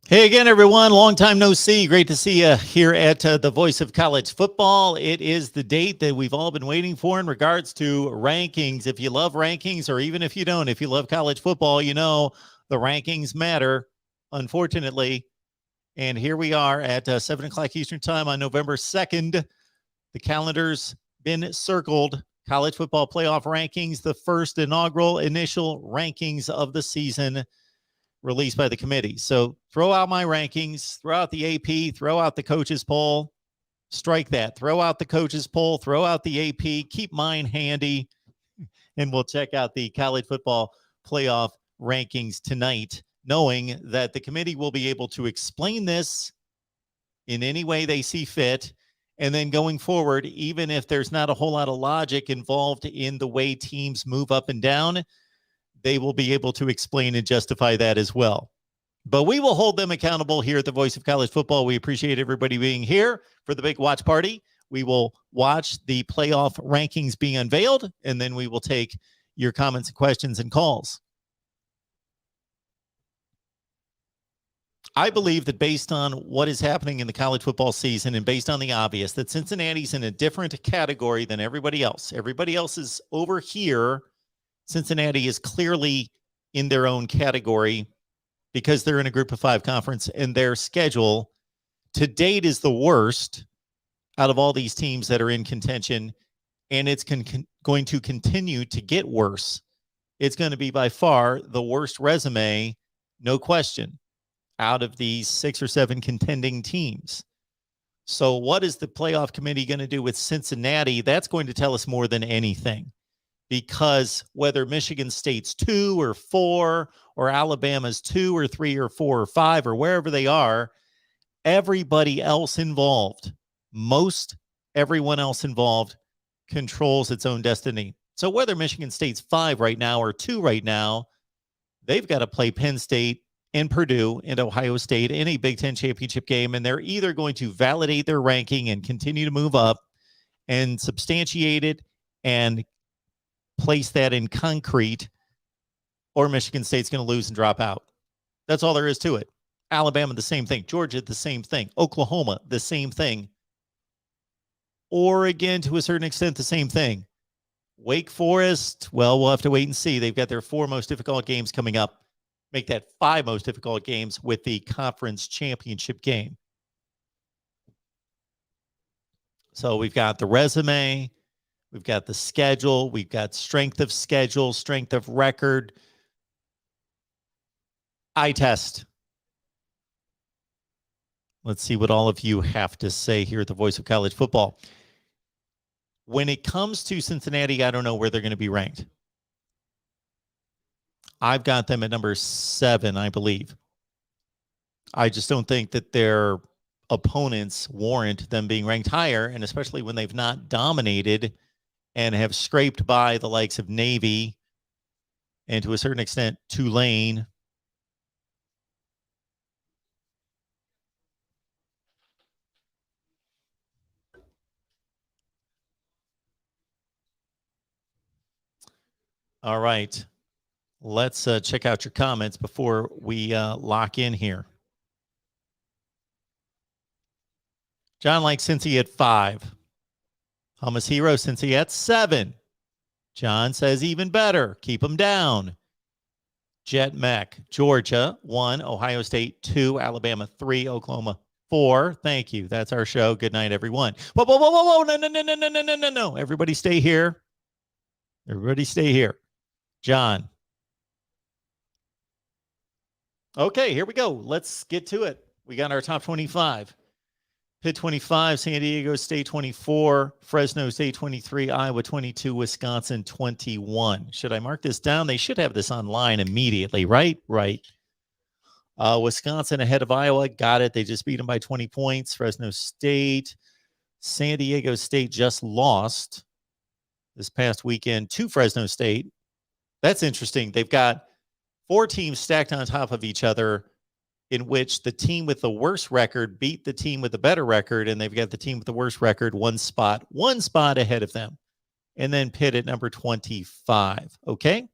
Hey again, everyone. Long time no see. Great to see you here at the Voice of College Football. It is the date that we've all been waiting for in regards to rankings. If you love rankings, or even if you don't, if you love college football, you know the rankings matter, unfortunately. And here we are at 7 o'clock Eastern Time on November 2nd. The calendar's been circled. College football playoff rankings, the first inaugural initial rankings of the season released by the committee. So throw out my rankings, throw out the AP, throw out the coaches poll, strike that, throw out the coaches poll, throw out the AP, keep mine handy, and we'll check out the college football playoff rankings tonight, knowing that the committee will be able to explain this in any way they see fit. And then going forward, even if there's not a whole lot of logic involved in the way teams move up and down, they will be able to explain and justify that as well. But we will hold them accountable here at the Voice of College Football. We appreciate everybody being here for the big watch party. We will watch the playoff rankings being unveiled, and then we will take your comments and questions and calls. I believe that based on what is happening in the college football season and based on the obvious, that Cincinnati's in a different category than everybody else. Everybody else is over here. Cincinnati is clearly in their own category because they're in a group of five conference, and their schedule to date is the worst out of all these teams that are in contention, and it's going to continue to get worse. It's going to be by far the worst resume, no question, out of these 6 or 7 contending teams. So what is the playoff committee going to do with Cincinnati? That's going to tell us more than anything. Because whether Michigan State's 2 or 4 or Alabama's 2 or 3 or 4 or 5 or wherever they are, everybody else involved, most everyone else involved controls its own destiny. So whether Michigan State's 5 right now or 2 right now, they've got to play Penn State and Purdue and Ohio State in a Big Ten championship game, and they're either going to validate their ranking and continue to move up and substantiate it and place that in concrete, or Michigan State's going to lose and drop out. That's all there is to it. Alabama, the same thing. Georgia, the same thing. Oklahoma, the same thing. Oregon, to a certain extent, the same thing. Wake Forest, well, we'll have to wait and see. They've got their 4 most difficult games coming up. Make that 5 most difficult games with the conference championship game. So we've got the resume. We've got the schedule. We've got strength of schedule, strength of record, eye test. Let's see what all of you have to say here at the Voice of College Football. When it comes to Cincinnati, I don't know where they're going to be ranked. I've got them at number 7, I believe. I just don't think that their opponents warrant them being ranked higher, and especially when they've not dominated and have scraped by the likes of Navy and to a certain extent Tulane. All right. Let's check out your comments before we lock in here. John likes Cincy at 5. Hummus Hero, Cincy at 7. John says even better. Keep them down. Jet Mech, Georgia, 1. Ohio State, 2. Alabama, 3. Oklahoma, 4. Thank you. That's our show. Good night, everyone. Whoa, whoa, whoa, whoa, whoa. No. Everybody stay here. Everybody stay here. John. Okay, here we go. Let's get to it. We got our top 25. Pitt 25, San Diego State 24, Fresno State 23, Iowa 22, Wisconsin 21. Should I mark this down? They should have this online immediately, right? Right. Wisconsin ahead of Iowa. Got it. They just beat them by 20 points. Fresno State. San Diego State just lost this past weekend to Fresno State. That's interesting. They've got 4 teams stacked on top of each other, in which the team with the worst record beat the team with the better record, and they've got the team with the worst record one spot ahead of them. And then Pitt at number 25. Okay?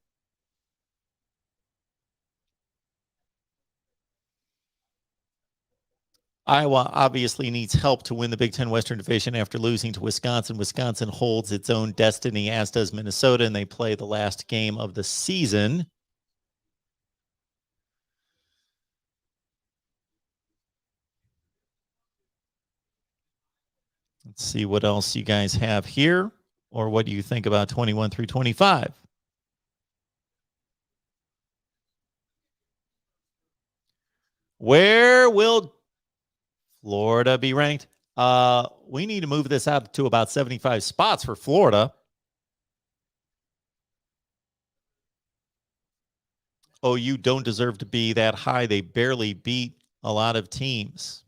Iowa obviously needs help to win the Big Ten Western Division after losing to Wisconsin. Wisconsin holds its own destiny, as does Minnesota, and they play the last game of the season. Let's see what else you guys have here, or what do you think about 21 through 25? Where will Florida be ranked? We need to move this out to about 75 spots for Florida. OU don't deserve to be that high. They barely beat a lot of teams.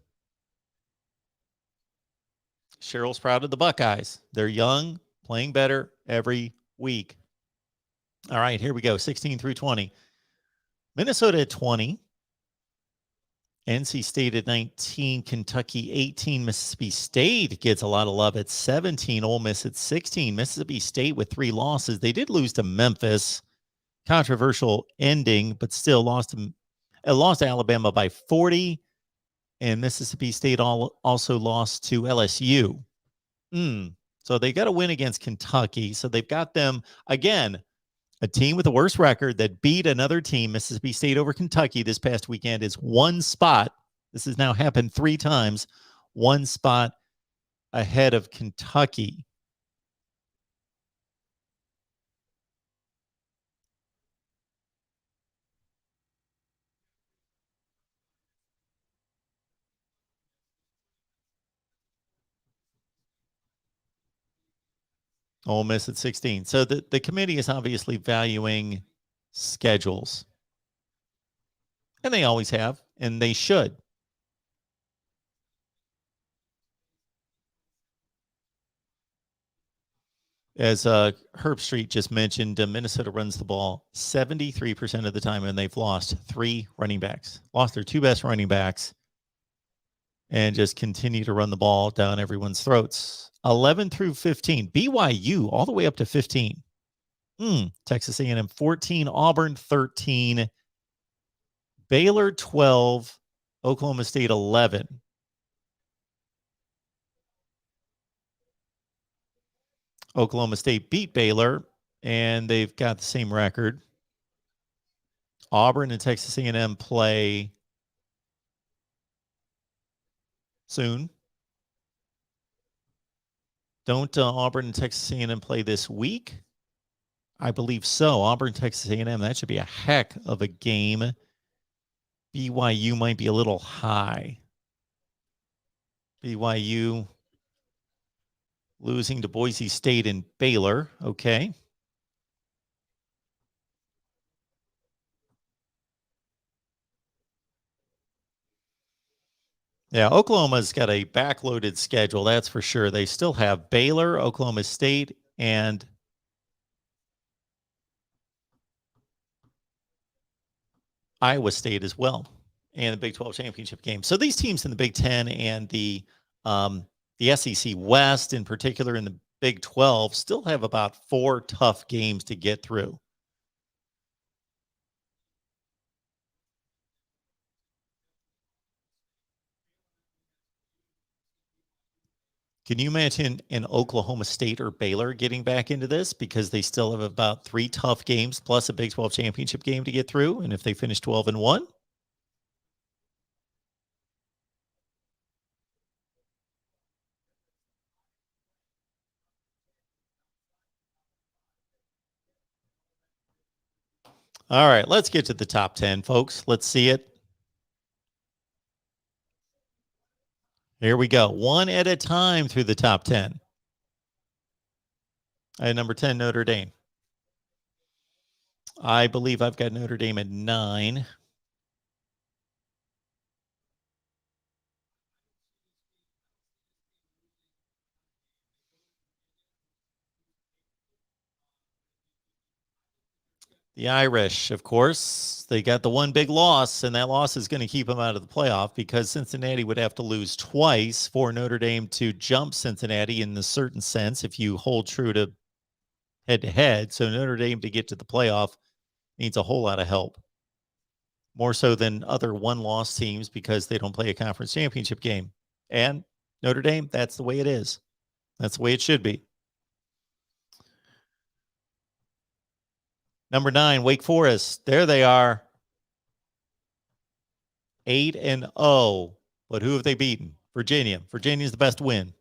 Cheryl's proud of the Buckeyes. They're young, playing better every week. All right, here we go. 16 through 20. Minnesota at 20. NC State at 19, Kentucky 18, Mississippi State gets a lot of love at 17, Ole Miss at 16. Mississippi State with 3 losses. They did lose to Memphis. Controversial ending, but still lost to Alabama by 40, and Mississippi State also lost to LSU. So they got a win against Kentucky. So they've got them, again, a team with a worse record that beat another team, Mississippi State over Kentucky this past weekend, is one spot. This has now happened 3 times, one spot ahead of Kentucky. Ole Miss at 16. So the committee is obviously valuing schedules. And they always have, and they should. As Herb Street just mentioned, Minnesota runs the ball 73% of the time, and they've lost 3 running backs. Lost their 2 best running backs and just continue to run the ball down everyone's throats. 11 through 15. BYU all the way up to 15. Texas A&M 14, Auburn 13, Baylor 12, Oklahoma State 11. Oklahoma State beat Baylor, and they've got the same record. Auburn and Texas A&M play soon. Don't Auburn and Texas A&M play this week? I believe so. Auburn, Texas A&M, that should be a heck of a game. BYU might be a little high. BYU losing to Boise State and Baylor. Okay. Yeah, Oklahoma's got a backloaded schedule, that's for sure. They still have Baylor, Oklahoma State, and Iowa State as well, and the Big 12 championship game. So these teams in the Big 10 and the SEC West, in particular in the Big 12, still have about 4 tough games to get through. Can you imagine an Oklahoma State or Baylor getting back into this, because they still have about 3 tough games plus a Big 12 championship game to get through? And if they finish 12-1, all right, let's get to the top 10, folks. Let's see it. Here we go. One at a time through the top 10. At number 10, Notre Dame. I believe I've got Notre Dame at 9. The Irish, of course, they got the one big loss, and that loss is going to keep them out of the playoff, because Cincinnati would have to lose twice for Notre Dame to jump Cincinnati in a certain sense if you hold true to head-to-head. So Notre Dame to get to the playoff needs a whole lot of help. more so than other one-loss teams because they don't play a conference championship game. And Notre Dame, that's the way it is. That's the way it should be. Number 9, Wake Forest. There they are. 8-0. But who have they beaten? Virginia. Virginia's the best win.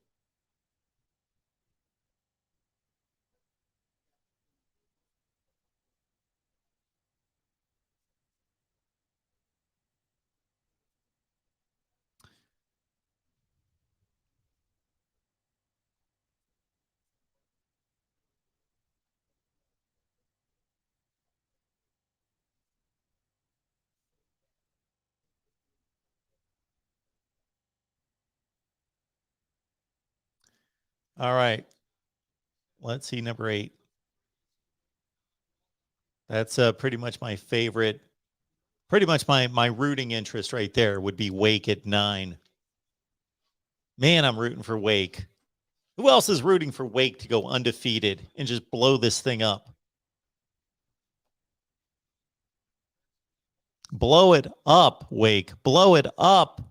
All right. Let's see number 8. That's pretty much my favorite. Pretty much my rooting interest right there would be Wake at 9. Man, I'm rooting for Wake. Who else is rooting for Wake to go undefeated and just blow this thing up? Blow it up, Wake. Blow it up.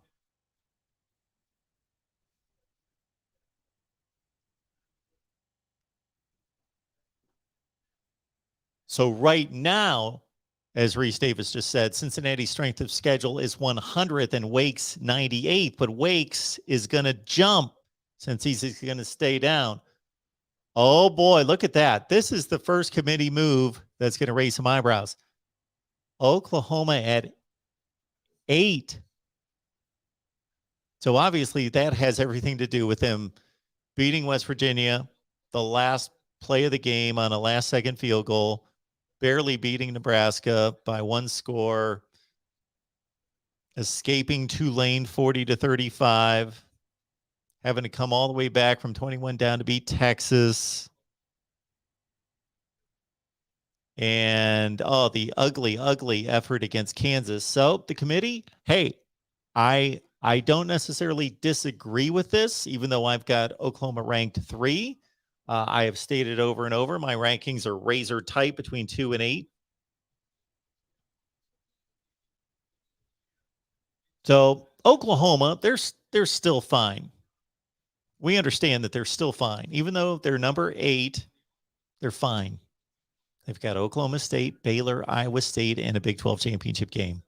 So right now, as Reese Davis just said, Cincinnati's strength of schedule is 100th and Wake's 98th, but Wake's is going to jump since he's going to stay down. Oh boy, look at that. This is the first committee move that's going to raise some eyebrows. Oklahoma at 8. So obviously that has everything to do with them beating West Virginia, the last play of the game on a last-second field goal, barely beating Nebraska by 1 score, escaping Tulane 40-35, having to come all the way back from 21 down to beat Texas. And the ugly effort against Kansas. So the committee, hey, I don't necessarily disagree with this, even though I've got Oklahoma ranked 3. I have stated over and over, my rankings are razor tight between 2 and 8. So Oklahoma, they're still fine. We understand that they're still fine. Even though they're number 8, they're fine. They've got Oklahoma State, Baylor, Iowa State, and a Big 12 championship game.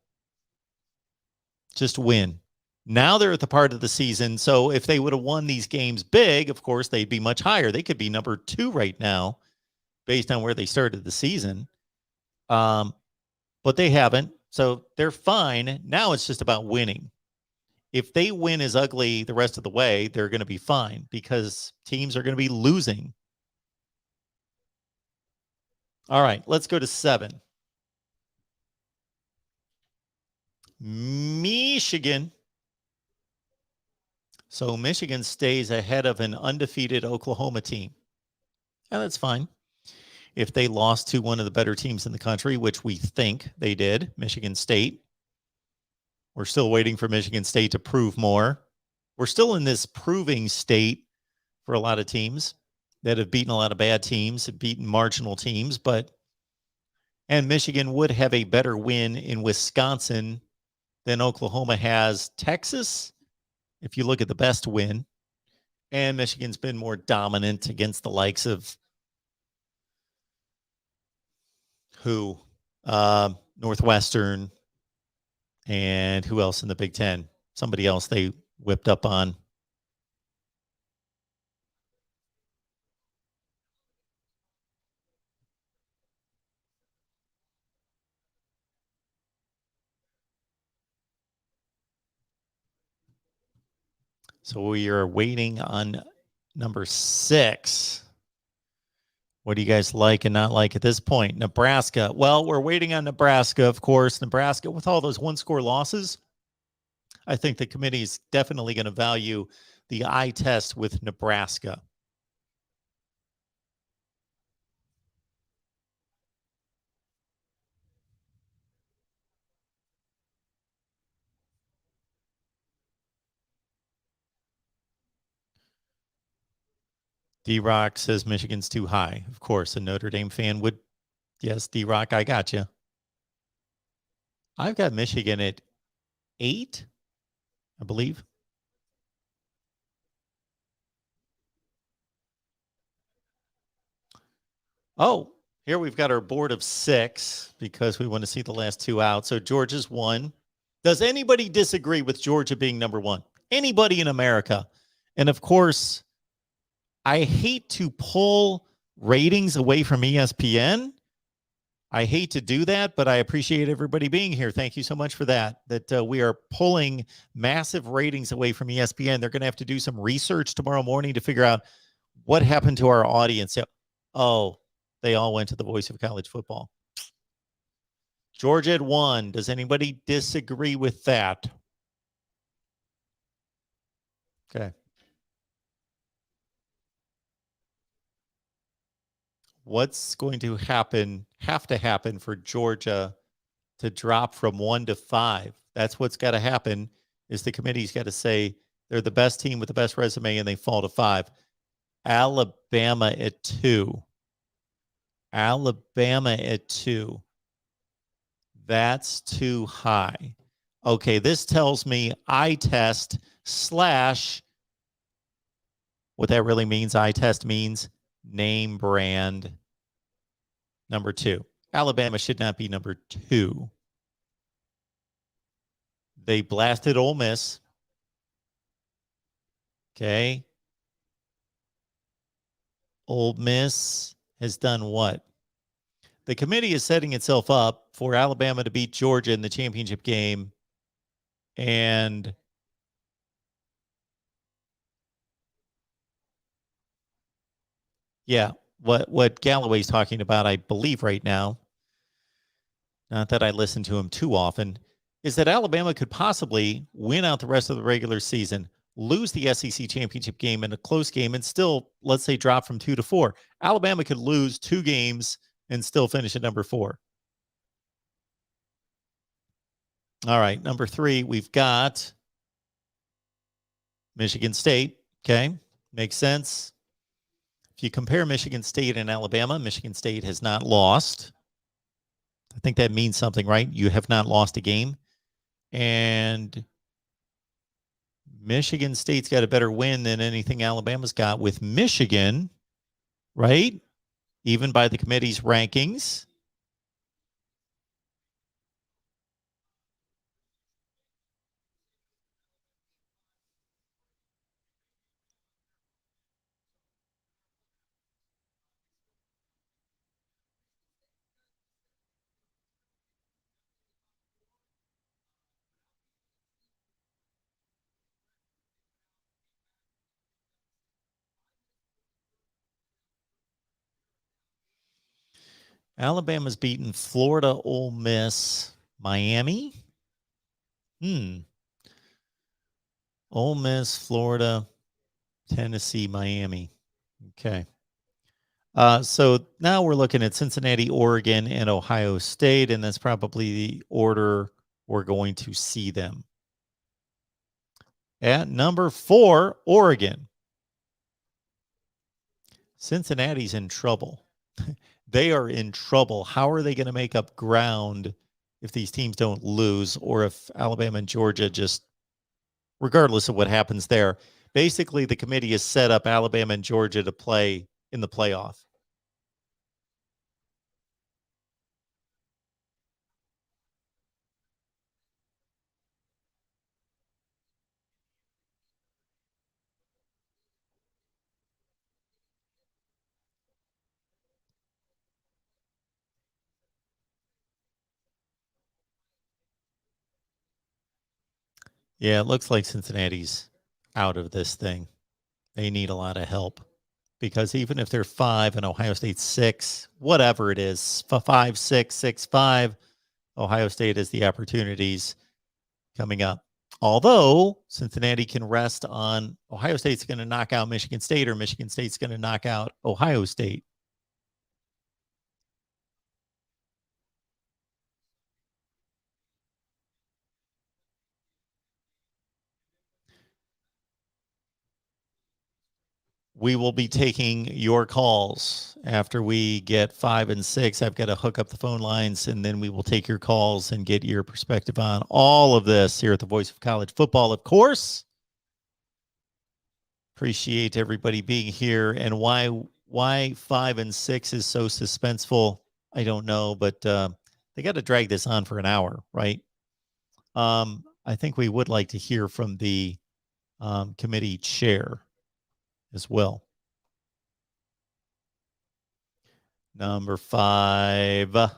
Just win. Now they're at the part of the season. So if they would have won these games big, of course, they'd be much higher. They could be number 2 right now based on where they started the season. But they haven't. So they're fine. Now it's just about winning. If they win as ugly the rest of the way, they're going to be fine because teams are going to be losing. All right, let's go to 7. Michigan. So Michigan stays ahead of an undefeated Oklahoma team. And that's fine. If they lost to one of the better teams in the country, which we think they did, Michigan State. We're still waiting for Michigan State to prove more. We're still in this proving state for a lot of teams that have beaten a lot of bad teams, have beaten marginal teams, and Michigan would have a better win in Wisconsin than Oklahoma has Texas, if you look at the best win. And Michigan's been more dominant against the likes of who? Northwestern, and who else in the Big Ten? Somebody else they whipped up on. So we are waiting on number 6. What do you guys like and not like at this point? Nebraska. Well, we're waiting on Nebraska, of course. Nebraska, with all those 1-score losses, I think the committee is definitely going to value the eye test with Nebraska. D-Rock says Michigan's too high. Of course, a Notre Dame fan would. Yes, D-Rock, I got you. I've got Michigan at 8, I believe. Oh, here we've got our board of 6 because we want to see the last 2 out. So Georgia's 1. Does anybody disagree with Georgia being number 1? Anybody in America? And of course, I hate to pull ratings away from ESPN. I hate to do that, but I appreciate everybody being here. Thank you so much for that. We are pulling massive ratings away from ESPN. They're going to have to do some research tomorrow morning to figure out what happened to our audience. Oh, they all went to the Voice of College Football. Georgia at 1. Does anybody disagree with that? Okay. What's going to have to happen for Georgia to drop from 1 to 5? That's what's got to happen, is the committee's got to say they're the best team with the best resume and they fall to 5. Alabama at 2. Alabama at 2. That's too high. Okay, this tells me eye test / what that really means. Eye test means name brand number 2. Alabama should not be number 2. They blasted Ole Miss. Okay. Ole Miss has done what? The committee is setting itself up for Alabama to beat Georgia in the championship game. And yeah, what Galloway's talking about, I believe right now, not that I listen to him too often, is that Alabama could possibly win out the rest of the regular season, lose the SEC championship game in a close game, and still, let's say, drop from 2 to 4. Alabama could lose 2 games and still finish at number 4. All right, number 3, we've got Michigan State. Okay, makes sense. If you compare Michigan State and Alabama, Michigan State has not lost. I think that means something, right? You have not lost a game. And Michigan State's got a better win than anything Alabama's got with Michigan, right? Even by the committee's rankings. Alabama's beaten Florida, Ole Miss, Miami. Ole Miss, Florida, Tennessee, Miami. Okay. So now we're looking at Cincinnati, Oregon, and Ohio State, and that's probably the order we're going to see them. At number 4, Oregon. Cincinnati's in trouble. They are in trouble. How are they going to make up ground if these teams don't lose, or if Alabama and Georgia just, regardless of what happens there, basically the committee has set up Alabama and Georgia to play in the playoff? Yeah, it looks like Cincinnati's out of this thing. They need a lot of help, because even if they're 5 and Ohio State's 6, whatever it is, 5, 6, 6, 5, Ohio State has the opportunities coming up. Although Cincinnati can rest on Ohio State's going to knock out Michigan State, or Michigan State's going to knock out Ohio State. we will be taking your calls after we get 5 and 6. I've got to hook up the phone lines, and then we will take your calls and get your perspective on all of this here at the Voice of College Football, of course. Appreciate everybody being here. And why 5 and 6 is so suspenseful, I don't know, but they got to drag this on for an hour, right? I think we would like to hear from the committee chair as well. Number 5. And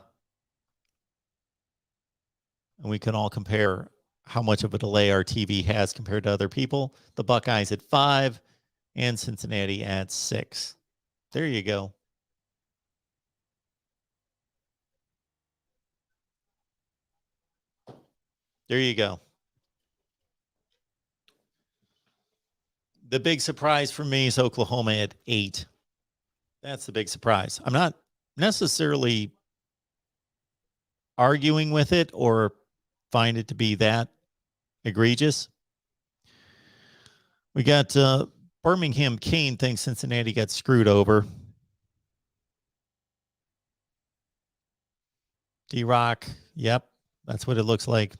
we can all compare how much of a delay our TV has compared to other people. The Buckeyes at 5 and Cincinnati at 6. There you go. There you go. The big surprise for me is Oklahoma at 8. That's the big surprise. I'm not necessarily arguing with it or find it to be that egregious. We got Birmingham Kane thinks Cincinnati got screwed over. D-Rock, yep, that's what it looks like.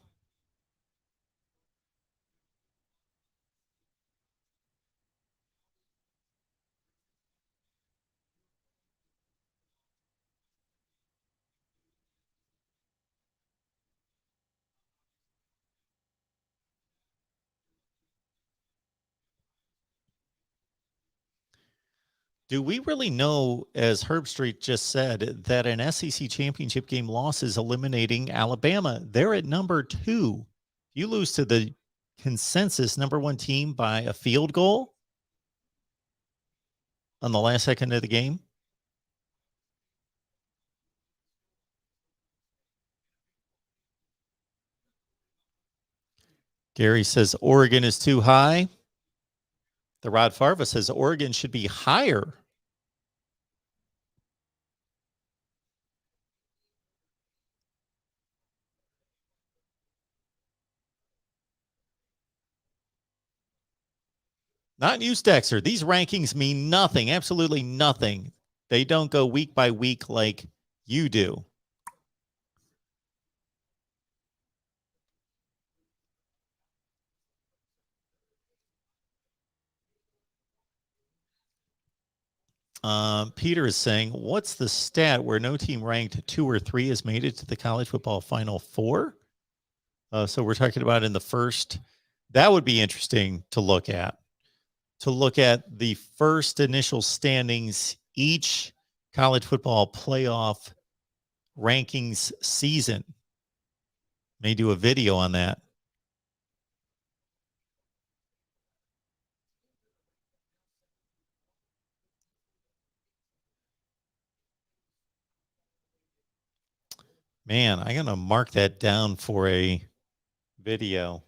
Do we really know, as Herb Street just said, that an SEC championship game loss is eliminating Alabama? They're at number 2. You lose to the consensus number 1 team by a field goal on the last second of the game. Gary says Oregon is too high. The Rod Farva says Oregon should be higher. Not you, Dexter. These rankings mean nothing, absolutely nothing. They don't go week by week like you do. Peter is saying, what's the stat where no team ranked 2 or 3 has made it to the college football Final Four? So we're talking about in the first. That would be interesting to look at. To look at the first initial standings each college football playoff rankings season. May do a video on that. Man, I'm going to mark that down for a video.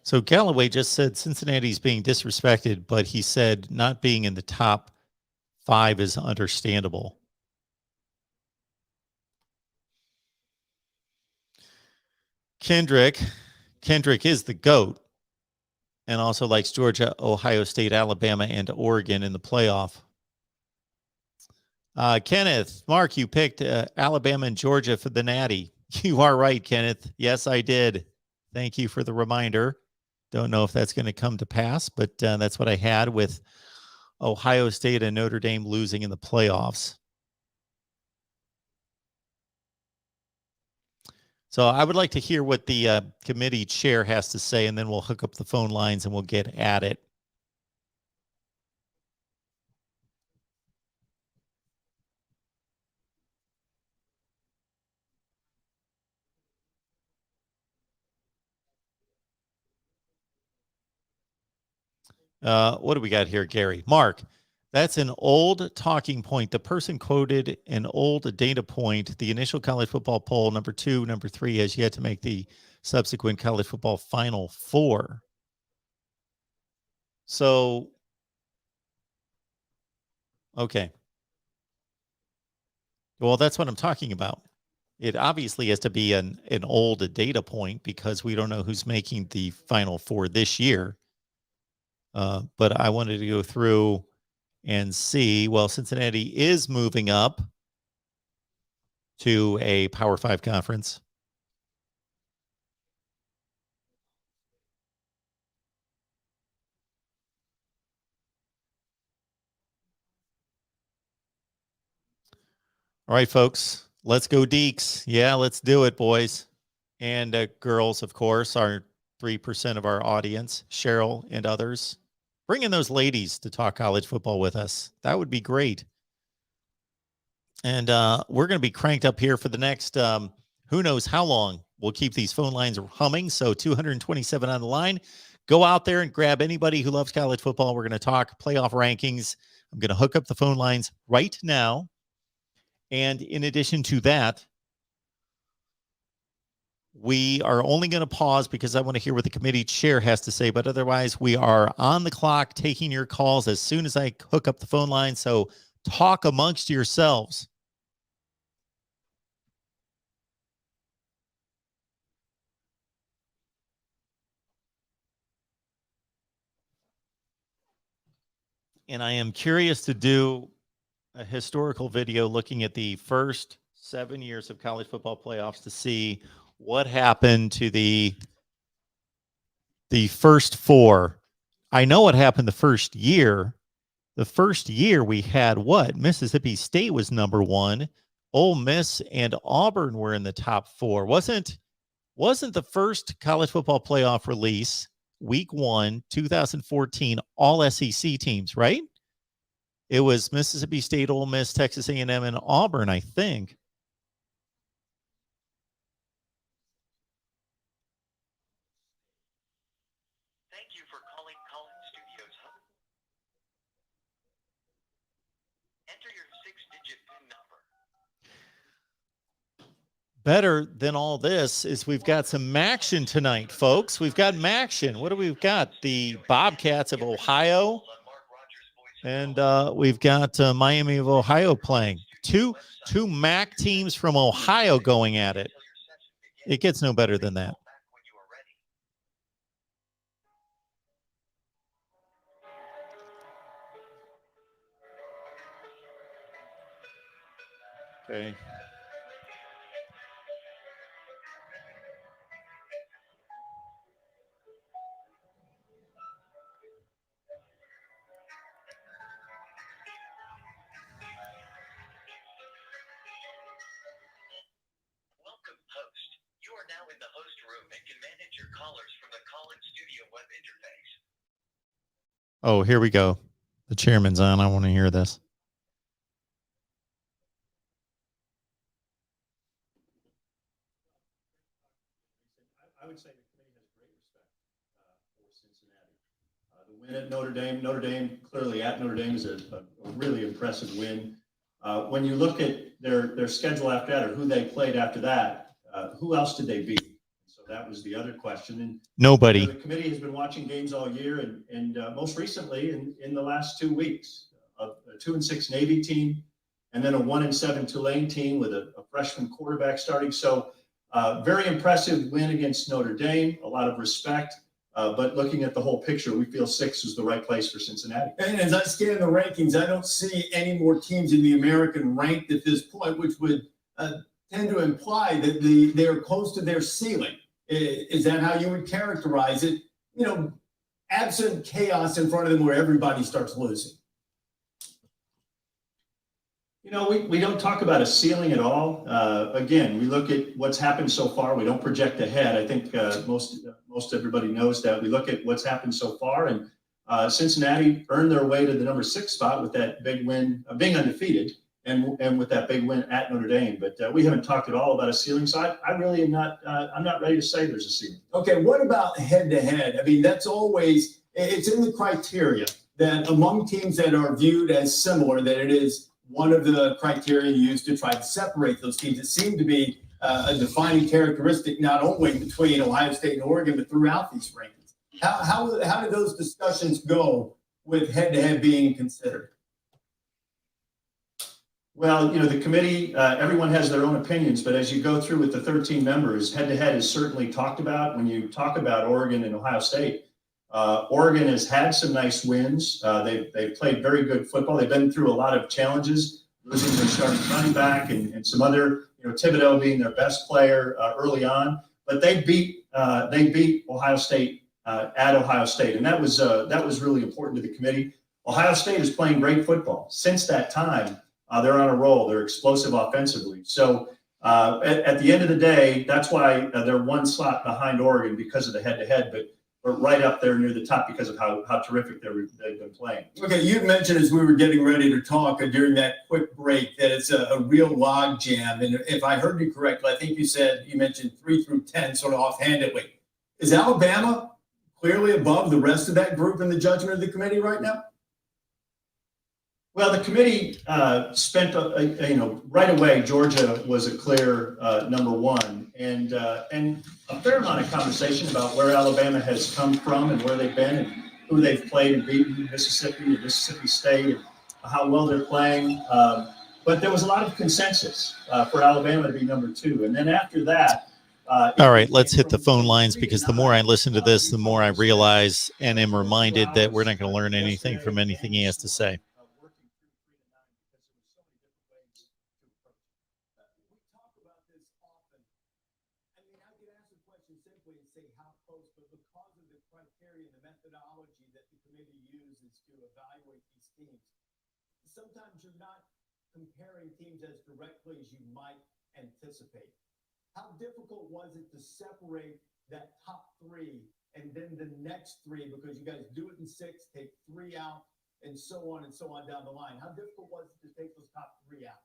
So Galloway just said Cincinnati's being disrespected, but he said not being in the top 5 is understandable. Kendrick is the GOAT and also likes Georgia, Ohio State, Alabama, and Oregon in the playoff. Kenneth, Mark, you picked Alabama and Georgia for the Natty. You are right, Kenneth. Yes, I did. Thank you for the reminder. Don't know if that's going to come to pass, but that's what I had with Ohio State and Notre Dame losing in the playoffs. So I would like to hear what the committee chair has to say, and then we'll hook up the phone lines and we'll get at it. What do we got here, Gary? Mark, That's an old talking point. The person quoted an old data point. The initial college football poll, number 2, number 3, has yet to make the subsequent college football Final Four. So, okay. Well, that's what I'm talking about. It obviously has to be an old data point because we don't know who's making the Final Four this year. But I wanted to go through and see, well, Cincinnati is moving up to a Power 5 conference. All right, folks, let's go Deeks. Yeah, let's do it, boys. And girls, of course, are 3% of our audience, Cheryl and others. Bring in those ladies to talk college football with us. That would be great. And we're going to be cranked up here for the next, who knows how long. We'll keep these phone lines humming. So 227 on the line. Go out there and grab anybody who loves college football. We're going to talk playoff rankings. I'm going to hook up the phone lines right now. And in addition to that, we are only going to pause because I want to hear what the committee chair has to say. But otherwise, we are on the clock taking your calls as soon as I hook up the phone line. So talk amongst yourselves. And I am curious to do a historical video looking at the first 7 years of college football playoffs to see what happened to the first 4. I know what happened the first year. The first year we had what? Mississippi State was number 1. Ole Miss and Auburn were in the top 4. Wasn't the first college football playoff release week 1, 2014, all SEC teams, right? It was Mississippi State, Ole Miss, Texas A&M, and Auburn, I think. Thank you for calling Collins Studios Hub. Enter your 6-digit PIN number. Better than all this is we've got some Maction tonight, folks. We've got Maction. What do we've got? The Bobcats of Ohio. And we've got Miami of Ohio playing. Two MAC teams from Ohio going at it. It gets no better than that. Okay. Welcome, host. You are now in the host room and can manage your callers from the Collins Studio web interface. Oh, here we go. The chairman's on. I want to hear this. I would say the committee has great respect for Cincinnati. The win at Notre Dame clearly at Notre Dame is a really impressive win. When you look at their schedule after that, or who they played after that, who else did they beat? So that was the other question. And nobody. The committee has been watching games all year, and most recently in the last 2 weeks, a 2-6 Navy team, and then a 1-7 Tulane team with a freshman quarterback starting. So very impressive win against Notre Dame, a lot of respect. But looking at the whole picture, we feel 6 is the right place for Cincinnati. And as I scan the rankings, I don't see any more teams in the American ranked at this point, which would tend to imply that they're close to their ceiling. Is that how you would characterize it? You know, absent chaos in front of them where everybody starts losing. You know, we don't talk about a ceiling at all. Again, we look at what's happened so far. We don't project ahead. I think most everybody knows that. We look at what's happened so far, and Cincinnati earned their way to the number 6 spot with that big win, being undefeated, and with that big win at Notre Dame. But we haven't talked at all about a ceiling. So I really am not. I'm not ready to say there's a ceiling. Okay, what about head-to-head? I mean, that's always, it's in the criteria. that among teams that are viewed as similar, that it is one of the criteria used to try to separate those teams. It seemed to be a defining characteristic not only between Ohio State and Oregon, but throughout these rankings. How did those discussions go with head-to-head being considered? Well, the committee, everyone has their own opinions, but as you go through with the 13 members, head-to-head is certainly talked about. When you talk about Oregon and Ohio State, Oregon has had some nice wins. They've played very good football. They've been through a lot of challenges, losing their starting running back and some other, Thibodeau being their best player early on. But they beat Ohio State at Ohio State, and that was really important to the committee. Ohio State is playing great football. Since that time, they're on a roll. They're explosive offensively. So at the end of the day, that's why they're one slot behind Oregon because of the head-to-head, but right up there near the top because of how terrific they've been playing. Okay, you mentioned as we were getting ready to talk during that quick break that it's a real log jam. And if I heard you correctly, I think you mentioned 3 through 10 sort of offhandedly. Is Alabama clearly above the rest of that group in the judgment of the committee right now? Well, the committee spent, right away, Georgia was a clear number one, and a fair amount of conversation about where Alabama has come from and where they've been and who they've played and beaten, Mississippi and Mississippi State, and how well they're playing. But there was a lot of consensus for Alabama to be number 2. And then after that, all right, let's hit the phone lines, because the more I listen to this, the more I realize and am reminded that we're not going to learn anything from anything he has to say. Sometimes you're not comparing teams as directly as you might anticipate. How difficult was it to separate that top 3 and then the next 3, because you guys do it in 6, take 3 out, and so on down the line? How difficult was it to take those top 3 out?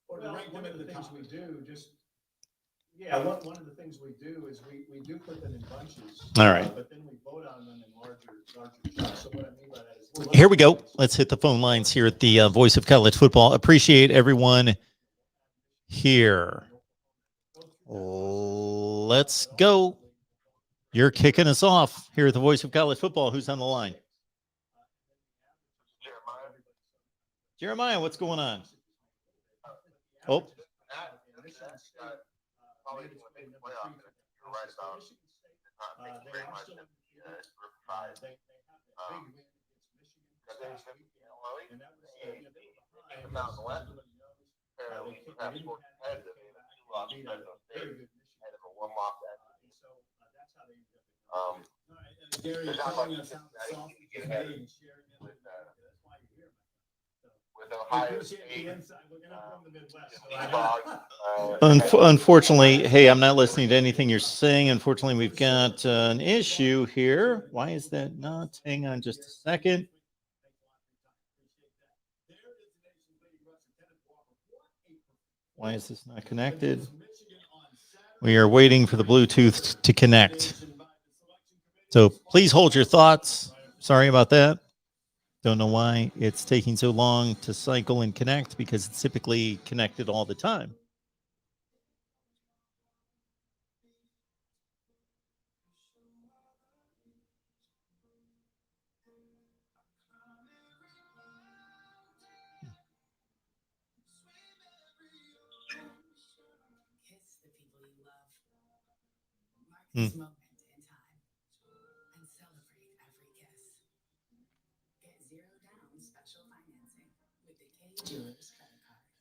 Or to rank them in the top? we do, one of the things we do is we do put them in bunches. All right. But then we vote on them in larger chunks. So what I mean by that is Here we go. Let's hit the phone lines here at the Voice of College Football. Appreciate everyone here. Let's go. You're kicking us off here at the Voice of College Football. Who's on the line? Jeremiah, what's going on? Oh. Gary, calling us out soft and sharing it. Unfortunately, hey, I'm not listening to anything you're saying. Unfortunately, we've got an issue here. Why is that not? Hang on just a second. Why is this not connected? We are waiting for the Bluetooth to connect. So please hold your thoughts. Sorry about that. Don't know why it's taking so long to cycle and connect, because it's typically connected all the time.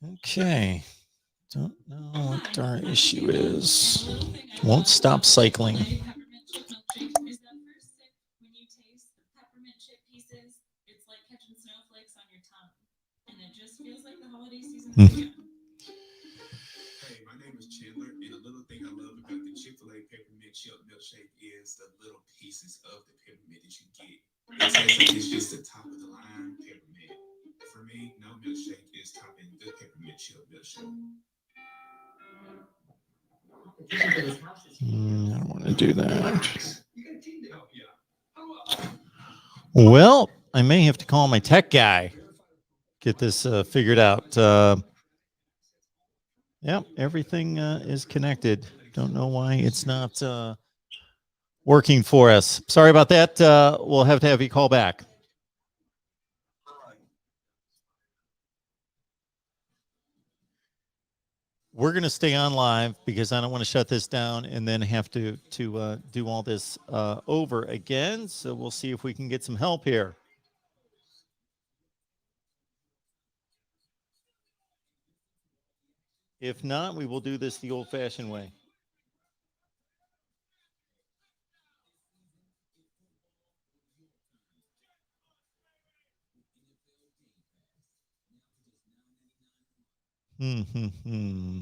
Okay. Don't know what our issue is. Won't stop cycling. Hey, my name is Chandler, and a little thing I love about the Chick-fil-A peppermint chip milkshake is the little pieces of the peppermint that you get. It tastes like it's just the top of the line peppermint. For me, no milkshake is topping the peppermint chip milkshake. I don't want to do that. You got a team to help you out. Well, I may have to call my tech guy, get this figured out. Yeah, everything is connected. Don't know why it's not working for us. Sorry about that. We'll have to have you call back. We're going to stay on live because I don't want to shut this down and then have to do all this over again. So we'll see if we can get some help here. If not, we will do this the old-fashioned way. Hmm.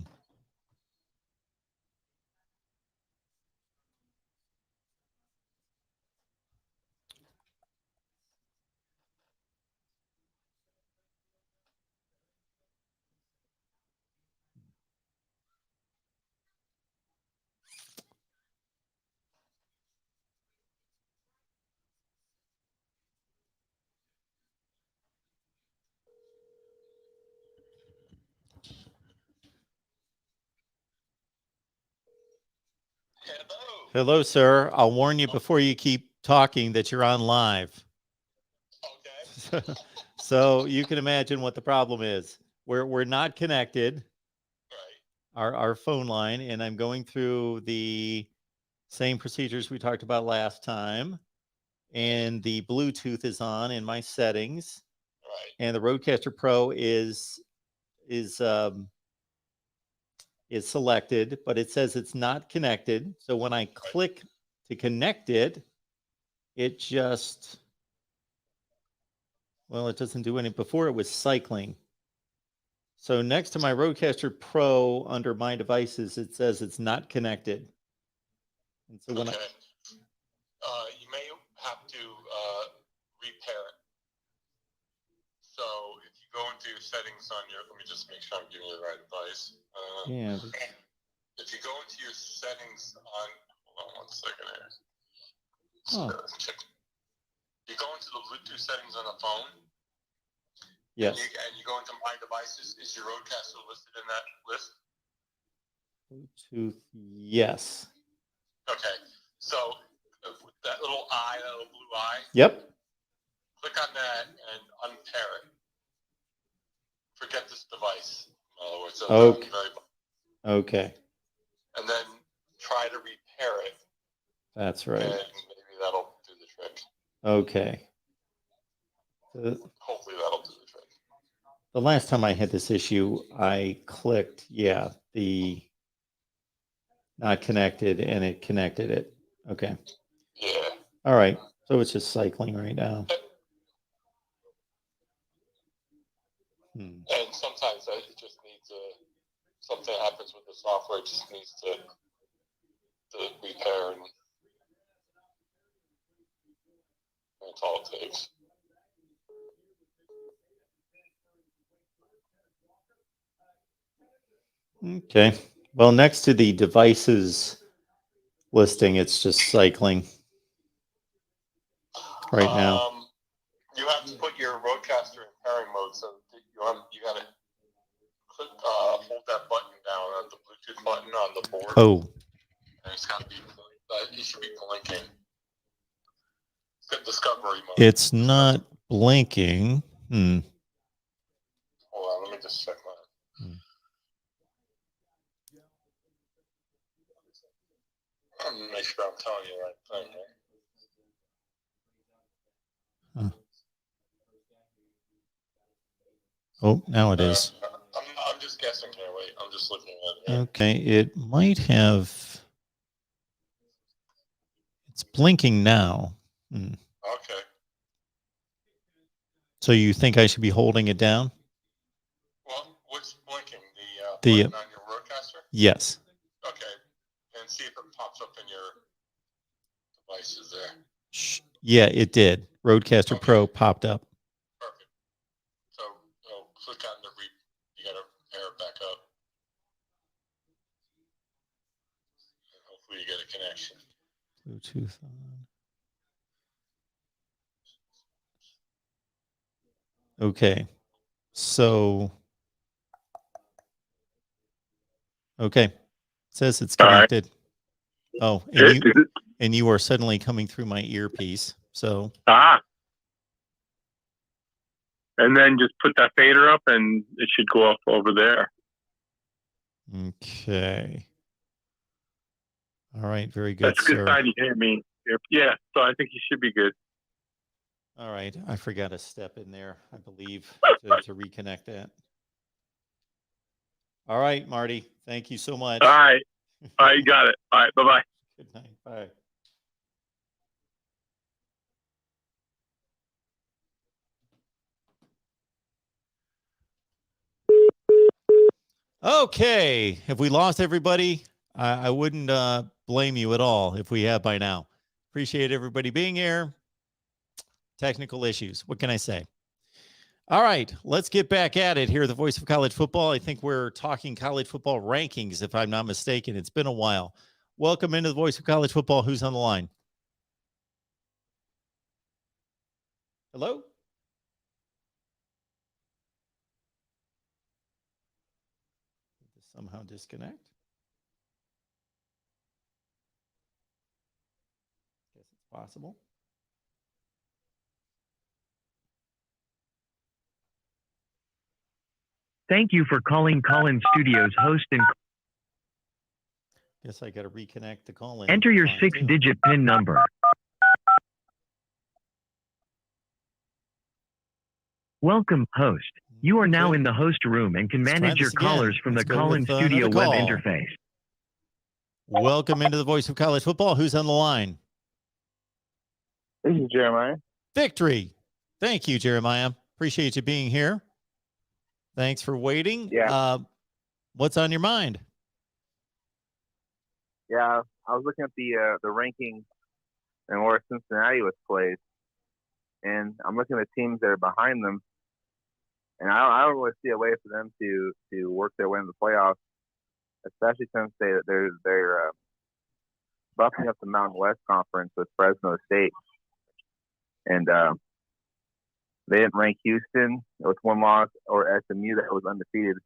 Hello. Hello, sir. I'll warn you before you keep talking that you're on live. Okay. So you can imagine what the problem is. We're not connected, Right. our phone line, and I'm going through the same procedures we talked about last time. And the Bluetooth is on in my settings, Right. and the Rodecaster Pro is selected, but it says it's not connected. So when I click to connect it, it just, well, it doesn't do any. Before it was cycling. So next to my Rodecaster Pro under my devices, it says it's not connected. And so when Okay. You may have to repair it. So if you go into your settings on your, let me just make sure I'm giving you the right advice. yeah, If you go into your settings on, hold on one second here. Oh. You go into the Bluetooth settings on the phone. yes, And you go into my devices. Is your Rodecaster listed in that list? Bluetooth, yes. Okay. So that little eye, that little blue eye. Yep. Click on that and unpair it. Forget this device. In other words, Okay. Okay. And then try to repair it. That's right. And maybe that'll do the trick. Okay. Hopefully that'll do the trick. The last time I had this issue, I clicked, the not connected, and it connected it. Okay. Yeah. All right. So it's just cycling right now. And sometimes it just needs something happens with the software. It just needs to repair, and that's all it takes. Okay. Well, next to the devices listing, it's just cycling right now. You have to put your Rodecaster in pairing mode, so you got to click, hold that button down on the Bluetooth button on the board. Oh. And it's got to be, it should be blinking. Good discovery mode. It's not blinking. Hold on, let me just check mine. I'm gonna make sure I'm telling you the right thing. Huh? Oh, now it is. I'm just guessing here. Wait, I'm just looking at it. Okay, it might have. It's blinking now. Okay. So you think I should be holding it down? Well, what's blinking? The button on your Rodecaster? Yes. Okay. And see if it pops up in your devices there. Yeah, it did. Rodecaster Okay. Pro popped up. Perfect. So click on the you got to pair it back up. And hopefully you get a connection. Bluetooth on. Okay. So, okay. Says it's All right. connected. Oh, and you are suddenly coming through my earpiece. So, And then just put that fader up and it should go up over there. okay. All right. Very good, That's a good sir. sign you hear me. Yeah, so I think you should be good. All right. I forgot a step in there, I believe, to reconnect that. All right, Marty. Thank you so much. All right. All right, you got it. All right, bye-bye. Good night. Bye. Okay. Have we lost everybody? I wouldn't blame you at all if we have by now. Appreciate everybody being here. Technical issues. What can I say? All right. Let's get back at it here. The Voice of College Football. I think we're talking college football rankings, if I'm not mistaken. It's been a while. Welcome into the Voice of College Football. Who's on the line? Hello? Somehow disconnect. Guess it's possible. Thank you for calling Call-In Studios host and Guess I got to reconnect the call in. enter your line, too. 6-digit PIN number. Welcome, host. You are now Okay. in the host room and can Let's try manage your this again. callers from Let's the go Call-In with, Studio another web call. interface. Welcome into the Voice of College Football. Who's on the line? This is Jeremiah. Victory. Thank you, Jeremiah. Appreciate you being here. Thanks for waiting. Yeah. What's on your mind? Yeah, I was looking at the rankings and where Cincinnati was placed, and I'm looking at the teams that are behind them, and I don't really see a way for them to work their way in the playoffs, especially since they're buffing up the Mountain West Conference with Fresno State, and they didn't rank Houston with one loss or SMU that was undefeated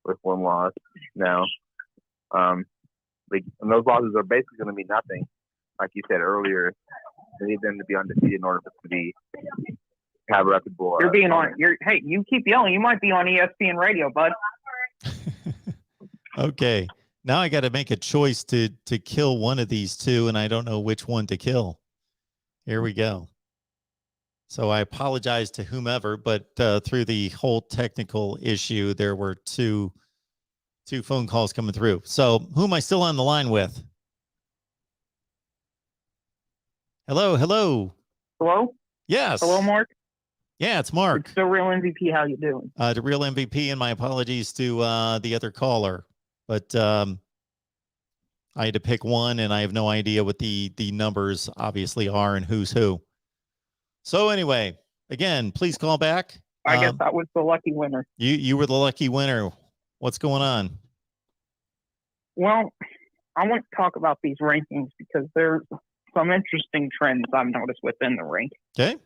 with one loss. Now, and those losses are basically going to be nothing, like you said earlier. They need them to be undefeated in order to have a reputable. You're being on. Hey, you keep yelling. You might be on ESPN radio, bud. Okay. Now I got to make a choice to kill one of these two, and I don't know which one to kill. Here we go. So I apologize to whomever, but through the whole technical issue, there were two phone calls coming through. So who am I still on the line with? Hello. Hello. Yes. Hello, Mark. Yeah, it's Mark. It's the real MVP. How you doing? The real MVP, and my apologies to the other caller. But I had to pick one, and I have no idea what the numbers obviously are and who's who. So anyway, again, please call back. I guess I was the lucky winner. You were the lucky winner. What's going on? Well, I want to talk about these rankings because there's some interesting trends I've noticed within the ranking. Okay.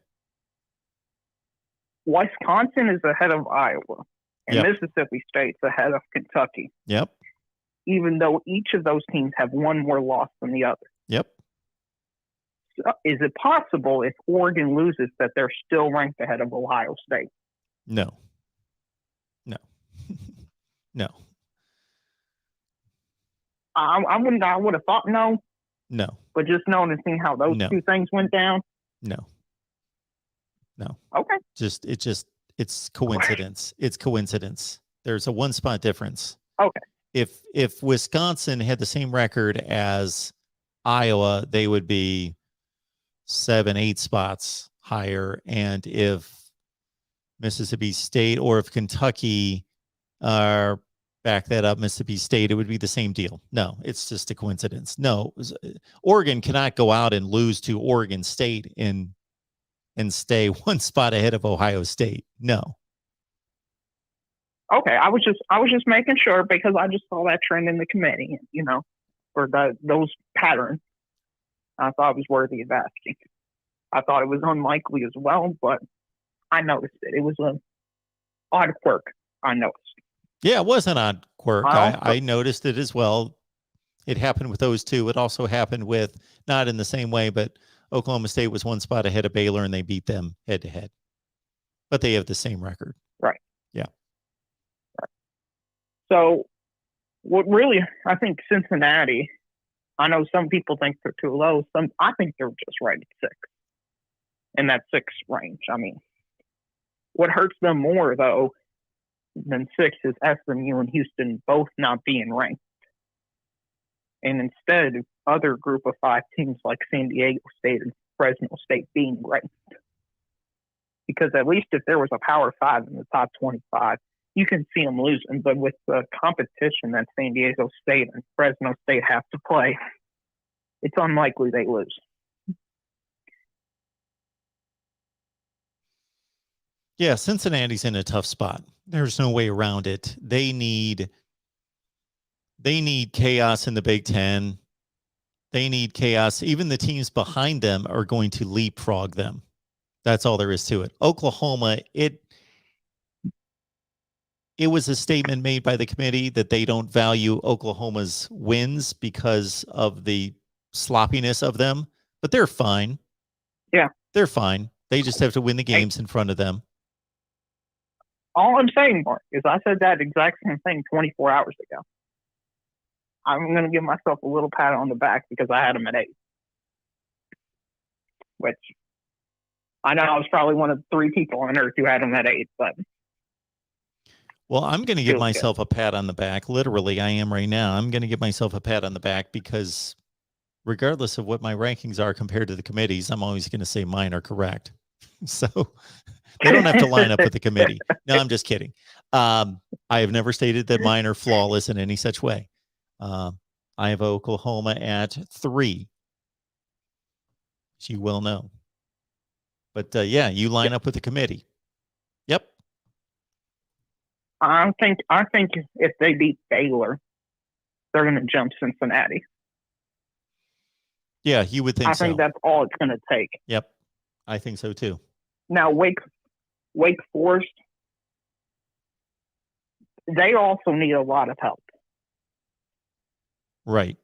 Wisconsin is ahead of Iowa, and Yep. Mississippi State's ahead of Kentucky, Yep. even though each of those teams have one more loss than the other. Yep. So is it possible if Oregon loses that they're still ranked ahead of Ohio State? No. No. I would have thought no, No. but just noticing how those No. two things went down. No. Okay. It's coincidence. It's coincidence. There's a 1 spot difference. Okay. If Wisconsin had the same record as Iowa, they would be 7-8 spots higher. And if Mississippi State or if Kentucky back that up, Mississippi State, it would be the same deal. No, it's just a coincidence. No, Oregon cannot go out and lose to Oregon State and stay 1 spot ahead of Ohio State. No. Okay, I was just making sure because I just saw that trend in the committee, or those patterns. I thought it was worthy of asking. I thought it was unlikely as well, but I noticed it. It was an odd quirk. I noticed. Yeah, it was an odd quirk. I also- I noticed it as well. It happened with those two. It also happened with, not in the same way, but Oklahoma State was one spot ahead of Baylor and they beat them head to head. But they have the same record. Right. Yeah. Right. So what really, I think Cincinnati, I know some people think they're too low. I think they're just right at 6, in that 6 range. I mean, what hurts them more, though, than 6 is SMU and Houston both not being ranked. And instead, other group of 5 teams like San Diego State and Fresno State being ranked. Because at least if there was a Power 5 in the top 25, you can see them losing. But with the competition that San Diego State and Fresno State have to play, it's unlikely they lose. Yeah, Cincinnati's in a tough spot. There's no way around it. They need chaos in the Big Ten. They need chaos. Even the teams behind them are going to leapfrog them. That's all there is to it. Oklahoma, it was a statement made by the committee that they don't value Oklahoma's wins because of the sloppiness of them, but they're fine. Yeah. They're fine. They just have to win the games in front of them. All I'm saying, Mark, is I said that exact same thing 24 hours ago. I'm going to give myself a little pat on the back because I had them at 8. Which, I know I was probably one of 3 people on earth who had them at 8, but... Well, I'm going to give myself a pat on the back. Literally, I am right now. I'm going to give myself a pat on the back because regardless of what my rankings are compared to the committees, I'm always going to say mine are correct. So they don't have to line up with the committee. No, I'm just kidding. I have never stated that mine are flawless in any such way. I have Oklahoma at 3. As you well know. But yeah, you line up with the committee. Yep. I think if they beat Baylor, they're going to jump Cincinnati. Yeah, you would think so. I think that's all it's going to take. Yep, I think so too. Now, Wake Forest, they also need a lot of help. Right.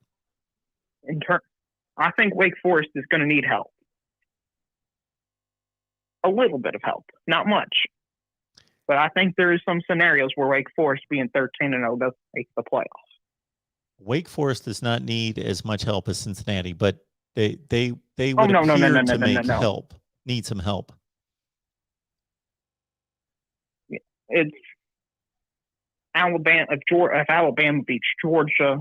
I think Wake Forest is going to need help. A little bit of help, not much. But I think there is some scenarios where Wake Forest being 13-0 does make the playoffs. Wake Forest does not need as much help as Cincinnati, but they would appear to make help. Need some help. It's Alabama. If Alabama beats Georgia,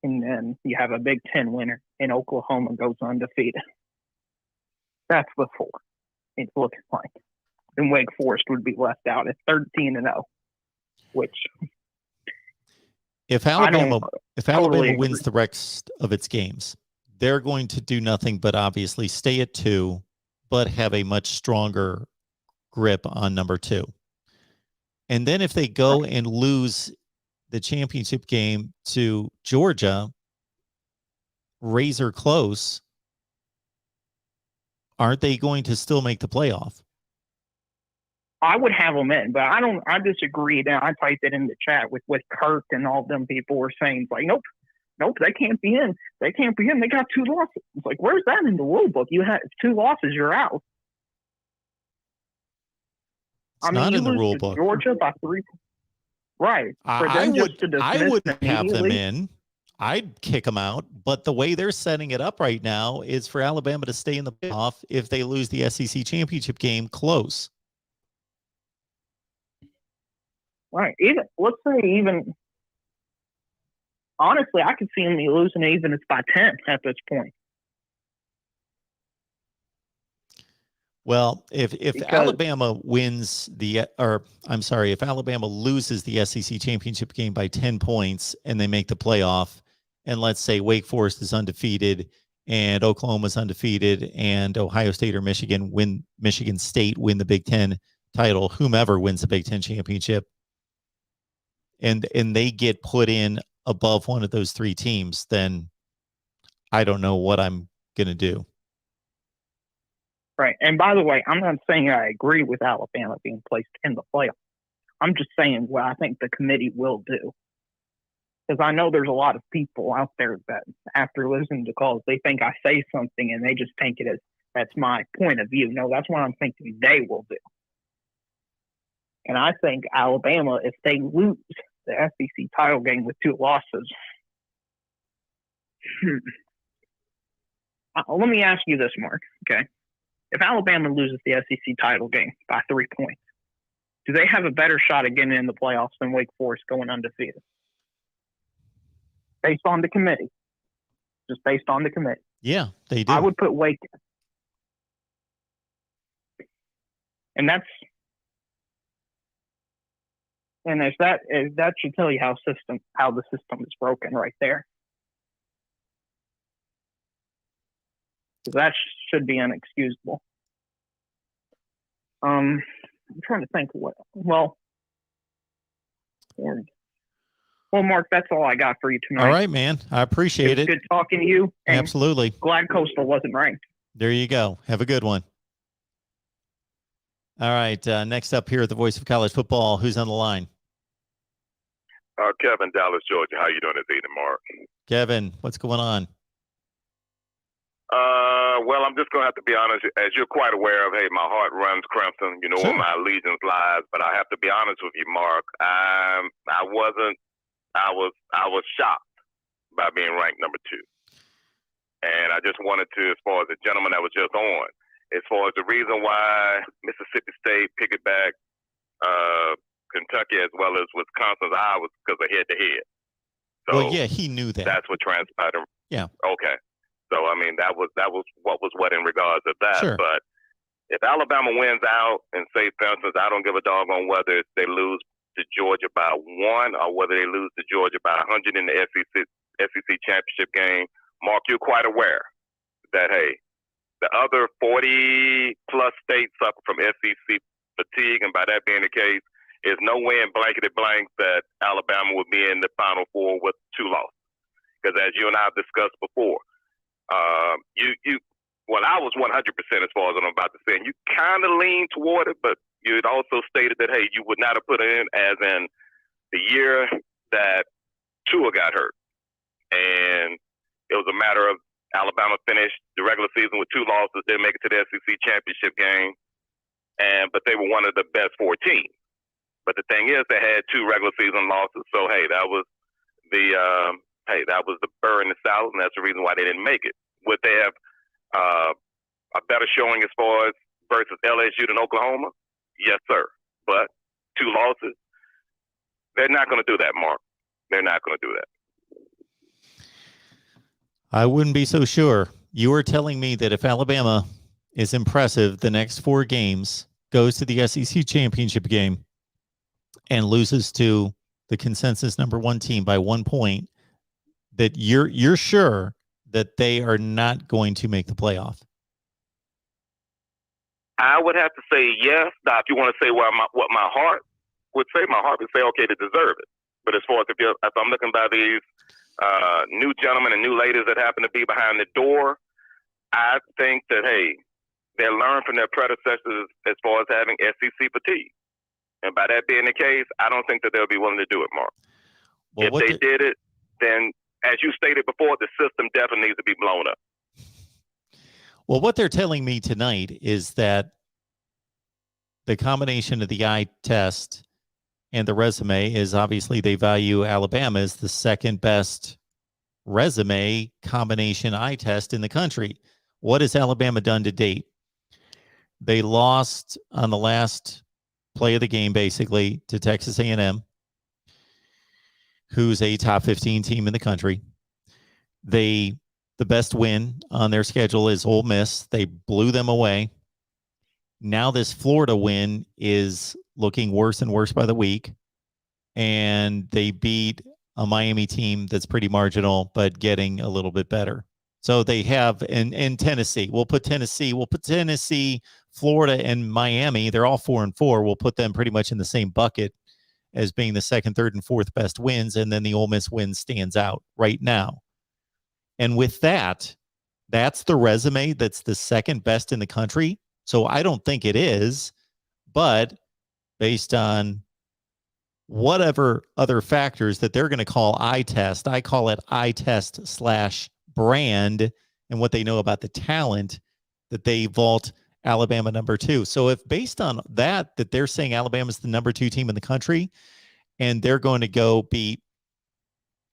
and then you have a Big Ten winner, and Oklahoma goes undefeated, that's the 4. It's looking like. And Wake Forest would be left out at 13-0, which if Alabama totally wins the rest of its games, they're going to do nothing but obviously stay at 2, but have a much stronger grip on number 2. And then if they go and lose the championship game to Georgia, razor close, aren't they going to still make the playoff? I would have them in, but I disagree. Now I typed it in the chat with Kirk and all them people were saying like, nope, they can't be in. They can't be in. They got 2 losses. It's like, where's that in the rule book? You have 2 losses, you're out. It's not in the rule book. Georgia by 3. Right. I wouldn't have them in. I'd kick them out. But the way they're setting it up right now is for Alabama to stay in the playoff if they lose the SEC championship game close. Right. Honestly, I could see them losing even if it's by 10 at this point. Well, if Alabama loses the SEC championship game by 10 points and they make the playoff, and let's say Wake Forest is undefeated and Oklahoma's undefeated and Ohio State or Michigan State win the Big Ten title, whomever wins the Big Ten championship, and they get put in above one of those 3 teams, then I don't know what I'm going to do. Right. And by the way, I'm not saying I agree with Alabama being placed in the playoff. I'm just saying what I think the committee will do. Because I know there's a lot of people out there that after listening to calls, they think I say something and they just take it as that's my point of view. No, that's what I'm thinking they will do. And I think Alabama, if they lose the SEC title game with 2 losses, let me ask you this, Mark, okay? If Alabama loses the SEC title game by 3 points, do they have a better shot at getting in the playoffs than Wake Forest going undefeated? Based on the committee. Just based on the committee. Yeah, they do. I would put Wake. And that should tell you how the system is broken right there. That should be inexcusable. I'm trying to think well, Mark, that's all I got for you tonight. All right, man. I appreciate it. Good talking to you. And Absolutely. glad Coastal wasn't ranked. There you go. Have a good one. All right. Next up here at the Voice of College Football, who's on the line? Kevin, Dallas, Georgia. How you doing this evening, Mark? Kevin, what's going on? Well, I'm just going to have to be honest. As you're quite aware of, hey, my heart runs crimson. You know Sure. where my allegiance lies. But I have to be honest with you, Mark. I was shocked by being ranked number 2. And I just wanted to, as far as the gentleman that was just on, as far as the reason why Mississippi State piggyback Kentucky as well as Wisconsin's eye was because of head-to-head. So Well, yeah, he knew that. that's what transpired. Yeah. Okay. So I mean that was what in regards to that. Sure. But if Alabama wins out and say, for instance, I don't give a doggone whether they lose to Georgia by 1 or whether they lose to Georgia by 100 in the SEC championship game, Mark, you're quite aware that hey, the other 40 plus states suffer from SEC fatigue, and by that being the case, there's no way in blanketed blank that Alabama would be in the Final Four with 2 losses. Because as you and I have discussed before, I was 100% as far as I'm about to say, and you kind of leaned toward it, but you had also stated that, hey, you would not have put it in as in the year that Tua got hurt. And it was a matter of Alabama finished the regular season with 2 losses, didn't make it to the SEC championship game, but they were one of the best 4 teams. But the thing is, they had 2 regular season losses, so hey, that was the burr in the salad, and that's the reason why they didn't make it. Would they have a better showing as far as versus LSU than Oklahoma? Yes, sir. But 2 losses, they're not going to do that, Mark. They're not going to do that. I wouldn't be so sure. You are telling me that if Alabama is impressive the next 4 games, goes to the SEC championship game, and loses to the consensus number 1 team by 1 point, that you're sure that they are not going to make the playoff? I would have to say yes. Now, if you want to say what my heart would say, my heart would say, okay, they deserve it. But as far as if I'm looking by these new gentlemen and new ladies that happen to be behind the door, I think that, hey, they learned from their predecessors as far as having SEC fatigue. And by that being the case, I don't think that they'll be willing to do it, Mark. Well, if they did it, then, as you stated before, the system definitely needs to be blown up. Well, what they're telling me tonight is that the combination of the eye test and the resume is obviously they value Alabama as the second best resume combination eye test in the country. What has Alabama done to date? They lost on the last play of the game, basically, to Texas A&M, who's a top 15 team in the country. The best win on their schedule is Ole Miss. They blew them away. Now this Florida win is looking worse and worse by the week. And they beat a Miami team that's pretty marginal, but getting a little bit better. So they have in Tennessee. We'll put Tennessee, Florida, and Miami. They're all 4-4. We'll put them pretty much in the same bucket as being the second, third, and fourth best wins. And then the Ole Miss win stands out right now. And with that, that's the resume that's the second best in the country. So I don't think it is, but based on whatever other factors that they're going to call eye test, I call it eye test / brand, and what they know about the talent, that they vault Alabama number 2. So if based on that they're saying Alabama's the number 2 team in the country, and they're going to go beat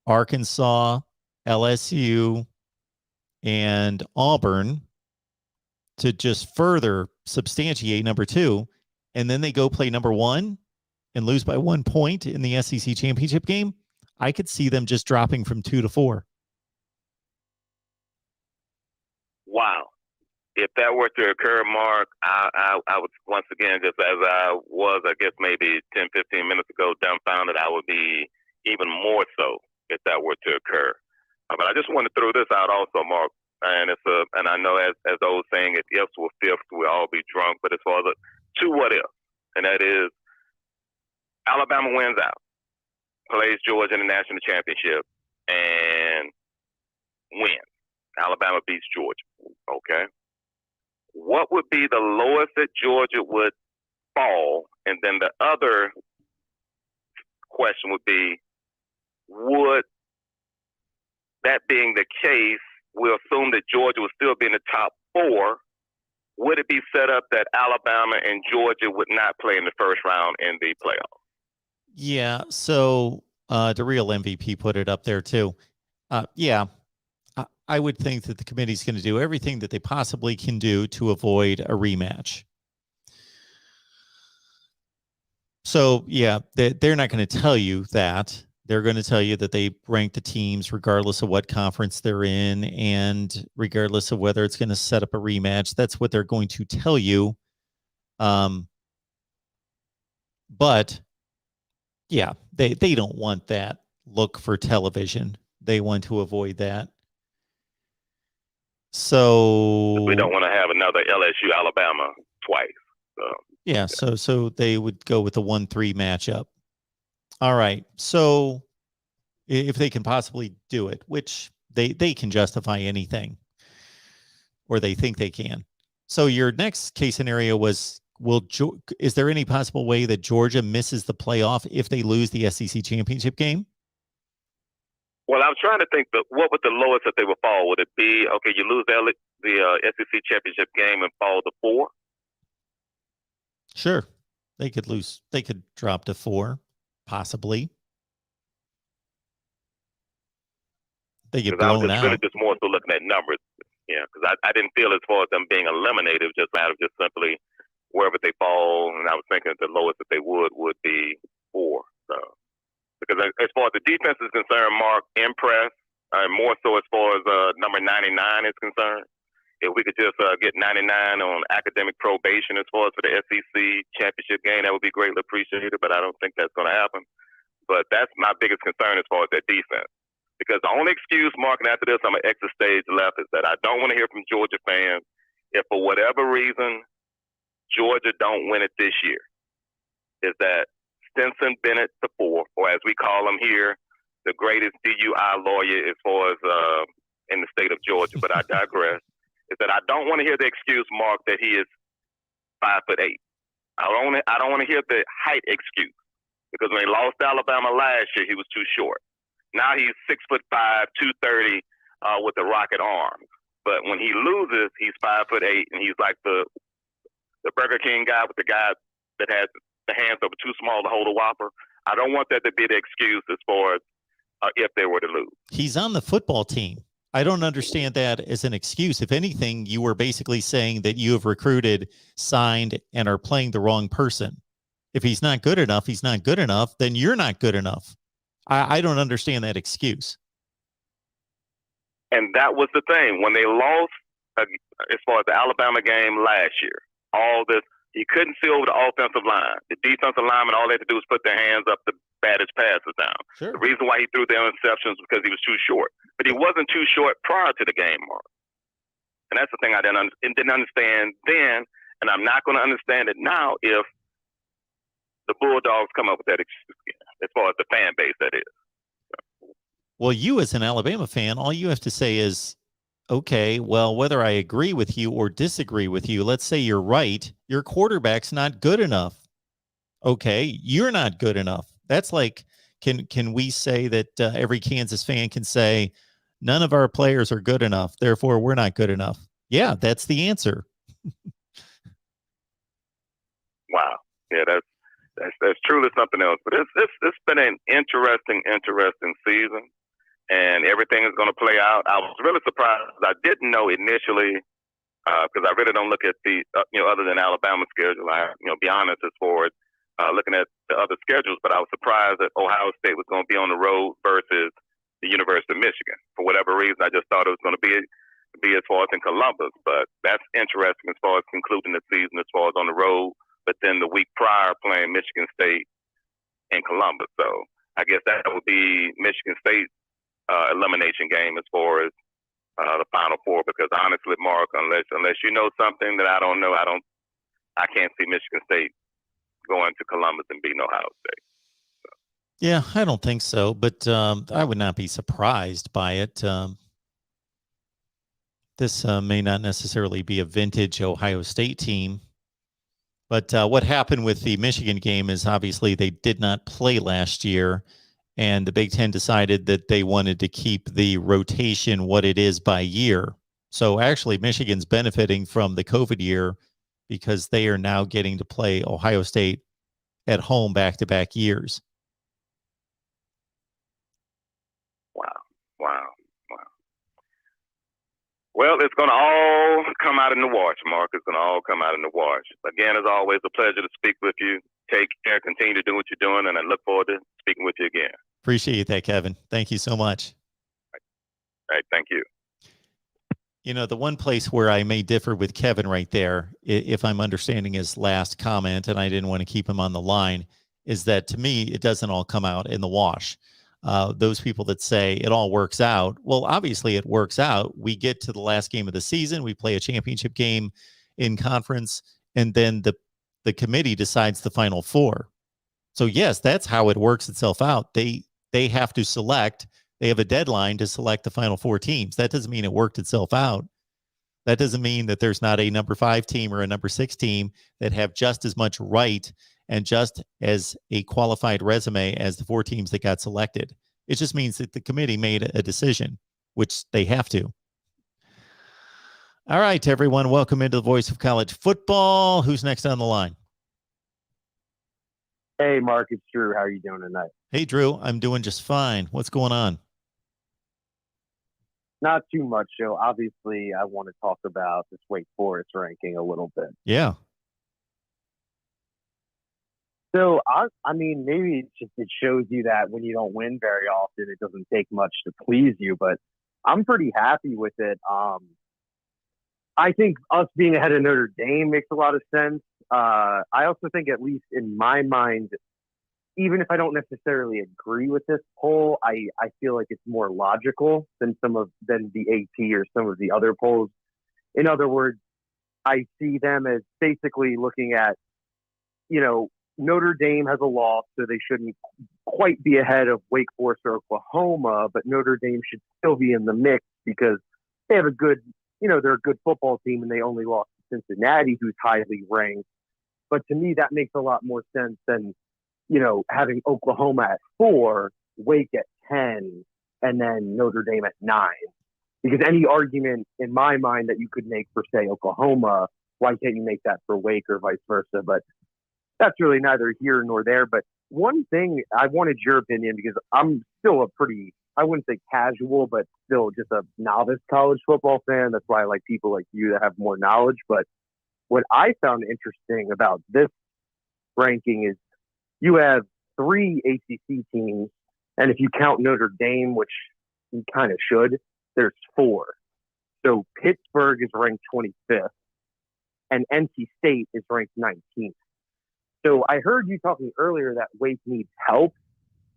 Arkansas, LSU, and Auburn to just further substantiate number 2, and then they go play number 1 and lose by 1 point in the SEC championship game, I could see them just dropping from 2 to 4. Wow. If that were to occur, Mark, I would, once again, just as I was, I guess maybe 10, 15 minutes ago, dumbfounded, I would be even more so if that were to occur. But I just want to throw this out also, Mark, and and I know as the old saying, if ifs were fifths, we'll all be drunk, but as far as 2 what ifs, and that is Alabama wins out, plays Georgia in the national championship, and wins. Alabama beats Georgia. Okay. What would be the lowest that Georgia would fall? And then the other question would be, would that being the case, we'll assume that Georgia would still be in the top 4. Would it be set up that Alabama and Georgia would not play in the first round in the playoffs? Yeah. So the real MVP put it up there too. Yeah. I would think that the committee's going to do everything that they possibly can do to avoid a rematch. So, yeah, they're not going to tell you that. They're going to tell you that they rank the teams regardless of what conference they're in and regardless of whether it's going to set up a rematch. That's what they're going to tell you. But, yeah, they don't want that look for television. They want to avoid that. So we don't want to have another LSU Alabama twice. So yeah, so they would go with the 1-3 matchup. All right. So if they can possibly do it, which they can justify anything, or they think they can. So your next case scenario was, is there any possible way that Georgia misses the playoff if they lose the SEC championship game? Well, I'm trying to think, what would the lowest that they would fall? Would it be, okay, you lose the SEC championship game and fall to 4? Sure. They could lose. They could drop to 4, possibly. They get blown out. Really just more so looking at numbers. Yeah, because I didn't feel as far as them being eliminated, it was just matter of just simply wherever they fall. And I was thinking the lowest that they would be 4. So. Because as far as the defense is concerned, Mark, impressed, more so as far as number 99 is concerned. If we could just get 99 on academic probation as far as for the SEC championship game, that would be greatly appreciated, but I don't think that's going to happen. But that's my biggest concern as far as their defense. Because the only excuse, Mark, and after this I'm going to exit stage left, is that I don't want to hear from Georgia fans if for whatever reason Georgia don't win it this year, is that Stinson Bennett IV, or as we call him here, the greatest DUI lawyer as far as in the state of Georgia, but I digress, is that I don't want to hear the excuse, Mark, that he is 5'8". I don't want to hear the height excuse, because when he lost to Alabama last year, he was too short. Now he's 6'5", 230 with a rocket arm. But when he loses, he's 5'8", and he's like the Burger King guy with the guy that has the hands that were too small to hold a Whopper. I don't want that to be the excuse as far as if they were to lose. He's on the football team. I don't understand that as an excuse. If anything, you were basically saying that you have recruited, signed, and are playing the wrong person. If he's not good enough, he's not good enough, then you're not good enough. I don't understand that excuse. And that was the thing. When they lost, as far as the Alabama game last year, all this, he couldn't see over the offensive line. The defensive linemen, all they had to do was put their hands up to batted passes down. Sure. The reason why he threw the interceptions was because he was too short. But he wasn't too short prior to the game, Mark. And that's the thing I didn't understand then, and I'm not going to understand it now if the Bulldogs come up with that excuse again, as far as the fan base, that is. Well, you as an Alabama fan, all you have to say is, okay, well, whether I agree with you or disagree with you, let's say you're right, your quarterback's not good enough. Okay, you're not good enough. That's like, can we say that every Kansas fan can say none of our players are good enough, therefore we're not good enough? Yeah, that's the answer. Wow. Yeah, that's truly something else. But it's been an interesting season, and everything is going to play out. I was really surprised. I didn't know initially because I really don't look at the other than Alabama's schedule. I be honest as far as looking at the other schedules, but I was surprised that Ohio State was going to be on the road versus the University of Michigan. For whatever reason, I just thought it was going to be as far as in Columbus. But that's interesting as far as concluding the season as far as on the road. But then the week prior playing Michigan State in Columbus. So I guess that would be Michigan State's elimination game as far as the Final Four. Because honestly, Mark, unless you know something that I don't know, I can't see Michigan State going to Columbus and beating Ohio State. So. Yeah, I don't think so, but I would not be surprised by it. This may not necessarily be a vintage Ohio State team. But what happened with the Michigan game is obviously they did not play last year, and the Big Ten decided that they wanted to keep the rotation what it is by year. So actually, Michigan's benefiting from the COVID year because they are now getting to play Ohio State at home back-to-back years. Wow. Well, it's going to all come out in the wash, Mark. It's going to all come out in the wash. Again, as always, a pleasure to speak with you. Take care. Continue to do what you're doing, and I look forward to speaking with you again. Appreciate that, Kevin. Thank you so much. All right. Thank you. The one place where I may differ with Kevin right there, if I'm understanding his last comment, and I didn't want to keep him on the line, is that to me, it doesn't all come out in the wash. Those people that say it all works out, well, obviously it works out. We get to the last game of the season, we play a championship game in conference, and then the committee decides the Final Four. So yes, that's how it works itself out. They have to select. They have a deadline to select the Final Four teams. That doesn't mean it worked itself out. That doesn't mean that there's not a number 5 team or a number 6 team that have just as much right and just as a qualified resume as the 4 teams that got selected. It just means that the committee made a decision, which they have to. All right, everyone, welcome into the Voice of College Football. Who's next on the line? Hey, Mark, it's Drew. How are you doing tonight? Hey, Drew, I'm doing just fine. What's going on? Not too much, Joe. Obviously, I want to talk about this Wake Forest ranking a little bit. Yeah. So, I mean, maybe it shows you that when you don't win very often, it doesn't take much to please you, but I'm pretty happy with it. I think us being ahead of Notre Dame makes a lot of sense. I also think, at least in my mind, even if I don't necessarily agree with this poll, I feel like it's more logical than the AP or some of the other polls. In other words, I see them as basically looking at, Notre Dame has a loss, so they shouldn't quite be ahead of Wake Forest or Oklahoma, but Notre Dame should still be in the mix because they have they're a good football team and they only lost to Cincinnati, who's highly ranked. But to me, that makes a lot more sense than, having Oklahoma at 4, Wake at 10, and then Notre Dame at 9. Because any argument in my mind that you could make for, say, Oklahoma, why can't you make that for Wake or vice versa? But that's really neither here nor there. But one thing, I wanted your opinion because I'm still I wouldn't say casual, but still just a novice college football fan. That's why I like people like you that have more knowledge. But what I found interesting about this ranking is you have 3 ACC teams, and if you count Notre Dame, which you kind of should, there's 4. So Pittsburgh is ranked 25th, and NC State is ranked 19th. So I heard you talking earlier that Wake needs help,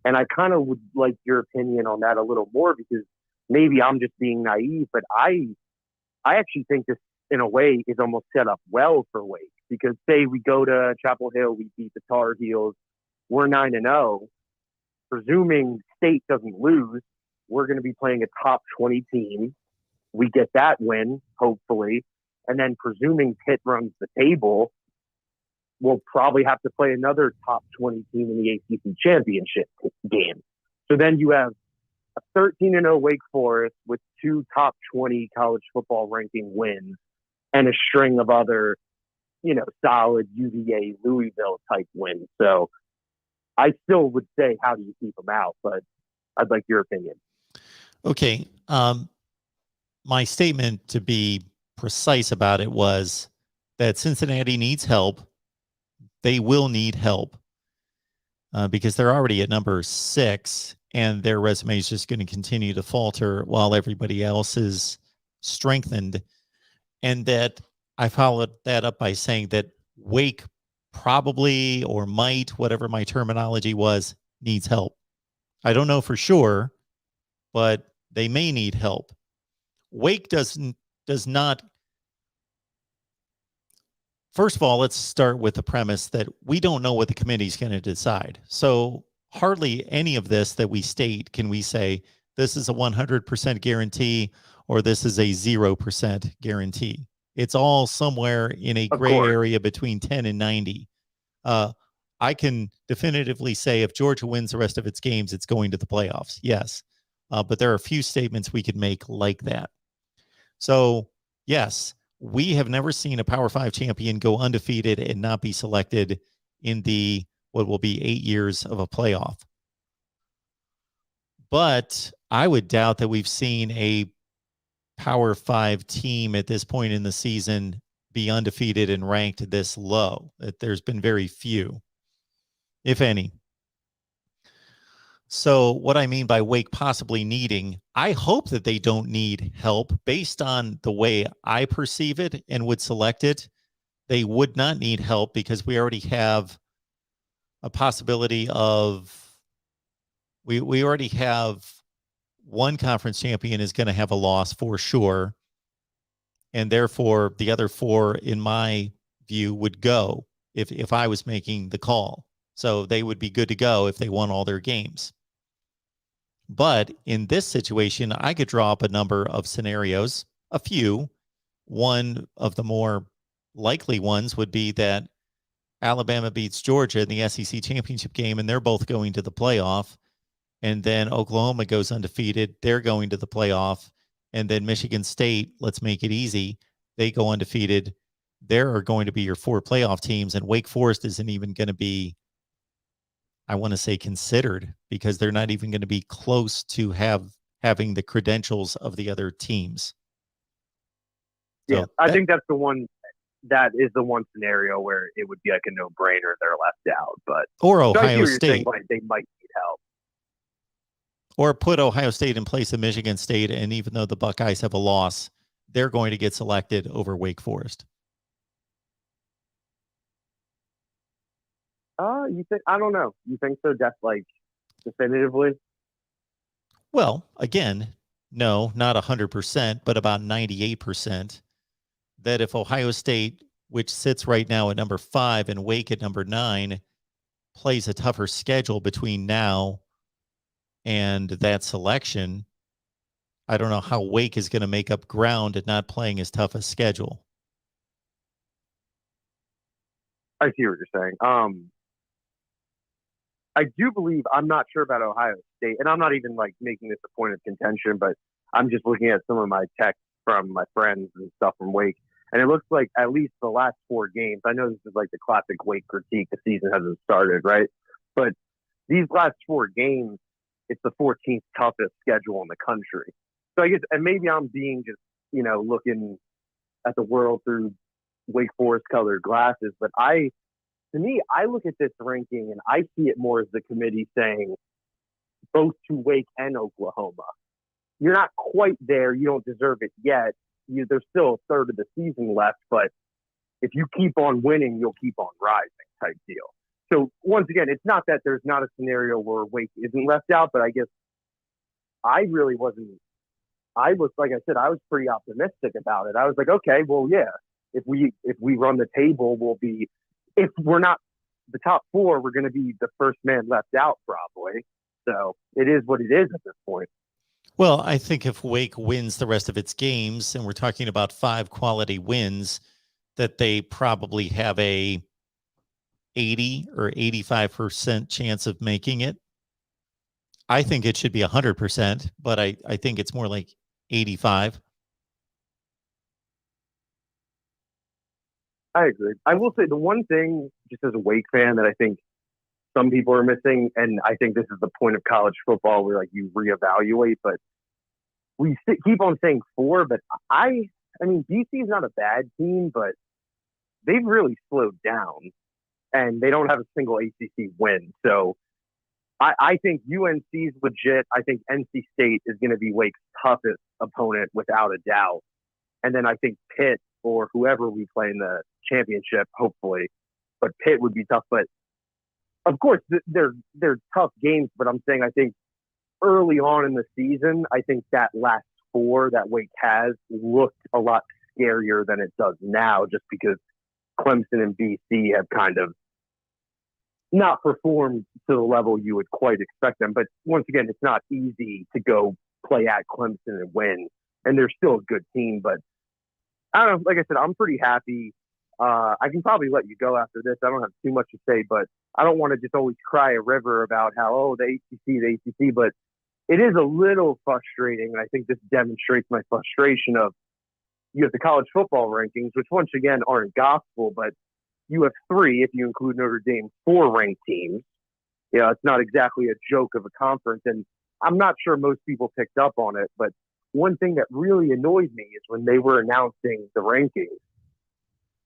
and I kind of would like your opinion on that a little more because maybe I'm just being naive, but I actually think this, in a way, is almost set up well for Wake because say we go to Chapel Hill, we beat the Tar Heels, we're 9-0. Presuming State doesn't lose, we're going to be playing a top 20 team. we get that win, hopefully, and then presuming Pitt runs the table, we'll probably have to play another top 20 team in the ACC championship game. So then you have a 13-0 Wake Forest with 2 top 20 college football ranking wins and a string of other, solid UVA, Louisville type wins. So I still would say, how do you keep them out? But I'd like your opinion. Okay. My statement, to be precise about it, was that Cincinnati needs help. They will need help because they're already at number 6, and their resume is just going to continue to falter while everybody else is strengthened. And that I followed that up by saying that Wake probably, or might, whatever my terminology was, needs help. I don't know for sure, but they may need help. Wake does not. First of all, let's start with the premise that we don't know what the committee is going to decide. So hardly any of this that we state can we say this is a 100% guarantee or this is a 0% guarantee. It's all somewhere in a gray area between 10 and 90. I can definitively say if Georgia wins the rest of its games, it's going to the playoffs. Yes. But there are a few statements we could make like that. So, yes, we have never seen a Power 5 champion go undefeated and not be selected in the what will be 8 years of a playoff. But I would doubt that we've seen a Power 5 team at this point in the season be undefeated and ranked this low. That there's been very few, if any. So what I mean by Wake possibly needing, I hope that they don't need help based on the way I perceive it and would select it. They would not need help because we already have a possibility of, we already have one conference champion is going to have a loss for sure. And therefore the other 4, in my view, would go if I was making the call. So they would be good to go if they won all their games. But in this situation, I could draw up a number of scenarios, a few. One of the more likely ones would be that Alabama beats Georgia in the SEC championship game, and they're both going to the playoff. And then Oklahoma goes undefeated. They're going to the playoff. And then Michigan State, let's make it easy, they go undefeated. There are going to be your 4 playoff teams, and Wake Forest isn't even going to be, I want to say, considered, because they're not even going to be close to having the credentials of the other teams. So Yeah, I think that's the one. That is the one scenario where it would be like a no-brainer. They're left out, but or so Ohio State, saying, like, they might need help, or put Ohio State in place of Michigan State, and even though the Buckeyes have a loss, they're going to get selected over Wake Forest. You think? I don't know. You think so? That's like definitively. Well, again, no, not 100%, but about 98%. That if Ohio State, which sits right now at number 5, and Wake at number 9, plays a tougher schedule between now and that selection, I don't know how Wake is going to make up ground at not playing as tough a schedule. I see what you're saying. I do believe, I'm not sure about Ohio State, and I'm not even like making this a point of contention, but I'm just looking at some of my texts from my friends and stuff from Wake, and it looks like at least the last 4 games, I know this is like the classic Wake critique, the season hasn't started, right? But these last 4 games, it's the 14th toughest schedule in the country. So I guess, and maybe I'm being just, looking at the world through Wake Forest colored glasses, but to me, I look at this ranking and I see it more as the committee saying both to Wake and Oklahoma. You're not quite there. You don't deserve it yet. There's still a third of the season left, but if you keep on winning, you'll keep on rising type deal. So once again, it's not that there's not a scenario where Wake isn't left out, but I guess I really wasn't. Like I said, I was pretty optimistic about it. I was like, okay, well, yeah, if we run the table, we'll be, if we're not the top 4, we're going to be the first man left out probably. So it is what it is at this point. Well, I think if Wake wins the rest of its games, and we're talking about 5 quality wins, that they probably have a 80 or 85% chance of making it. I think it should be 100%, but I think it's more like 85. I agree. I will say the one thing, just as a Wake fan, that I think some people are missing, and I think this is the point of college football where like you reevaluate, but keep on saying 4, but I mean, BC is not a bad team, but they've really slowed down, and they don't have a single ACC win. So I think UNC is legit. I think NC State is going to be Wake's toughest opponent without a doubt. And then I think Pitt or whoever we play in the championship, hopefully, but Pitt would be tough. But of course, they're tough games. But I'm saying I think early on in the season, I think that last 4 that Wake has looked a lot scarier than it does now, just because Clemson and BC have kind of not performed to the level you would quite expect them. But once again, it's not easy to go play at Clemson and win. And they're still a good team. But I don't know. Like I said, I'm pretty happy. I can probably let you go after this. I don't have too much to say, but I don't want to just always cry a river about how, oh, the ACC. But it is a little frustrating. And I think this demonstrates my frustration of you have the college football rankings, which once again aren't gospel, but you have 3, if you include Notre Dame, 4 ranked teams. You know, it's not exactly a joke of a conference. And I'm not sure most people picked up on it, but one thing that really annoyed me is when they were announcing the rankings,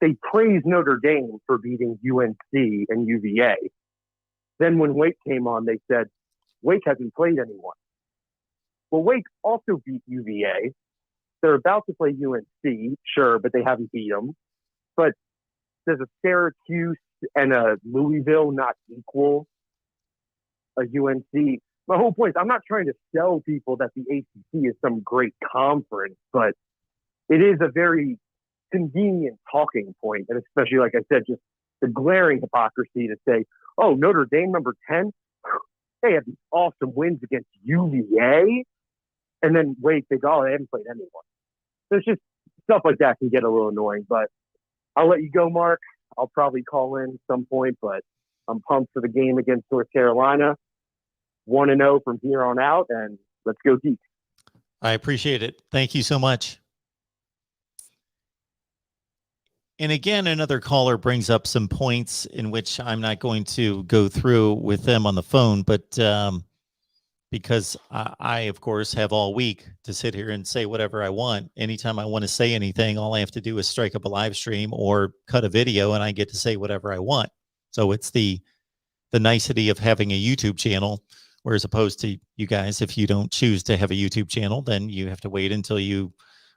they praised Notre Dame for beating UNC and UVA. Then when Wake came on, they said, Wake hasn't played anyone. Well, Wake also beat UVA. They're about to play UNC, sure, but they haven't beat them. But does a Syracuse and a Louisville not equal a UNC? My whole point is I'm not trying to sell people that the ACC is some great conference, but it is a very convenient talking point. And especially, like I said, just the glaring hypocrisy to say, oh, Notre Dame, number 10, they have these awesome wins against UVA. And then Wake, they go, oh, they haven't played anyone. So it's just stuff like that can get a little annoying. But I'll let you go, Mark. I'll probably call in at some point, but I'm pumped for the game against North Carolina. 1-0 from here on out, and let's go deep. I appreciate it. Thank you so much. And again, another caller brings up some points in which I'm not going to go through with them on the phone, but because I, of course, have all week to sit here and say whatever I want. Anytime I want to say anything, all I have to do is strike up a live stream or cut a video, and I get to say whatever I want. So it's the nicety of having a YouTube channel, whereas opposed to you guys, if you don't choose to have a YouTube channel, then you have to wait until you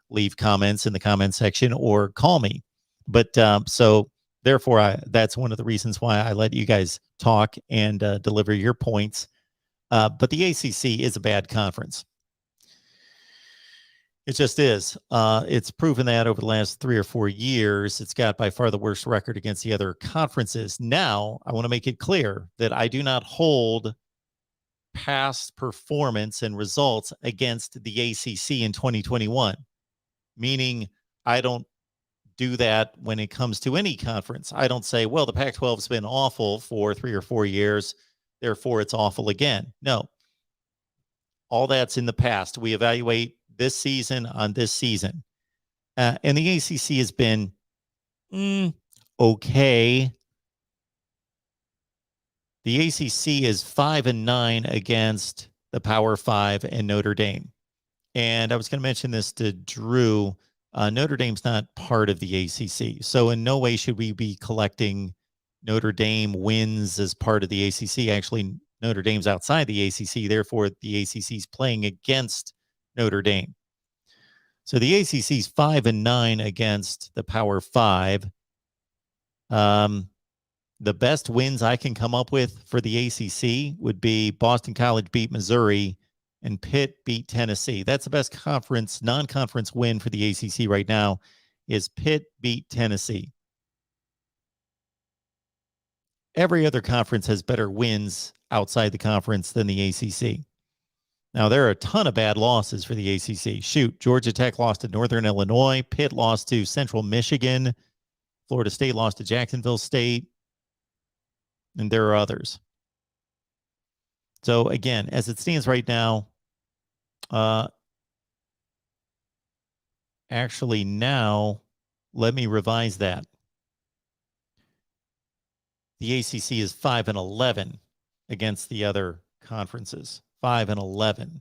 leave comments in the comment section or call me. But so therefore, that's one of the reasons why I let you guys talk and deliver your points. But the ACC is a bad conference. It just is. It's proven that over the last 3 or 4 years, it's got by far the worst record against the other conferences. Now, I want to make it clear that I do not hold past performance and results against the ACC in 2021, meaning I don't do that when it comes to any conference. I don't say, well, the Pac-12 has been awful for 3 or 4 years, therefore it's awful again. No, all that's in the past. We evaluate this season on this season. And the ACC has been okay. The ACC is 5-9 against the Power 5 and Notre Dame. And I was going to mention this to Drew. Notre Dame's not part of the ACC. So in no way should we be collecting Notre Dame wins as part of the ACC. Actually, Notre Dame's outside the ACC. Therefore, the ACC is playing against Notre Dame. So the ACC is 5-9 against the Power 5. The best wins I can come up with for the ACC would be Boston College beat Missouri and Pitt beat Tennessee. That's the best conference, non-conference win for the ACC right now is Pitt beat Tennessee. Every other conference has better wins outside the conference than the ACC. Now, there are a ton of bad losses for the ACC. Shoot, Georgia Tech lost to Northern Illinois. Pitt lost to Central Michigan. Florida State lost to Jacksonville State. And there are others. So, again, as it stands right now, actually now, let me revise that. The ACC is 5-11 against the other conferences. 5-11.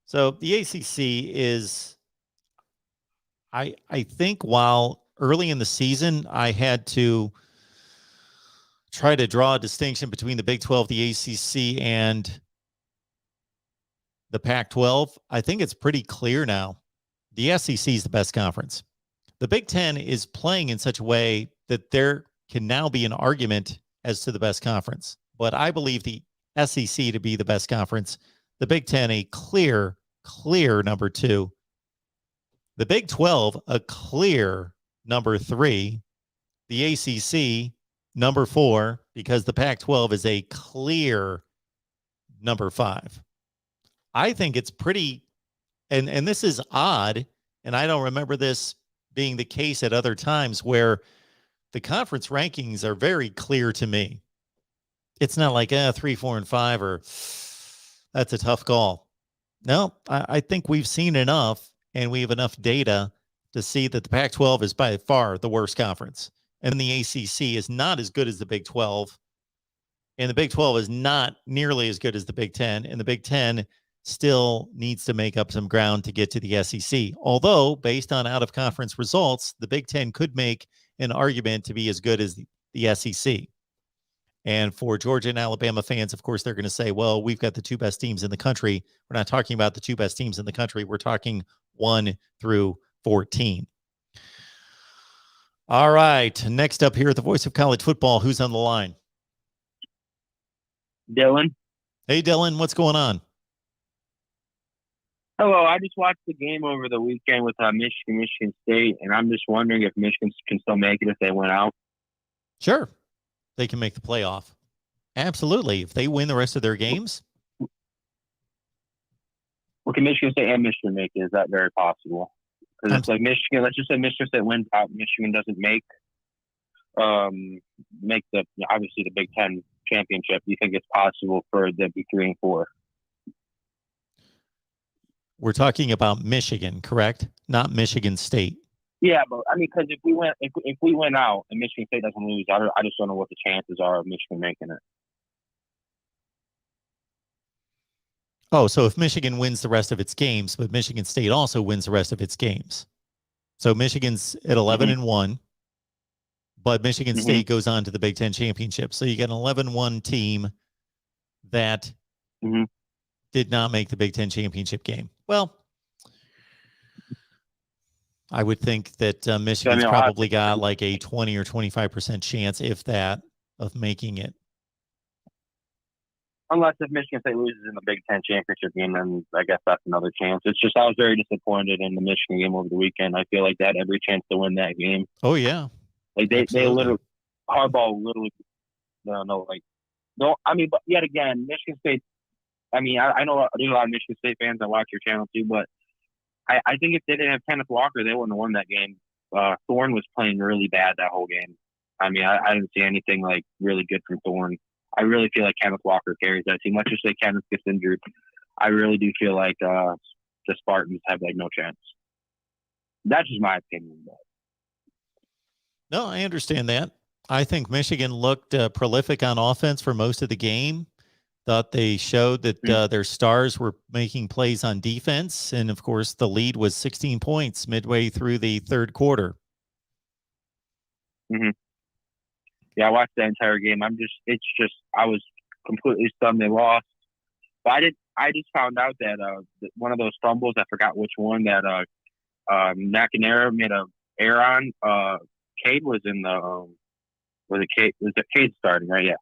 So the ACC is, I think while early in the season, I had to try to draw a distinction between the Big 12, the ACC, and the Pac-12. I think it's pretty clear now. The SEC is the best conference. The Big 10 is playing in such a way that there can now be an argument as to the best conference. But I believe the SEC to be the best conference, the Big 10 a clear number 2. The Big 12 a clear number 3. The ACC number 4, because the Pac-12 is a clear number 5. I think it's pretty, and this is odd, and I don't remember this being the case at other times, where the conference rankings are very clear to me. It's not like 3, 4, and 5, or that's a tough call. No, I think we've seen enough, and we have enough data to see that the Pac-12 is by far the worst conference, and the ACC is not as good as the Big 12, and the Big 12 is not nearly as good as the Big 10, and the Big 10 still needs to make up some ground to get to the SEC. Although, based on out-of-conference results, the Big 10 could make an argument to be as good as the SEC. And for Georgia and Alabama fans, of course, they're going to say, well, we've got the 2 best teams in the country. We're not talking about the 2 best teams in the country. We're talking 1 through 14. All right. Next up here at the Voice of College Football, who's on the line? Dylan. Hey, Dylan, what's going on? Hello, I just watched the game over the weekend with Michigan State, and I'm just wondering if Michigan can still make it if they went out. Sure. They can make the playoff. Absolutely. If they win the rest of their games. Well, can Michigan State and Michigan make it? Is that very possible? Because it's like Michigan, let's just say Michigan State wins out, Michigan doesn't make the, obviously, the Big Ten championship. Do you think it's possible for them to be 3 and 4? We're talking about Michigan, correct? Not Michigan State. Yeah, but I mean, because if we went out and Michigan State doesn't lose, I just don't know what the chances are of Michigan making it. Oh, so if Michigan wins the rest of its games, but Michigan State also wins the rest of its games. So Michigan's at 11-1, but Michigan State goes on to the Big Ten championship. So you get an 11-1 team that did not make the Big Ten championship game. Well, I would think that Michigan's probably got like a 20 or 25% chance, if that, of making it. Unless if Michigan State loses in the Big Ten championship game, then I guess that's another chance. It's just I was very disappointed in the Michigan game over the weekend. I feel like they had every chance to win that game. Oh, yeah. Like they literally, Harbaugh literally, I mean, but yet again, Michigan State, I mean, I know there's a lot of Michigan State fans that watch your channel too, but I think if they didn't have Kenneth Walker, they wouldn't have won that game. Thorne was playing really bad that whole game. I mean, I didn't see anything like really good from Thorne. I really feel like Kenneth Walker carries that team. Let's just say Kenneth gets injured. I really do feel like the Spartans have like no chance. That's just my opinion. But. No, I understand that. I think Michigan looked prolific on offense for most of the game. Thought they showed that their stars were making plays on defense. And, of course, the lead was 16 points midway through the third quarter. Yeah, I watched the entire game. I was completely stunned they lost. But I just found out that one of those fumbles, I forgot which one, that McNair made an error on. Cade was in the, was it Cade starting, right? Yeah.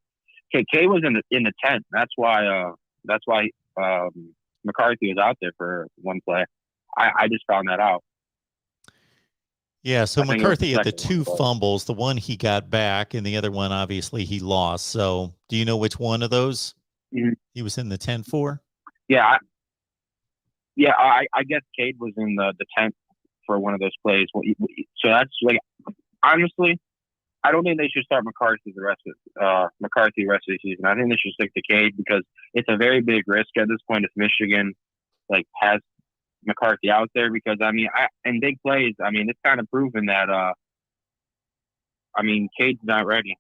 Cade was in the tent. That's why McCarthy was out there for one play. I just found that out. Yeah, so I think it was McCarthy had the second two one, but- fumbles. The one he got back, and the other one, obviously, he lost. So do you know which one of those Mhm. he was in the 10-4? Yeah, I guess Cade was in the 10th for one of those plays. So that's like, honestly, I don't think they should start McCarthy the rest of the season. I think they should stick to Cade because it's a very big risk at this point if Michigan like has McCarthy out there because in big plays, it's kind of proven that Cade's not ready.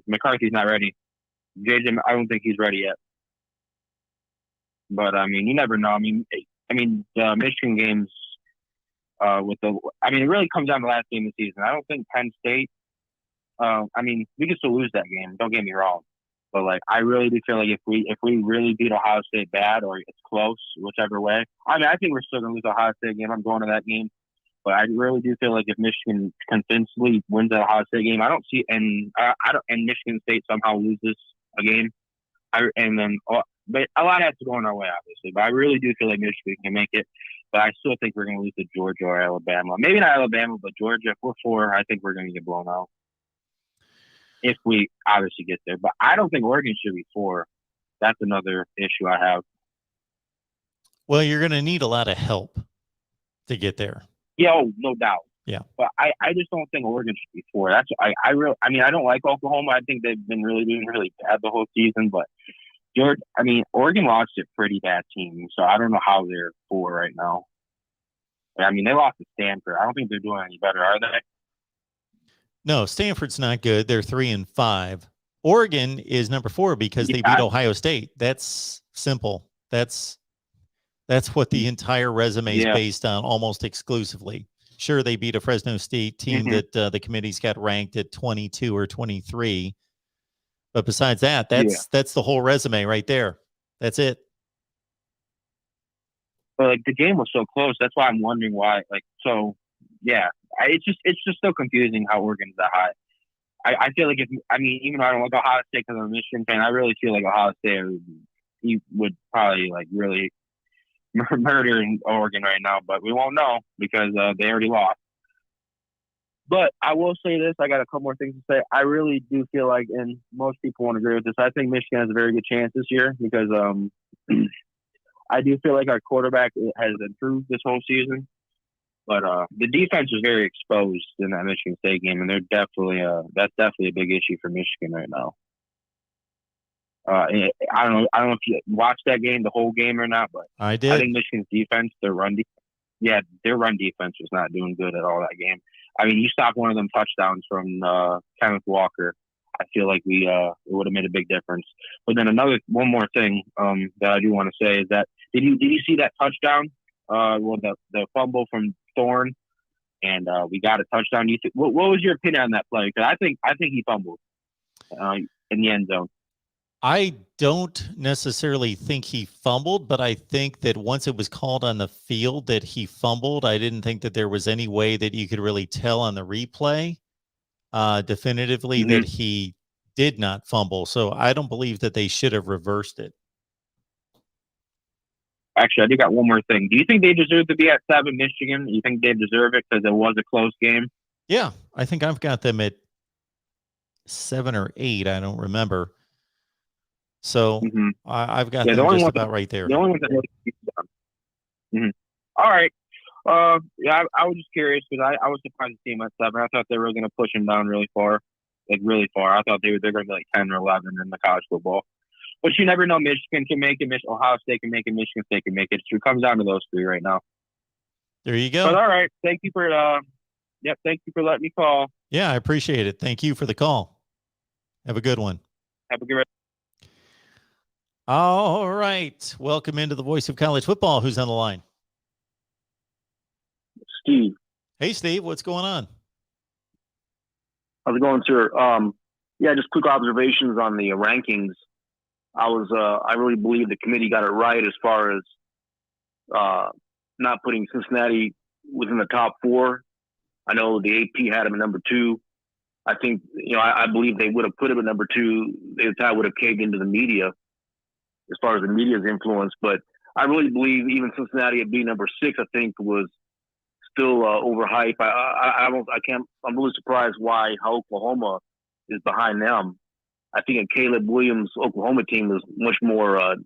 McCarthy's not ready. JJ, I don't think he's ready yet. But you never know. The Michigan games it really comes down to the last game of the season. I don't think Penn State. We can still lose that game. Don't get me wrong, but like I really do feel like if we really beat Ohio State bad or it's close, whichever way. I think we're still gonna lose the Ohio State game. I'm going to that game, but I really do feel like if Michigan convincingly wins that Ohio State game, I don't see and Michigan State somehow loses a game, but a lot has to go in our way, obviously. But I really do feel like Michigan can make it. But I still think we're going to lose to Georgia or Alabama. Maybe not Alabama, but Georgia. If we're 4, I think we're going to get blown out. If we obviously get there. But I don't think Oregon should be 4. That's another issue I have. Well, you're going to need a lot of help to get there. Yeah, no doubt. Yeah. But I just don't think Oregon should be 4. That's I don't like Oklahoma. I think they've been doing really bad the whole season. But Oregon lost a pretty bad team, so I don't know how they're 4 right now. They lost to Stanford. I don't think they're doing any better, are they? No, Stanford's not good. They're 3-5. Oregon is number 4 because they beat Ohio State. That's simple. That's what the entire resume is based on almost exclusively. Sure, they beat a Fresno State team that the committee's got ranked at 22 or 23. But besides that, that's the whole resume right there. That's it. But the game was so close. That's why I'm wondering why. It's just so confusing how Oregon's that high. I feel like even though I don't like Ohio State because I'm a Michigan fan, I really feel like Ohio State would probably really murder Oregon right now. But we won't know because they already lost. But I will say this. I got a couple more things to say. I really do feel like, and most people won't agree with this, I think Michigan has a very good chance this year because I do feel like our quarterback has improved this whole season. But the defense was very exposed in that Michigan State game, and that's definitely a big issue for Michigan right now. I don't know if you watched that game, the whole game or not, but I did. I think Michigan's defense, their run defense was not doing good at all that game. You stopped one of them touchdowns from Kenneth Walker. I feel like it would have made a big difference. But then one more thing that I do want to say is that did you see that touchdown? The fumble from Thorne, and we got a touchdown. What was your opinion on that play? Because I think he fumbled in the end zone. I don't necessarily think he fumbled, but I think that once it was called on the field that he fumbled, I didn't think that there was any way that you could really tell on the replay definitively that he did not fumble. So I don't believe that they should have reversed it. Actually, I do got one more thing. Do you think they deserve to be at 7, Michigan? You think they deserve it because it was a close game? Yeah, I think I've got them at 7 or 8. I don't remember. So I've got them just about right there. The only one that really All right. I was just curious because I was surprised to see them at 7. I thought they were going to push them down really far. I thought they're going to be like 10 or 11 in the college football. But you never know. Michigan can make it. Ohio State can make it. Michigan State can make it. So it comes down to those 3 right now. There you go. But all right. Thank you for thank you for letting me call. Yeah, I appreciate it. Thank you for the call. Have a good one. Have a good rest. All right. Welcome into the Voice of College Football. Who's on the line? Steve. Hey, Steve. What's going on? How's it going, sir? Just quick observations on the rankings. I really believe the committee got it right as far as not putting Cincinnati within the top 4. I know the AP had him at number 2. I think, I believe they would have put him at number 2. The tie would have caved into the media as far as the media's influence. But I really believe even Cincinnati at being number 6, I think was still overhyped. I'm really surprised how Oklahoma is behind them. I think a Caleb Williams Oklahoma team is much more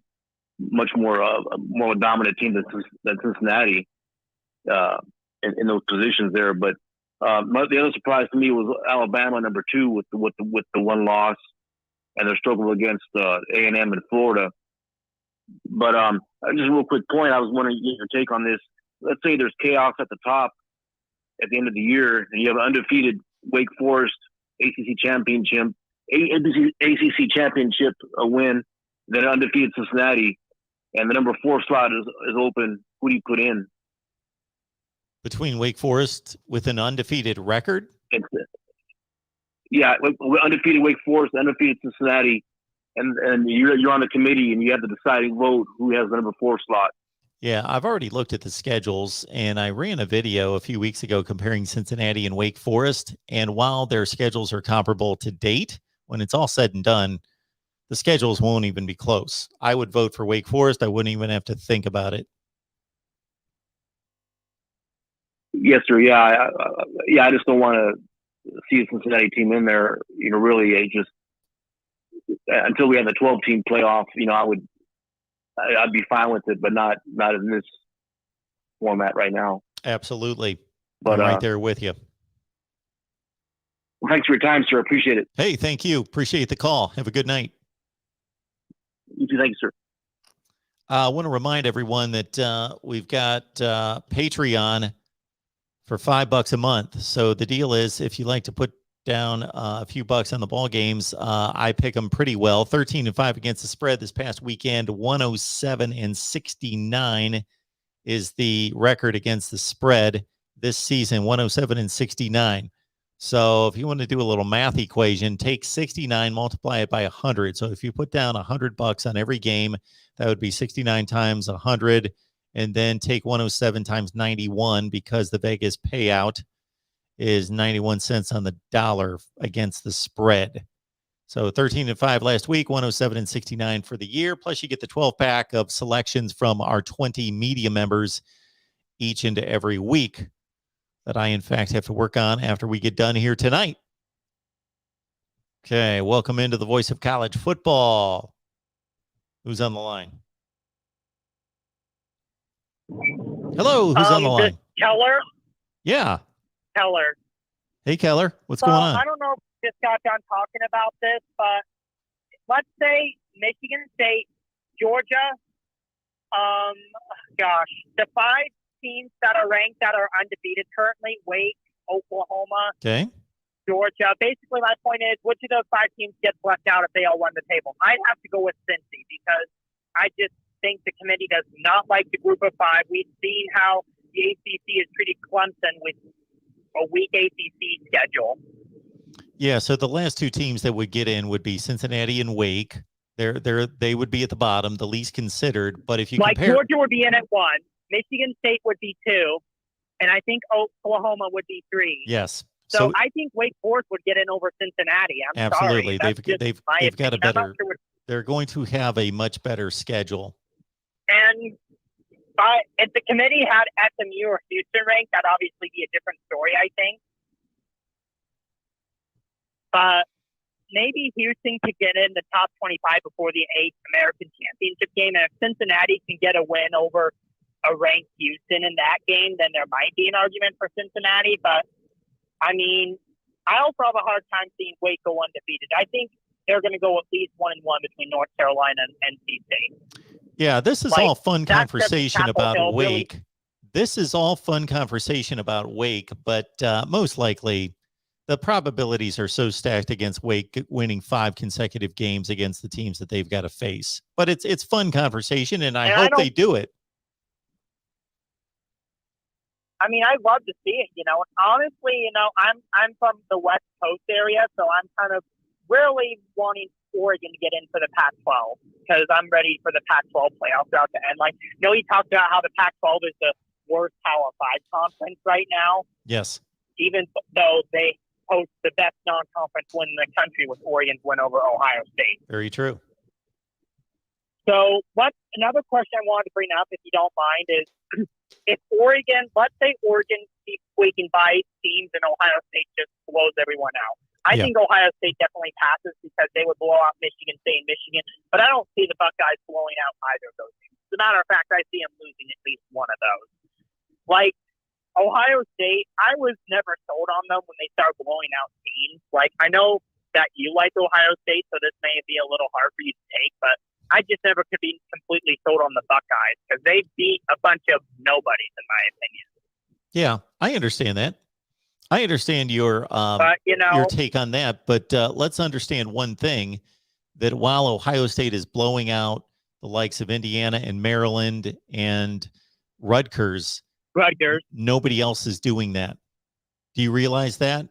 dominant team than Cincinnati in those positions there. But the other surprise to me was Alabama number 2 with the one loss and their struggle against A&M in Florida. But just a real quick point, I was wondering your take on this. Let's say there's chaos at the top at the end of the year, and you have an undefeated Wake Forest ACC championship win, then an undefeated Cincinnati, and the number 4 slot is open. Who do you put in? Between Wake Forest with an undefeated record? Yeah, undefeated Wake Forest, undefeated Cincinnati, and you're on the committee and you have the deciding vote who has the number 4 slot. Yeah, I've already looked at the schedules, and I ran a video a few weeks ago comparing Cincinnati and Wake Forest. And while their schedules are comparable to date, when it's all said and done, the schedules won't even be close. I would vote for Wake Forest. I wouldn't even have to think about it. Yes, sir. Yeah, I just don't want to see a Cincinnati team in there. Really, until we have the 12-team playoff. I'd be fine with it, but not in this format right now. Absolutely. But I'm right there with you. Well, thanks for your time, sir. Appreciate it. Hey, thank you. Appreciate the call. Have a good night. You too. Thank you, sir. I want to remind everyone that we've got Patreon for $5 a month. So the deal is, if you like to put down a few bucks on the ball games, I pick them pretty well. 13-5 against the spread this past weekend. 107-69 is the record against the spread this season. 107-69. So if you want to do a little math equation, take 69, multiply it by 100. So if you put down $100 on every game, that would be 69 times 100, and then take 107 times 91, because the Vegas payout is 91 cents on the dollar against the spread. So 13-5 last week, 107-69 for the year. Plus you get the 12-pack of selections from our 20 media members each and every week that I, in fact, have to work on after we get done here tonight. Okay, welcome into the voice of college football. Who's on the line? Hello, who's on the line? Keller? Yeah. Keller. Hey, Keller, what's going on? I don't know if we just got done talking about this, but let's say Michigan State, Georgia, the 5 teams that are ranked that are undefeated currently, Wake, Oklahoma, Okay. Georgia. Basically, my point is, which of those 5 teams gets left out if they all run the table? I'd have to go with Cincy, because I just think the committee does not like the group of 5. We've seen how the ACC has treated Clemson with a weak ACC schedule. Yeah, so the last 2 teams that would get in would be Cincinnati and Wake. They would be at the bottom, the least considered. But if you compare, Georgia would be in at 1, Michigan State would be 2, and I think Oklahoma would be 3. yes. So I think Wake Forest would get in over Cincinnati. Absolutely. Sorry. They've got a better. Sure. They're going to have a much better schedule. And if the committee had SMU or Houston ranked, that'd obviously be a different story, I think. But maybe Houston could get in the top 25 before the 8th American Championship game. And if Cincinnati can get a win over a ranked Houston in that game, then there might be an argument for Cincinnati. But, I mean, I also have a hard time seeing Wake go undefeated. I think they're going to go at least 1-1 between North Carolina and NC State. Yeah, this is all fun conversation about Wake. Really. This is all fun conversation about Wake, but most likely the probabilities are so stacked against Wake winning 5 consecutive games against the teams that they've got to face. But it's fun conversation, and I hope they do it. I mean, I'd love to see it, Honestly, I'm from the West Coast area, so I'm kind of really wanting Oregon to get in for the Pac-12, because I'm ready for the Pac-12 playoffs out to end. He talked about how the Pac-12 is the worst Power 5 conference right now. Yes. Even though they host the best non-conference win in the country with Oregon's win over Ohio State. Very true. So another question I wanted to bring up, if you don't mind, is if Oregon, let's say Oregon keep squeaking by teams, and Ohio State just blows everyone out. I Yeah. think Ohio State definitely passes because they would blow out Michigan State and Michigan, but I don't see the Buckeyes blowing out either of those teams. As a matter of fact, I see them losing at least one of those. Like Ohio State, I was never sold on them when they started blowing out teams. Like I know that you like Ohio State, so this may be a little hard for you to take, but I just never could be completely sold on the Buckeyes because they beat a bunch of nobodies, in my opinion. Yeah, I understand that. I understand your But, your take on that, but let's understand one thing, that while Ohio State is blowing out the likes of Indiana and Maryland and Rutgers, nobody else is doing that. Do you realize that?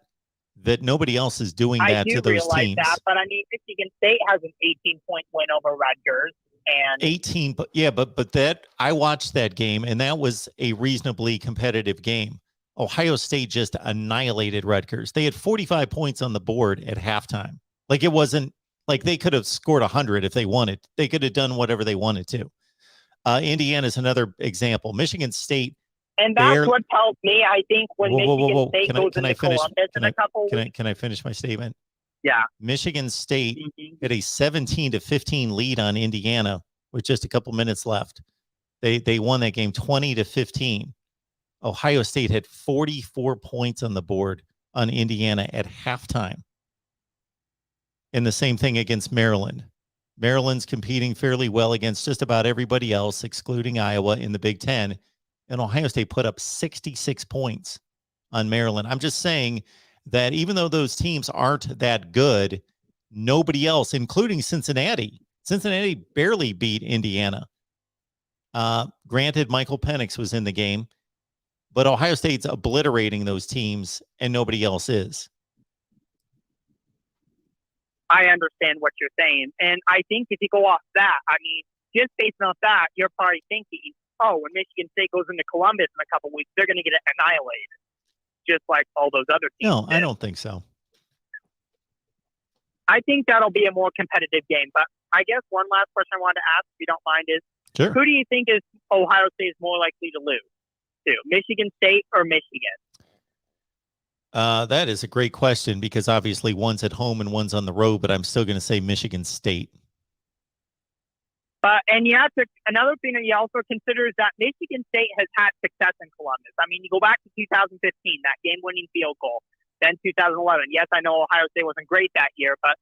That nobody else is doing I that do to those realize teams. that, but I mean, Michigan State has an 18-point win over Rutgers. And 18, but yeah, but that I watched that game, and that was a reasonably competitive game. Ohio State just annihilated Rutgers. They had 45 points on the board at halftime. Like it wasn't like they could have scored 100 if they wanted. They could have done whatever they wanted to. Indiana's another example. Michigan State. And that's what tells me, I think, when Michigan State goes into Columbus in a couple weeks. Can I finish my statement? Yeah. Michigan State had a 17-15 lead on Indiana with just a couple minutes left. They won that game 20-15. Ohio State had 44 points on the board on Indiana at halftime. And the same thing against Maryland. Maryland's competing fairly well against just about everybody else, excluding Iowa in the Big Ten. And Ohio State put up 66 points on Maryland. I'm just saying that even though those teams aren't that good, nobody else, including Cincinnati barely beat Indiana. Granted, Michael Penix was in the game, but Ohio State's obliterating those teams and nobody else is. I understand what you're saying. And I think if you go off that, I mean, just based off that, you're probably thinking, oh, when Michigan State goes into Columbus in a couple weeks, they're going to get annihilated, just like all those other teams. No, I don't think so. I think that'll be a more competitive game. But I guess one last question I wanted to ask, if you don't mind, is sure. Who do you think is Ohio State is more likely to lose to, Michigan State or Michigan? That is a great question because obviously one's at home and one's on the road, but I'm still going to say Michigan State. And you have to, another thing that you also consider is that Michigan State has had success in Columbus. I mean, you go back to 2015, that game-winning field goal, then 2011. Yes, I know Ohio State wasn't great that year, but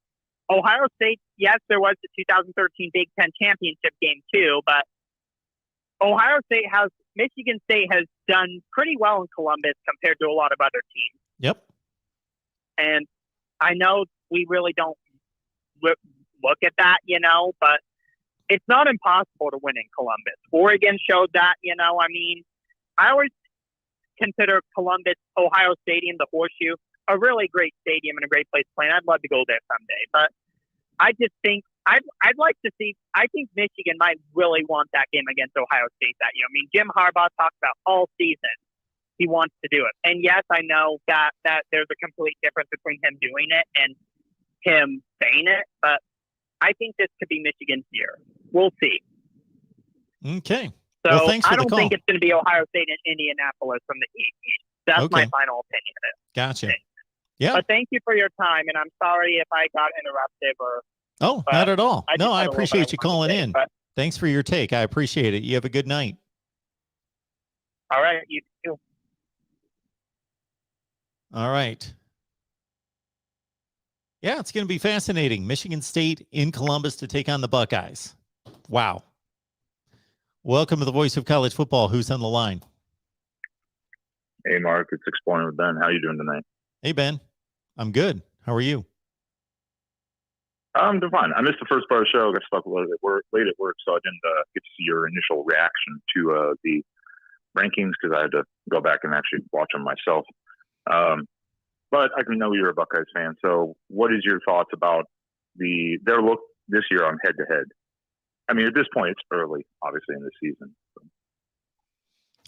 Ohio State, yes, there was the 2013 Big Ten championship game too, but Michigan State has done pretty well in Columbus compared to a lot of other teams. Yep. And I know we really don't look at that, but it's not impossible to win in Columbus. Oregon showed that, I mean, I always consider Columbus, Ohio Stadium, the Horseshoe, a really great stadium and a great place to play. And I'd love to go there someday. But I just think I'd like to see. I think Michigan might really want that game against Ohio State that year. I mean, Jim Harbaugh talked about all season he wants to do it. And yes, I know that there's a complete difference between him doing it and him saying it. But I think this could be Michigan's year. We'll see. Okay. So well, thanks for I don't the call. think it's going to be Ohio State and Indianapolis from the East. That's my final opinion of it. Gotcha. Yeah. But thank you for your time, and I'm sorry if I got interrupted or. Oh, not at all. I No, I just had a little appreciate bit you I wanted calling to say, in. but- Thanks for your take. I appreciate it. You have a good night. All right, you too. All right. Yeah, it's going to be fascinating. Michigan State in Columbus to take on the Buckeyes. Wow. Welcome to the Voice of College Football. Who's on the line? Hey, Mark. It's Exploring with Ben. How you doing tonight? Hey, Ben. I'm good. How are you? I'm doing fine. I missed the first part of the show. I got stuck a little bit late at work, so I didn't get to see your initial reaction to the rankings because I had to go back and actually watch them myself. But I know you're a Buckeyes fan, so what is your thoughts about their look this year on head-to-head? I mean, at this point, it's early, obviously, in the season. So.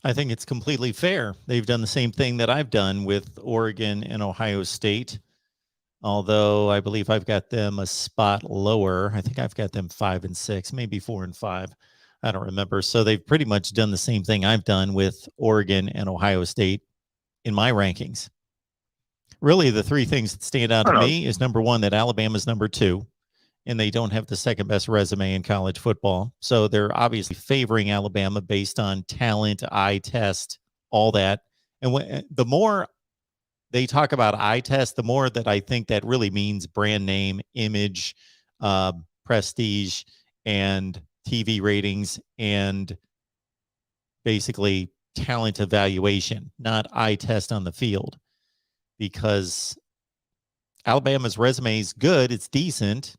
I think it's completely fair. They've done the same thing that I've done with Oregon and Ohio State, although I believe I've got them a spot lower. I think I've got them 5-6, maybe 4-5. I don't remember. So they've pretty much done the same thing I've done with Oregon and Ohio State in my rankings. Really, the three things that stand out to me is number one, that Alabama's number 2, and they don't have the second best resume in college football. So they're obviously favoring Alabama based on talent, eye test, all that. And the more they talk about eye test, the more that I think that really means brand name, image, prestige, and TV ratings, and basically talent evaluation, not eye test on the field. Because Alabama's resume is good, it's decent,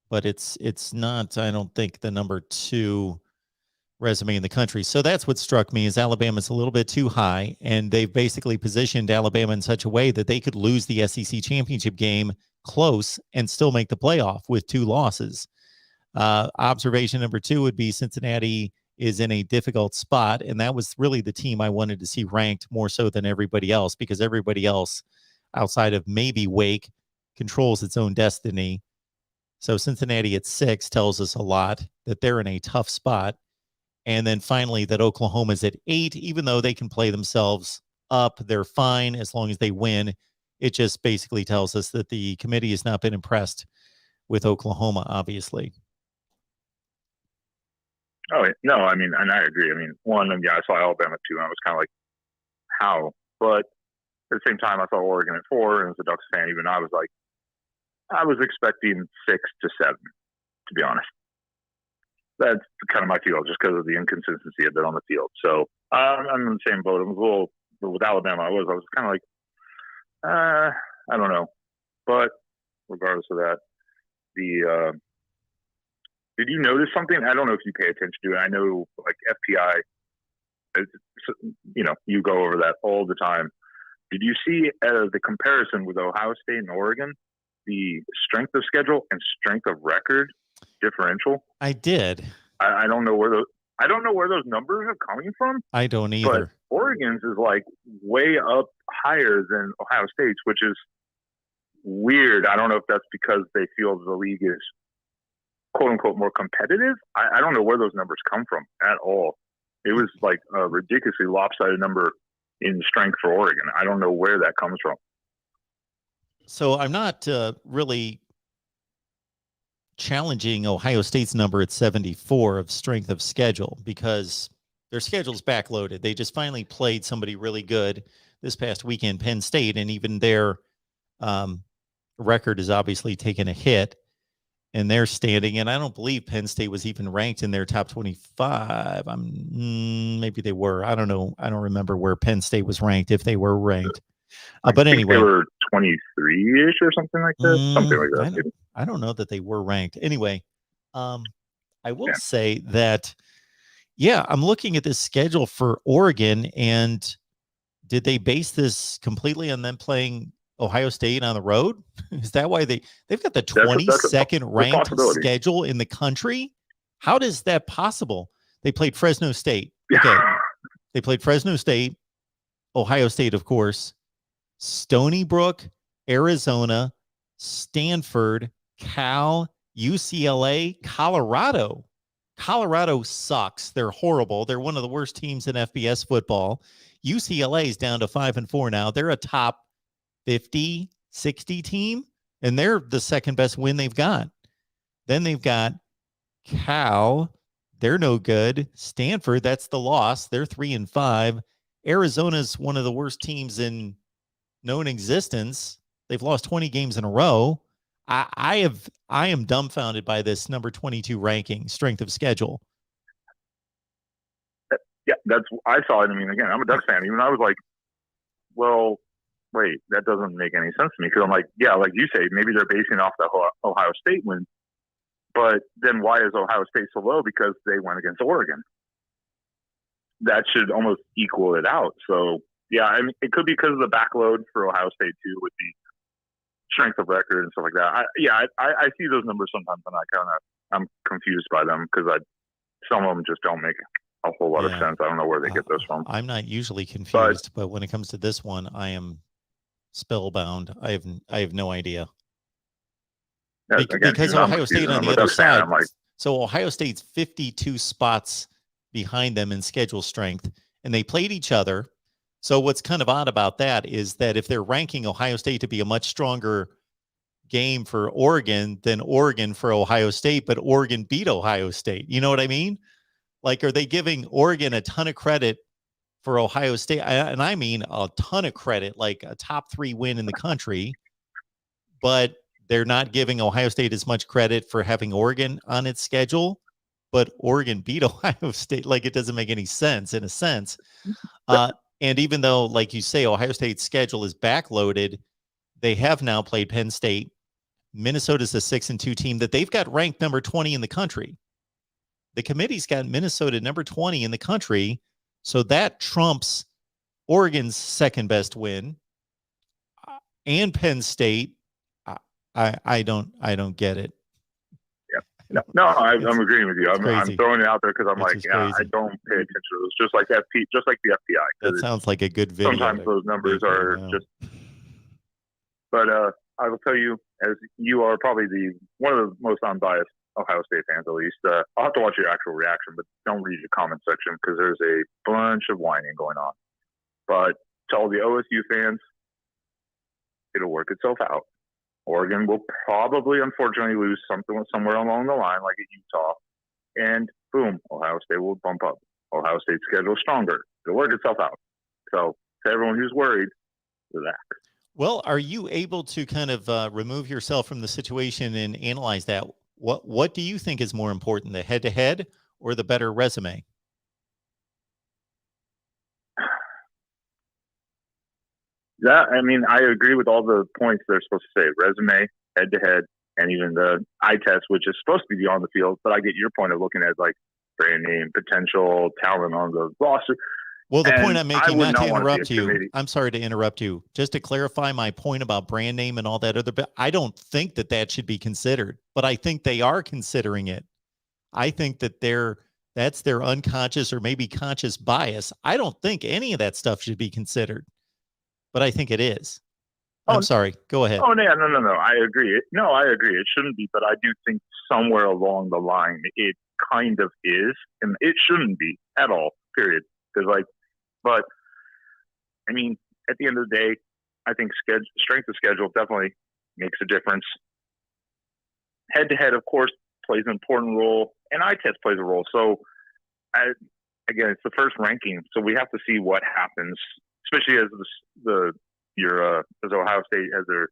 but it's not, I don't think, the number 2 resume in the country. So that's what struck me, is Alabama's a little bit too high, and they've basically positioned Alabama in such a way that they could lose the SEC championship game close and still make the playoff with 2 losses. Observation number 2 would be Cincinnati is in a difficult spot, and that was really the team I wanted to see ranked more so than everybody else, because everybody else outside of maybe Wake controls its own destiny. So Cincinnati at 6 tells us a lot, that they're in a tough spot. And then finally, that Oklahoma's at 8, even though they can play themselves up, they're fine as long as they win. It just basically tells us that the committee has not been impressed with Oklahoma, obviously. Oh, no, I mean, and I agree. I mean, I saw Alabama too, and I was kind of like, how? But at the same time, I saw Oregon at 4, and as a Ducks fan, even I was like, I was expecting 6 to 7, to be honest. That's kind of my feel, just because of the inconsistency a bit on the field. So I'm in the same boat. I was a little, with Alabama, I was kind of like, I don't know. But regardless of that, did you notice something? I don't know if you pay attention to it. I know, like, FPI, you go over that all the time. Did you see the comparison with Ohio State and Oregon, the strength of schedule and strength of record differential? I did. I don't know where those numbers are coming from. I don't either. But Oregon's is like way up higher than Ohio State's, which is weird. I don't know if that's because they feel the league is quote unquote more competitive. I don't know where those numbers come from at all. It was like a ridiculously lopsided number in strength for Oregon. I don't know where that comes from. So I'm not really challenging Ohio State's number at 74 of strength of schedule, because their schedule's backloaded. They just finally played somebody really good this past weekend, Penn State, and even their record has obviously taken a hit in their standing. And I don't believe Penn State was even ranked in their top 25. Maybe they were. I don't know. I don't remember where Penn State was ranked, if they were ranked. But anyway, they were 23-ish or something like that. Something like that. I don't know that they were ranked. Anyway, I will say that, I'm looking at this schedule for Oregon, and did they base this completely on them playing Ohio State on the road? Is that why they've got the 22nd ranked schedule in the country? How is that possible? They played Fresno State. Okay. They played Fresno State, Ohio State, of course, Stony Brook, Arizona, Stanford, Cal, UCLA, Colorado. Colorado sucks. They're horrible. They're one of the worst teams in FBS football. UCLA is down to 5-4 now. They're a top 50, 60 team, and they're the second best win they've got. Then they've got Cal. They're no good. Stanford, that's the loss. They're 3-5. Arizona's one of the worst teams in known existence. They've lost 20 games in a row. I am dumbfounded by this number 22 ranking, strength of schedule. Yeah, I saw it. I mean, again, I'm a Ducks fan. Even I was like, well, wait, that doesn't make any sense to me. Because I'm like, yeah, like you say, maybe they're basing off the Ohio State win. But then why is Ohio State so low? Because they went against Oregon. That should almost equal it out. So, yeah, I mean, it could be because of the backload for Ohio State, too, with the strength of record and stuff like that. I see those numbers sometimes, and I'm confused by them because some of them just don't make a whole lot of sense. I don't know where they get those from. I'm not usually confused, but when it comes to this one, I am spellbound. I have no idea. Yeah, because Ohio State on the other side. So Ohio State's 52 spots behind them in schedule strength, and they played each other. So what's kind of odd about that is that if they're ranking Ohio State to be a much stronger game for Oregon than Oregon for Ohio State, but Oregon beat Ohio State. You know what I mean? Like, are they giving Oregon a ton of credit for Ohio State? And I mean a ton of credit, like a top 3 win in the country, but they're not giving Ohio State as much credit for having Oregon on its schedule, but Oregon beat Ohio State. Like, it doesn't make any sense in a sense. And even though, like you say, Ohio State's schedule is backloaded, they have now played Penn State. Minnesota's a 6-2 team that they've got ranked number 20 in the country. The committee's got Minnesota number 20 in the country. So that trumps Oregon's second best win and Penn State. I don't get it. No, I'm agreeing with you. I'm crazy. throwing it out there because I'm It's like, just yeah, I crazy. don't pay attention to those. Just like the FBI. That sounds like a good video. Sometimes those numbers make it are now. just. But I will tell you, as you are probably one of the most unbiased Ohio State fans, at least, I'll have to watch your actual reaction, but don't read the comment section because there's a bunch of whining going on. But to all the OSU fans, it'll work itself out. Oregon will probably, unfortunately, lose somewhere along the line, like at Utah, and boom, Ohio State will bump up. Ohio State's schedule is stronger. It'll work itself out. So to everyone who's worried, relax. Well, are you able to kind of remove yourself from the situation and analyze that? What do you think is more important, the head-to-head or the better resume? I mean, I agree with all the points they're supposed to say. Resume, head-to-head, and even the eye test, which is supposed to be on the field. But I get your point of looking at, like, brand name, potential, talent on the roster. Well, the And point I'm I making, would not to not wanna see interrupt a you, committee. I'm sorry to interrupt you. Just to clarify my point about brand name and all that other bit, I don't think that should be considered, but I think they are considering it. I think that that's their unconscious or maybe conscious bias. I don't think any of that stuff should be considered, but I think it is. I'm sorry. Go ahead. Oh, no. I agree. No, I agree. It shouldn't be, but I do think somewhere along the line it kind of is, and it shouldn't be at all, period. Because, but, I mean, at the end of the day, I think strength of schedule definitely makes a difference. Head-to-head, of course, plays an important role, and eye test plays a role. So, again, it's the first ranking, so we have to see what happens, especially as as Ohio State, as their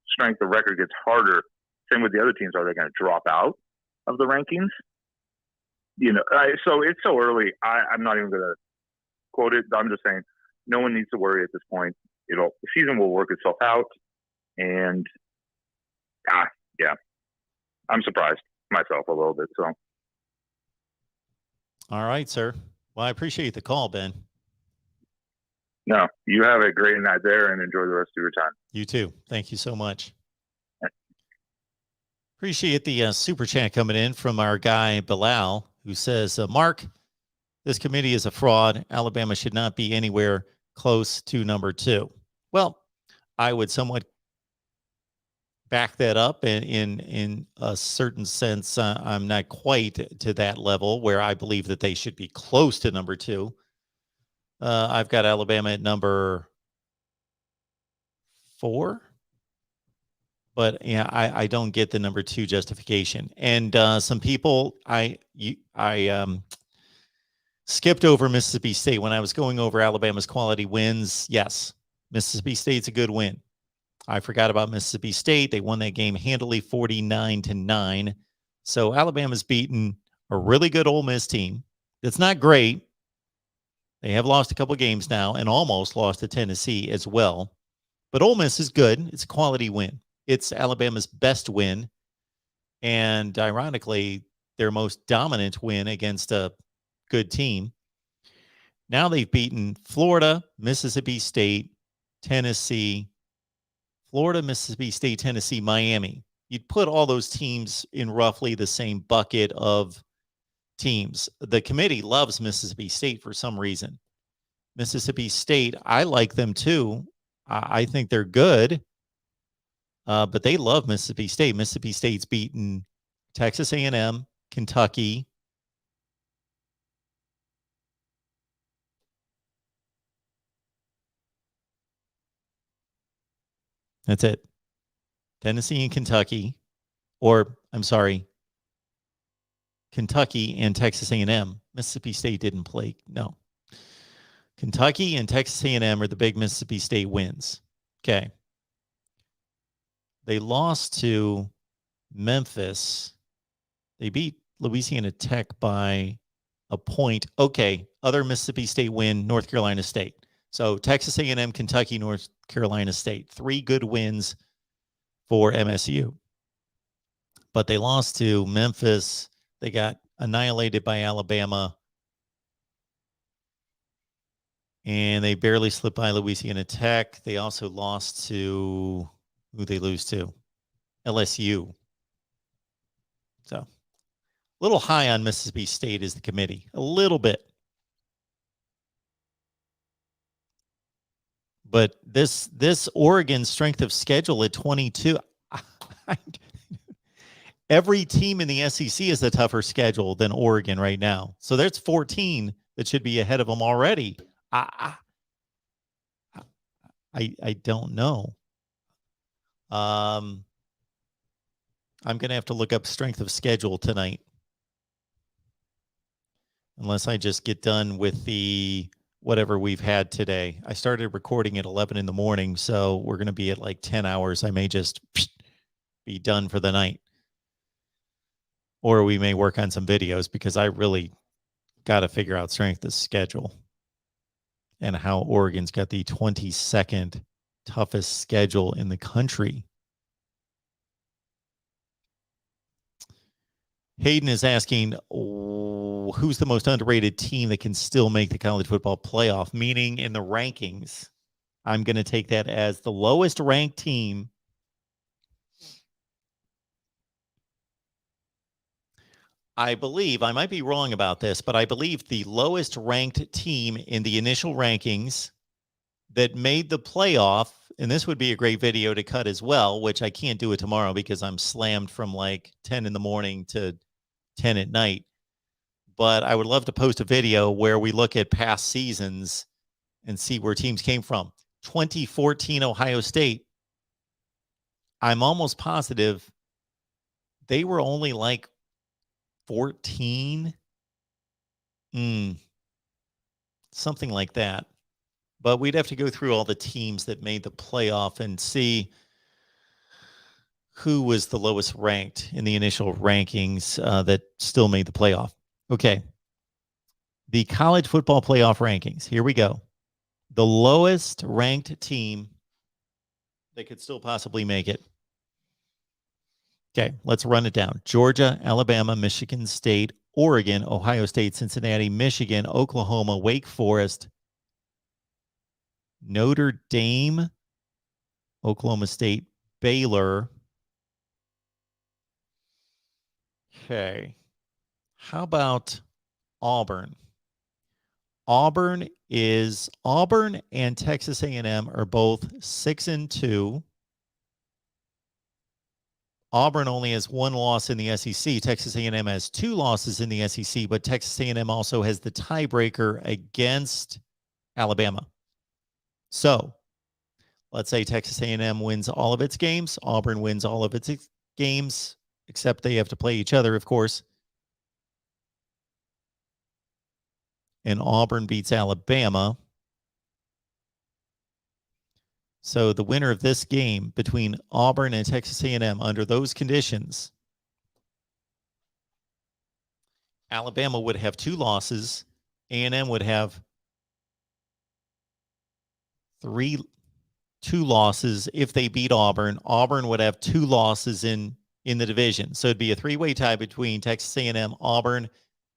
strength of record gets harder. Same with the other teams. Are they going to drop out of the rankings? So it's so early. I'm not even going to quote it. I'm just saying no one needs to worry at this point. The season will work itself out. And, yeah, I'm surprised myself a little bit. So. All right, sir. Well, I appreciate the call, Ben. No, you have a great night there and enjoy the rest of your time. You too. Thank you so much. Appreciate the super chat coming in from our guy, Bilal, who says, Mark, this committee is a fraud. Alabama should not be anywhere close to number 2. Well, I would somewhat back that up in a certain sense. I'm not quite to that level where I believe that they should be close to number 2. I've got Alabama at number 4, but yeah, I don't get the number 2 justification. And some people, I skipped over Mississippi State when I was going over Alabama's quality wins. Yes, Mississippi State's a good win. I forgot about Mississippi State. They won that game handily, 49-9. So Alabama's beaten a really good Ole Miss team. That's not great. They have lost a couple games now and almost lost to Tennessee as well. But Ole Miss is good. It's a quality win. It's Alabama's best win. And ironically, their most dominant win against a good team. Now they've beaten Florida, Mississippi State, Tennessee, Florida, Mississippi State, Tennessee, Miami. You'd put all those teams in roughly the same bucket of teams. The committee loves Mississippi State for some reason. Mississippi State, I like them too. I think they're good, but they love Mississippi State. Mississippi State's beaten Texas A&M, Kentucky, That's it. Tennessee and Kentucky, or I'm sorry, Kentucky and Texas A&M. Mississippi State didn't play. No. Kentucky and Texas A&M are the big Mississippi State wins. Okay. They lost to Memphis. They beat Louisiana Tech by a point. Okay. Other Mississippi State win, North Carolina State. So Texas A&M, Kentucky, North Carolina State. 3 good wins for MSU. But they lost to Memphis. They got annihilated by Alabama. And they barely slipped by Louisiana Tech. They also lost to, who they lose to? LSU. So a little high on Mississippi State is the committee. A little bit. But this Oregon strength of schedule at 22, every team in the SEC is a tougher schedule than Oregon right now. So there's 14 that should be ahead of them already. I don't know. I'm going to have to look up strength of schedule tonight. Unless I just get done with the whatever we've had today. I started recording at 11 in the morning, so we're going to be at like 10 hours. I may just be done for the night. Or we may work on some videos because I really got to figure out strength of schedule and how Oregon's got the 22nd toughest schedule in the country. Hayden is asking, who's the most underrated team that can still make the college football playoff? Meaning in the rankings, I'm going to take that as the lowest ranked team. I believe, I might be wrong about this, but I believe the lowest ranked team in the initial rankings that made the playoff, and this would be a great video to cut as well, which I can't do it tomorrow because I'm slammed from like 10 in the morning to 10 at night. But I would love to post a video where we look at past seasons and see where teams came from. 2014 Ohio State, I'm almost positive they were only like 14, something like that. But we'd have to go through all the teams that made the playoff and see who was the lowest ranked in the initial rankings that still made the playoff. Okay. The college football playoff rankings. Here we go. The lowest ranked team that could still possibly make it. Okay, let's run it down. Georgia, Alabama, Michigan State, Oregon, Ohio State, Cincinnati, Michigan, Oklahoma, Wake Forest, Notre Dame, Oklahoma State, Baylor. Okay. How about Auburn? Auburn and Texas A&M are both 6-2. Auburn only has 1 loss in the SEC. Texas A&M has 2 losses in the SEC, but Texas A&M also has the tiebreaker against Alabama. So let's say Texas A&M wins all of its games. Auburn wins all of its games, except they have to play each other, of course. And Auburn beats Alabama. So the winner of this game between Auburn and Texas A&M under those conditions, Alabama would have 2 losses. A&M would have 2 losses if they beat Auburn. Auburn would have 2 losses in the division. So it'd be a 3-way tie between Texas A&M, Auburn,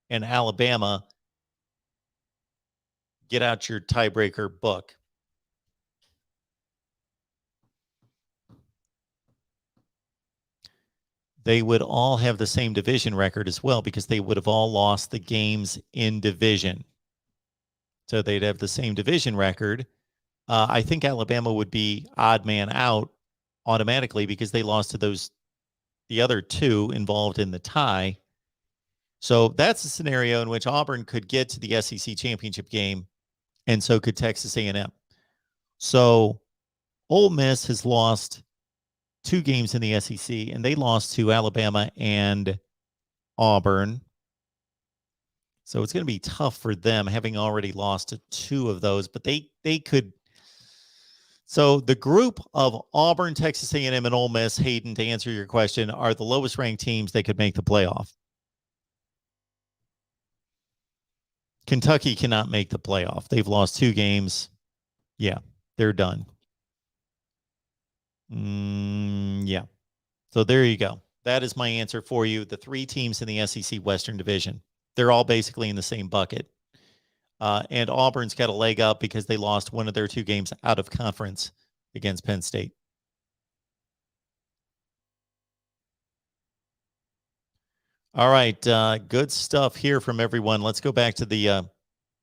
and Alabama. Get out your tiebreaker book. They would all have the same division record as well because they would have all lost the games in division. So they'd have the same division record. I think Alabama would be odd man out automatically because they lost to the other 2 involved in the tie. So that's a scenario in which Auburn could get to the SEC championship game, and so could Texas A&M. So Ole Miss has lost 2 games in the SEC, and they lost to Alabama and Auburn. So it's going to be tough for them, having already lost to 2 of those. But they could. So the group of Auburn, Texas A&M, and Ole Miss, Hayden, to answer your question, are the lowest ranked teams that could make the playoff. Kentucky cannot make the playoff. They've lost 2 games. Yeah, they're done. Yeah. So there you go. That is my answer for you. The 3 teams in the SEC Western Division. They're all basically in the same bucket. And Auburn's got a leg up because they lost one of their 2 games out of conference against Penn State. All right. Good stuff here from everyone. Let's go back to the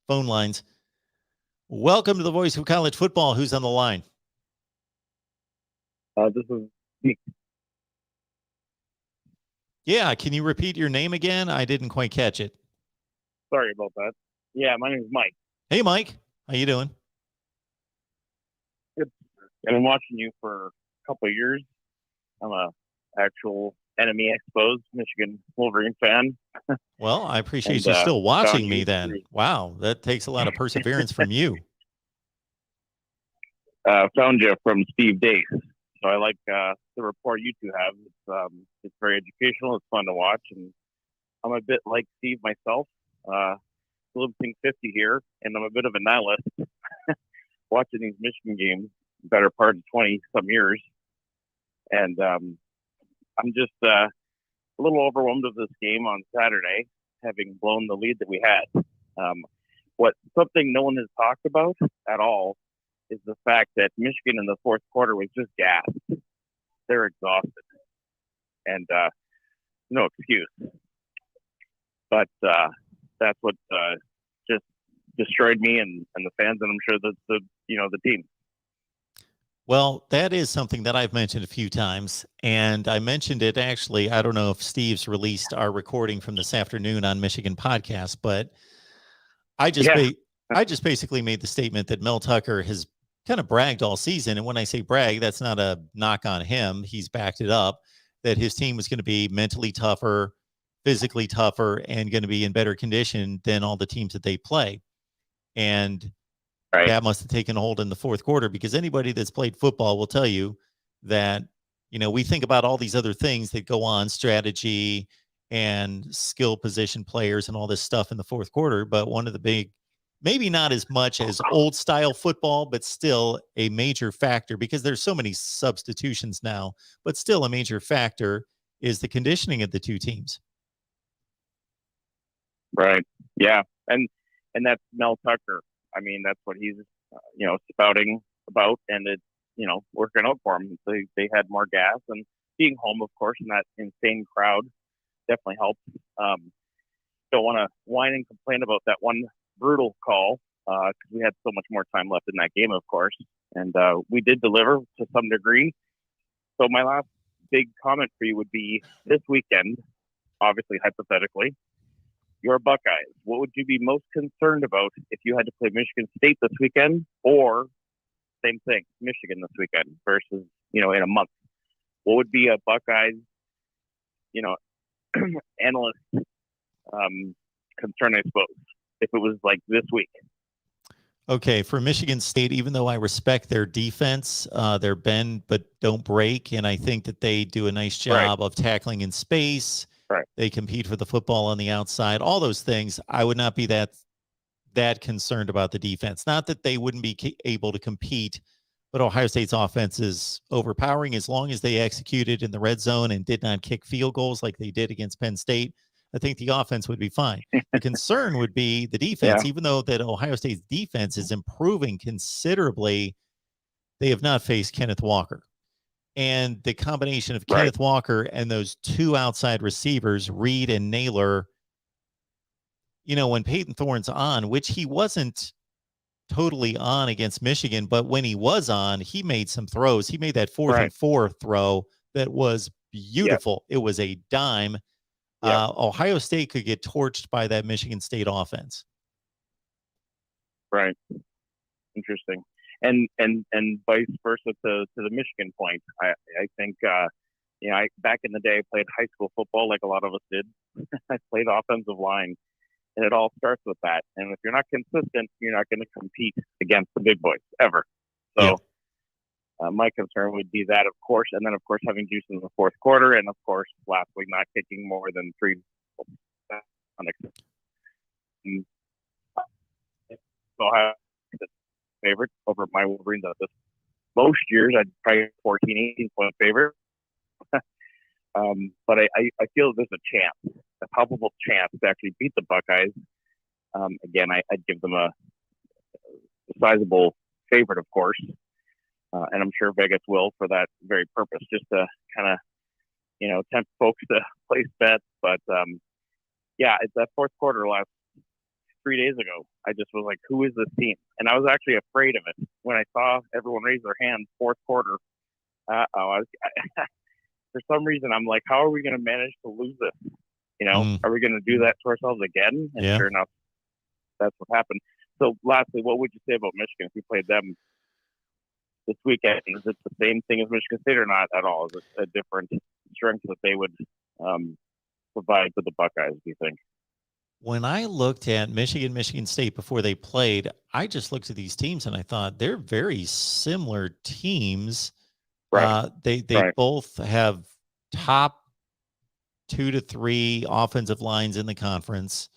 phone lines. Welcome to the Voice of College Football. Who's on the line? This is Nick. Yeah. Can you repeat your name again? I didn't quite catch it. Sorry about that. Yeah, my name is Mike. Hey, Mike. How you doing? Good. I've been watching you for a couple of years. I'm a actual enemy exposed Michigan Wolverine fan. Well, I appreciate And, you still watching found me you then. through- Wow. That takes a lot of perseverance from you. Found you from Steve Dace. So I like the report you two have. It's very educational. It's fun to watch. And I'm a bit like Steve myself. Living 50 here, and I'm a bit of a nihilist. Watching these Michigan games, better part of 20 some years, and I'm just a little overwhelmed of this game on Saturday, having blown the lead that we had. Something no one has talked about at all is the fact that Michigan in the fourth quarter was just gassed. They're exhausted, and no excuse. But that's what just destroyed me and the fans, and I'm sure the team. Well, that is something that I've mentioned a few times, and I mentioned it actually. I don't know if Steve's released our recording from this afternoon on Michigan podcast, but I just basically made the statement that Mel Tucker has kind of bragged all season, and when I say brag, that's not a knock on him. He's backed it up that his team was going to be mentally tougher, physically tougher, and going to be in better condition than all the teams that they play. And that must have taken hold in the fourth quarter, because anybody that's played football will tell you that, we think about all these other things that go on, strategy and skill position players and all this stuff in the fourth quarter. But one of the big, maybe not as much as old style football, but still a major factor, because there's so many substitutions now, but still a major factor is the conditioning of the 2 teams. Right. Yeah. And that's Mel Tucker. I mean, that's what he's, spouting about, and it's, working out for him. They had more gas, and being home, of course, in that insane crowd definitely helped. Don't want to whine and complain about that one brutal call, because we had so much more time left in that game, of course. And we did deliver to some degree. So my last big comment for you would be this weekend, obviously, hypothetically, your Buckeyes. What would you be most concerned about if you had to play Michigan State this weekend, or same thing, Michigan this weekend versus, in a month? What would be a Buckeyes, analyst concern, I suppose, if it was like this week? Okay, for Michigan State, even though I respect their defense, they're bend but don't break, and I think that they do a nice job of tackling in space. Right. They compete for the football on the outside. All those things, I would not be that concerned about the defense. Not that they wouldn't be able to compete, but Ohio State's offense is overpowering. As long as they executed in the red zone and did not kick field goals like they did against Penn State, I think the offense would be fine. The concern would be the defense. Even though that Ohio State's defense is improving considerably, they have not faced Kenneth Walker. And the combination of Kenneth Walker and those 2 outside receivers, Reed and Naylor, when Peyton Thorne's on, which he wasn't totally on against Michigan, but when he was on, he made some throws. He made that 4th and 4 throw that was beautiful. It was a dime. Ohio State could get torched by that Michigan State offense. Right. Interesting. and vice versa to the Michigan point. I think I back in the day I played high school football like a lot of us did. I played offensive line, and it all starts with that. And if you're not consistent, you're not going to compete against the big boys ever. So my concern would be that, of course, and then of course having juice in the fourth quarter, and of course last week not kicking more than 3. So I have the favorite over my Wolverines at this. Most years I'd probably 14, 18-point favorite. But I feel there's a chance, a palpable chance to actually beat the Buckeyes. Again, I'd give them a sizable favorite, of course. And I'm sure Vegas will for that very purpose, just to kind of, tempt folks to place bets. But, it's that fourth quarter last 3 days ago. I just was like, who is this team? And I was actually afraid of it when I saw everyone raise their hands fourth quarter. For some reason, I'm like, how are we going to manage to lose this? Are we going to do that to ourselves again? And sure enough, that's what happened. So lastly, what would you say about Michigan if we played them this weekend? Is it the same thing as Michigan State or not at all? Is it a different strength that they would provide to the Buckeyes, do you think? When I looked at Michigan State before they played, I just looked at these teams and I thought they're very similar teams. Right. They both have top 2 to 3 offensive lines in the conference.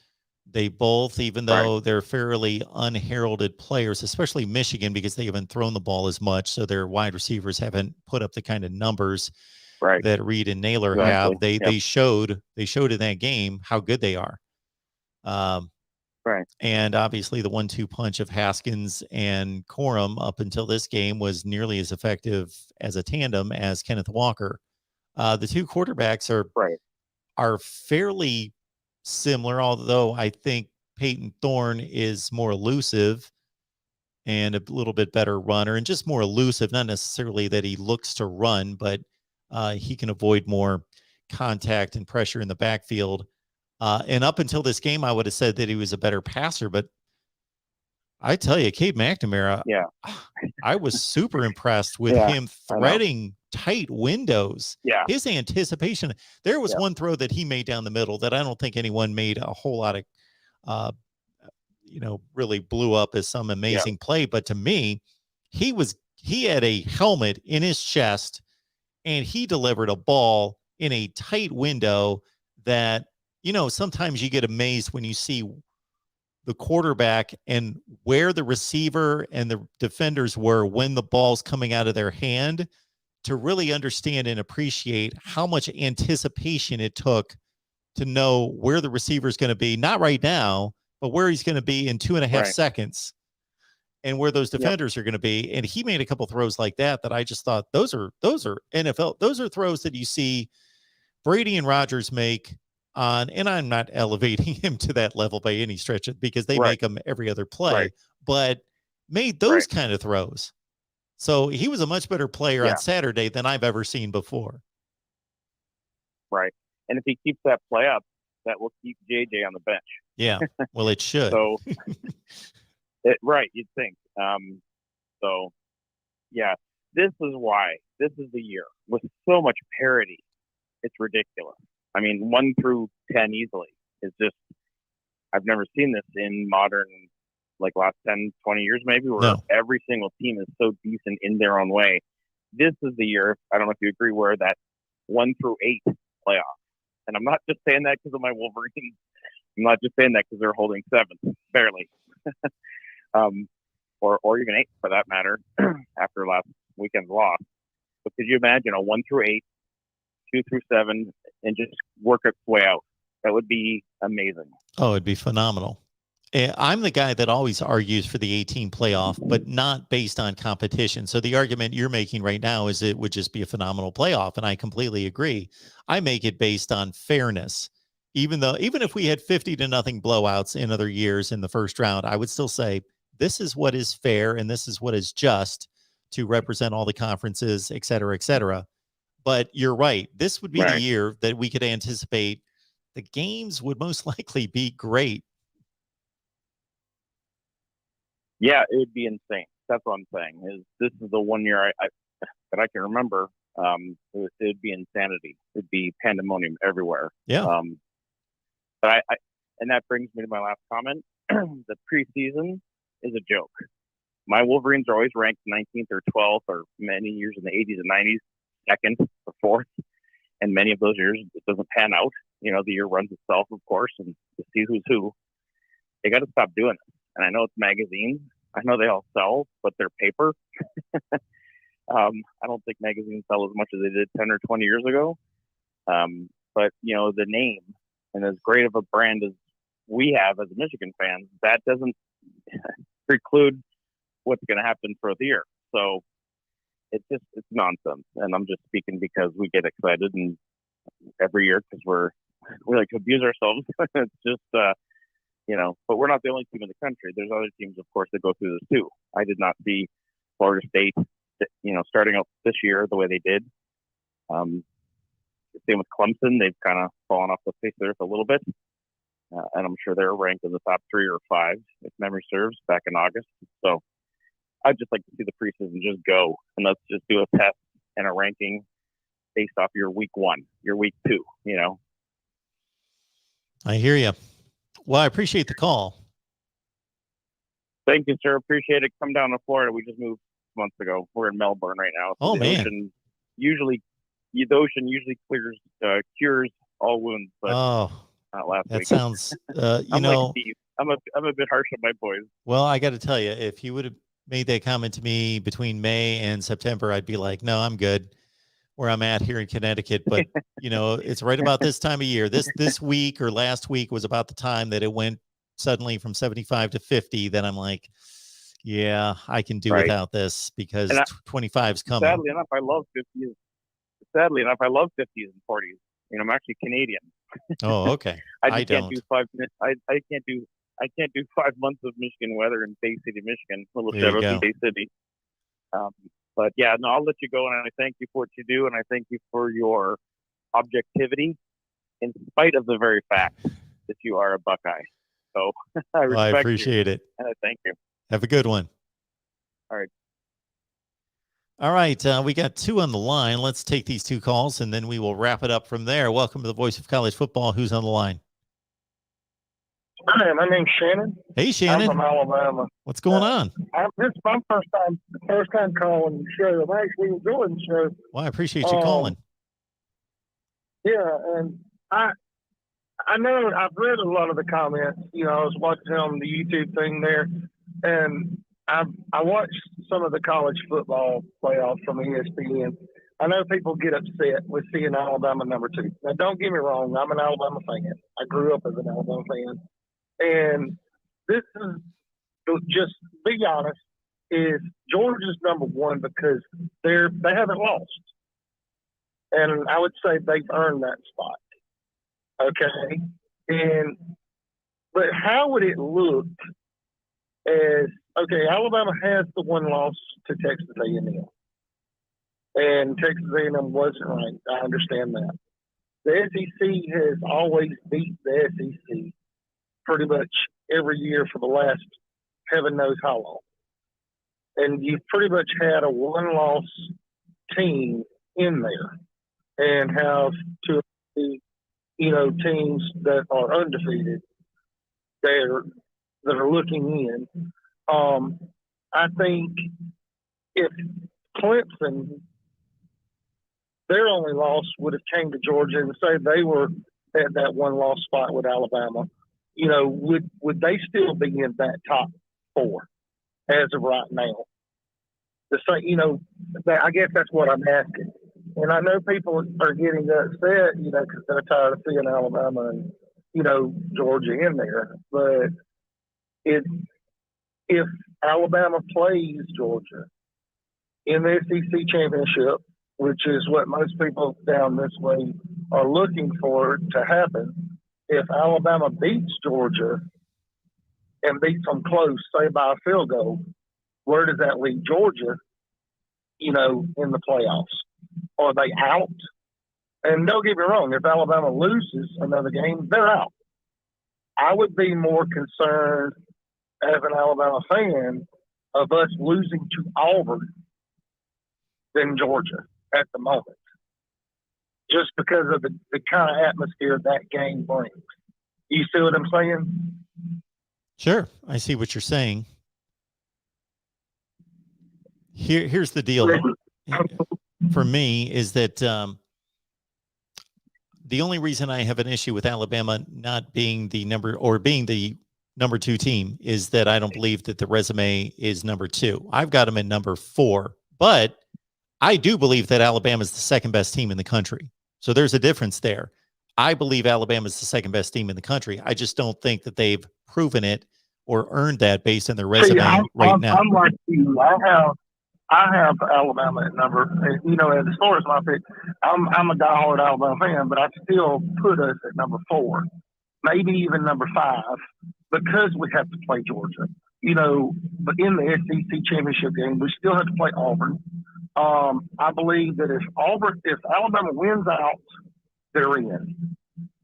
They both, even though they're fairly unheralded players, especially Michigan, because they haven't thrown the ball as much, so their wide receivers haven't put up the kind of numbers that Reed and Naylor have. They showed in that game how good they are. And obviously the 1-2 punch of Haskins and Corum up until this game was nearly as effective as a tandem as Kenneth Walker. The two quarterbacks are fairly similar, although I think Peyton Thorne is more elusive and a little bit better runner and just more elusive, not necessarily that he looks to run, but he can avoid more contact and pressure in the backfield. And up until this game, I would have said that he was a better passer, but I tell you, Cade McNamara, I was super impressed with him threading tight windows. His anticipation. There was one throw that he made down the middle that I don't think anyone made a whole lot of, really blew up as some amazing play. But to me, he had a helmet in his chest and he delivered a ball in a tight window that, sometimes you get amazed when you see the quarterback and where the receiver and the defenders were when the ball's coming out of their hand, to really understand and appreciate how much anticipation it took to know where the receiver is going to be, not right now, but where he's going to be in 2.5 seconds and where those defenders are going to be. And he made a couple throws like that I just thought those are NFL. Those are throws that you see Brady and Rodgers make on, and I'm not elevating him to that level by any stretch because they make them every other play, but made those kind of throws. So he was a much better player on Saturday than I've ever seen before. Right. And if he keeps that play up, that will keep JJ on the bench. Yeah. Well, it should. So, you'd think. This is why this is the year with so much parity. It's ridiculous. I mean, 1 through 10 easily is just, I've never seen this in modern, last 10, 20 years maybe, where every single team is so decent in their own way. This is the year, I don't know if you agree, where that 1 through 8 playoff. And I'm not just saying that because of my Wolverines. I'm not just saying that because they're holding 7th, barely. Or even 8 for that matter, after last weekend's loss. But could you imagine a 1 through 8, 2 through 7, and just work its way out? That would be amazing. Oh, it'd be phenomenal. I'm the guy that always argues for the 18 playoff, but not based on competition. So the argument you're making right now is it would just be a phenomenal playoff, and I completely agree. I make it based on fairness. Even if we had 50-0 blowouts in other years in the first round, I would still say this is what is fair and this is what is just to represent all the conferences, et cetera, et cetera. But you're right. This would be the year that we could anticipate the games would most likely be great. Yeah, it would be insane. That's what I'm saying. Is this is the one year that I can remember. It'd be insanity. It'd be pandemonium everywhere. Yeah. But and that brings me to my last comment. The preseason is a joke. My Wolverines are always ranked 19th or 12th, or many years in the 80s and 90s, second or fourth. And many of those years, it doesn't pan out. You know, the year runs itself, of course, and to see who's who. They got to stop doing it. And I know it's magazines. I know they all sell, but they're paper. I don't think magazines sell as much as they did 10 or 20 years ago. But, you know, the name, and as great of a brand as we have as a Michigan fan, that doesn't preclude what's going to happen throughout the year. So it's nonsense. And I'm just speaking because we get excited and every year because we like to abuse ourselves. It's just, you know, but we're not the only team in the country. There's other teams, of course, that go through this too. I did not see Florida State, you know, starting out this year the way they did. Same with Clemson. They've kind of fallen off the face of the earth a little bit. And I'm sure they're ranked in the top 3 or 5, if memory serves, back in August. So I'd just like to see the preseason just go, and let's just do a test and a ranking based off your week 1, your week 2, you know. I hear you. Well, I appreciate the call. Thank you, sir. Appreciate it. Come down to Florida. We just moved months ago. We're in Melbourne right now. So Oh, the man. ocean usually cures all wounds, but not last that week. sounds, you I'm know, like Steve. I'm a bit harsh on my boys. well, I got to tell you, if you would have made that comment to me between May and September, I'd be like, no, I'm good where I'm at here in Connecticut. But, you know, it's right about this time of year. This week or last week was about the time that it went suddenly from 75 to 50. Then I'm like, yeah, I can do Right. without this because And 25's coming. Sadly enough, I love 50s. Sadly enough, I love 50s and 40s. You know, I'm actually Canadian. Oh, okay. I just can't don't. do 5 minutes. I can't do 5 months of Michigan weather in Bay City, Michigan. A little There shout you out go. to Bay City. But yeah, no, I'll let you go, and I thank you for what you do, and I thank you for your objectivity, in spite of the very fact that you are a Buckeye. So I Well, I respect appreciate you, it. and I thank you. Have a good one. All right. All right. We got 2 on the line. Let's take these 2 calls and then we will wrap it up from there. Welcome to the Voice of College Football. Who's on the line? Hi, my name's Shannon. Hey, Shannon. I'm from Alabama. What's going on? This is my first time calling the show. I'm actually enjoying the show. Well, I appreciate you calling. Yeah, and I know I've read a lot of the comments. You know, I was watching on the YouTube thing there, and I watched some of the college football playoffs from ESPN. I know people get upset with seeing Alabama number 2. Now, don't get me wrong. I'm an Alabama fan. I grew up as an Alabama fan. And this is, just be honest, is Georgia's number 1 because they haven't lost. And I would say they've earned that spot. Okay? But how would it look as, okay, Alabama has the 1 loss to Texas A&M. And Texas A&M wasn't ranked. I understand that. The SEC has always beat the SEC pretty much every year for the last heaven knows how long. And you've pretty much had a 1-loss team in there and have 2 teams that are undefeated that are looking in. I think if Clemson, their only loss would have came to Georgia and say they were at that 1-loss spot with Alabama, you know, would they still be in that top 4 as of right now? You know, I guess that's what I'm asking. And I know people are getting upset, you know, because they're tired of seeing Alabama and, you know, Georgia in there. But if Alabama plays Georgia in the SEC championship, which is what most people down this way are looking for to happen, if Alabama beats Georgia and beats them close, say by a field goal, where does that leave Georgia, you know, in the playoffs? Are they out? And don't get me wrong, if Alabama loses another game, they're out. I would be more concerned as an Alabama fan of us losing to Auburn than Georgia at the moment, just because of the kind of atmosphere that game brings. You see what I'm saying? Sure, I see what you're saying. Here's the deal for me is that the only reason I have an issue with Alabama not being the number 2 team is that I don't believe that the resume is number 2. I've got them at number 4, but I do believe that Alabama is the second best team in the country. So there's a difference there. I believe Alabama is the second best team in the country. I just don't think that they've proven it or earned that based on their resume right now. I'm like you. I have Alabama at number. As far as my pick, I'm a diehard Alabama fan, but I still put us at number 4, maybe even number 5, because we have to play Georgia. But in the SEC championship game, we still have to play Auburn. I believe that if Alabama wins out, they're in.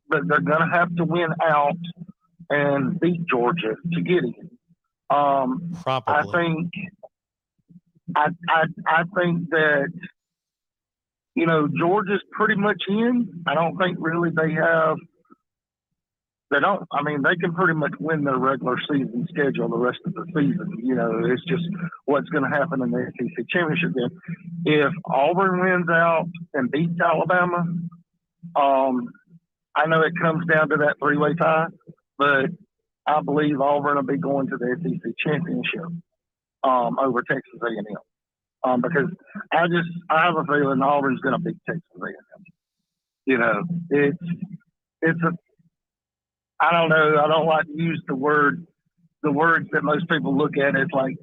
But they're going to have to win out and beat Georgia to get in. Probably. I think that, Georgia's pretty much in. I don't think really they can pretty much win their regular season schedule the rest of the season. It's just what's going to happen in the SEC championship game. If Auburn wins out and beats Alabama, I know it comes down to that 3-way tie, but I believe Auburn will be going to the SEC championship over Texas A&M, because I have a feeling Auburn's going to beat Texas A&M. I don't know. I don't like to use the words that most people look at. It's like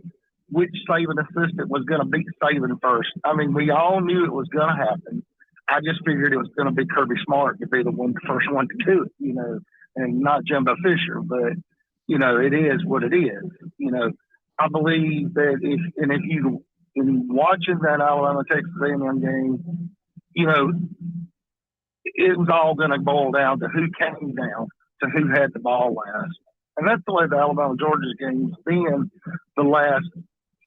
which Saban assistant was going to beat Saban first. I mean, we all knew it was going to happen. I just figured it was going to be Kirby Smart to be the first one to do it, and not Jimbo Fisher. But it is what it is. I believe that if you in watching that Alabama Texas A&M game, it was all going to boil down to who came down to who had the ball last, and that's the way the Alabama Georgia game's been the last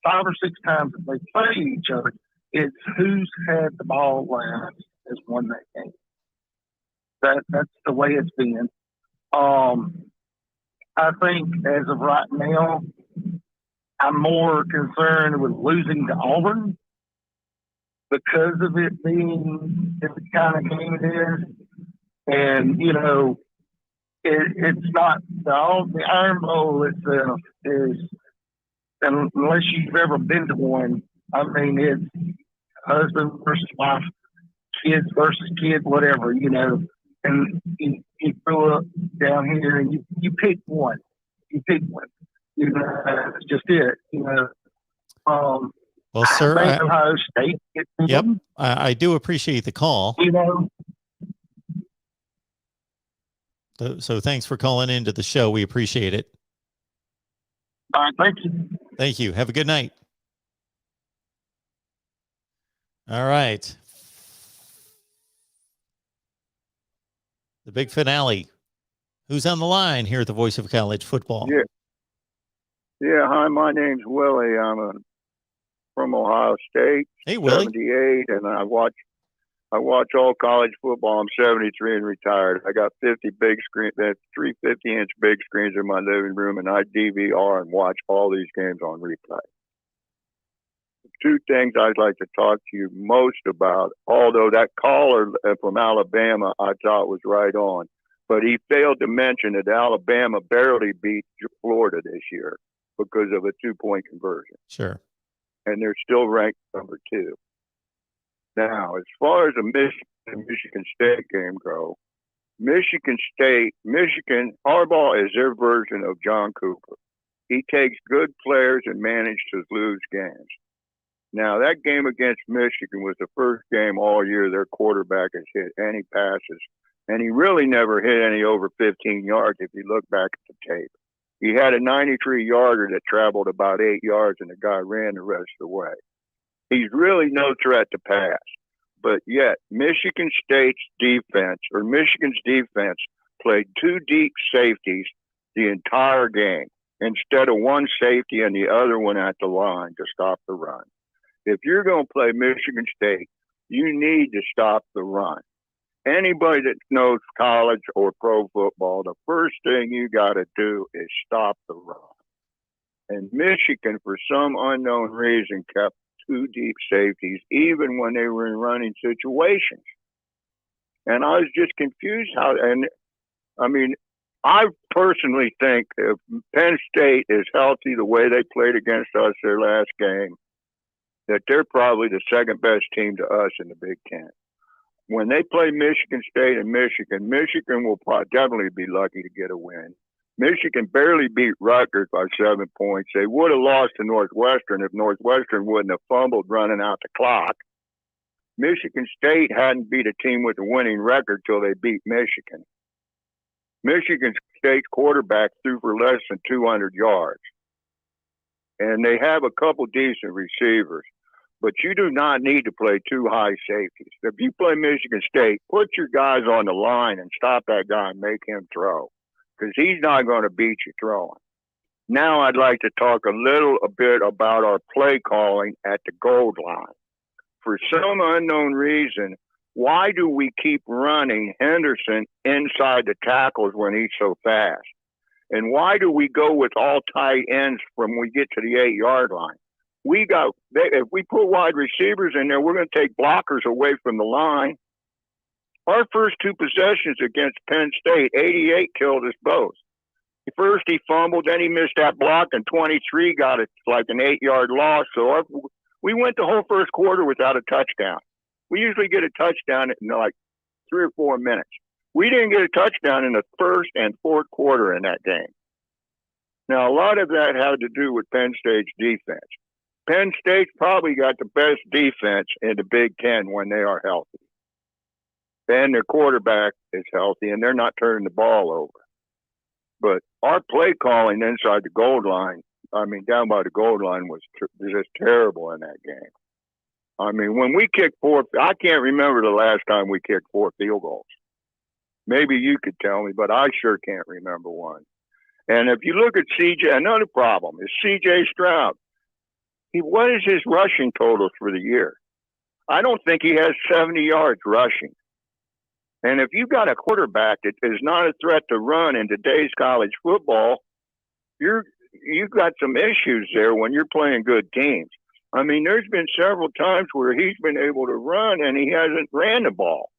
5 or 6 times that they played each other. It's who's had the ball last has won that game. That's the way it's been. I think as of right now, I'm more concerned with losing to Auburn because of it being the kind of game it is. And, it's not the Iron Bowl itself is, unless you've ever been to one, I mean, it's husband versus wife, kids versus kid, whatever, and you grow up down here and you pick one. That's just it, Well, sir, Ohio State. Yep, I do appreciate the call. So thanks for calling into the show. We appreciate it. All right, thank you. Thank you. Have a good night. All right. The big finale. Who's on the line here at the Voice of College Football? Yeah. Hi, my name's Willie. I'm from Ohio State. Hey, Willie. 78, and I watch all college football. I'm 73 and retired. I got 50 big screen, 3 50-inch big screens in my living room, and I DVR and watch all these games on replay. 2 things I'd like to talk to you most about, although that caller from Alabama I thought was right on, but he failed to mention that Alabama barely beat Florida this year because of a 2-point conversion. Sure. And they're still ranked number 2. Now, as far as the Michigan State game go, Michigan, Harbaugh is their version of John Cooper. He takes good players and manages to lose games. Now, that game against Michigan was the first game all year their quarterback has hit any passes, and he really never hit any over 15 yards if you look back at the tape. He had a 93-yarder that traveled about 8 yards, and the guy ran the rest of the way. He's really no threat to pass. But yet, Michigan's defense played 2 deep safeties the entire game. instead of one safety and the other one at the line to stop the run. If you're going to play Michigan State, you need to stop the run. Anybody that knows college or pro football, the first thing you got to do is stop the run. And Michigan, for some unknown reason, kept two deep safeties, even when they were in running situations. And I was just confused how, and I mean, I personally think if Penn State is healthy the way they played against us their last game, that they're probably the second best team to us in the Big Ten. When they play Michigan State and Michigan will definitely be lucky to get a win. Michigan barely beat Rutgers by 7 points. They would have lost to Northwestern if Northwestern wouldn't have fumbled running out the clock. Michigan State hadn't beat a team with a winning record till they beat Michigan. Michigan State's quarterback threw for less than 200 yards. And they have a couple decent receivers. But you do not need to play two high safeties. If you play Michigan State, put your guys on the line and stop that guy and make him throw. Because he's not going to beat you throwing. Now I'd like to talk a bit about our play calling at the goal line. For some unknown reason, why do we keep running Henderson inside the tackles when he's so fast? And why do we go with all tight ends when we get to the 8-yard line? If we put wide receivers in there, we're going to take blockers away from the line. Our first two possessions against Penn State, 88 killed us both. First he fumbled, then he missed that block, and 23 got it like an 8-yard loss. So we went the whole first quarter without a touchdown. We usually get a touchdown in like 3 or 4 minutes. We didn't get a touchdown in the first and fourth quarter in that game. Now, a lot of that had to do with Penn State's defense. Penn State's probably got the best defense in the Big Ten when they are healthy. And their quarterback is healthy, and they're not turning the ball over. But our play calling inside the goal line, down by the goal line was just terrible in that game. I mean, when we kicked I can't remember the last time we kicked 4 field goals. Maybe you could tell me, but I sure can't remember one. And if you look at CJ, another problem is CJ Stroud. What is his rushing totals for the year? I don't think he has 70 yards rushing. And if you've got a quarterback that is not a threat to run in today's college football, you've got some issues there when you're playing good teams. I mean, there's been several times where he's been able to run and he hasn't ran the ball.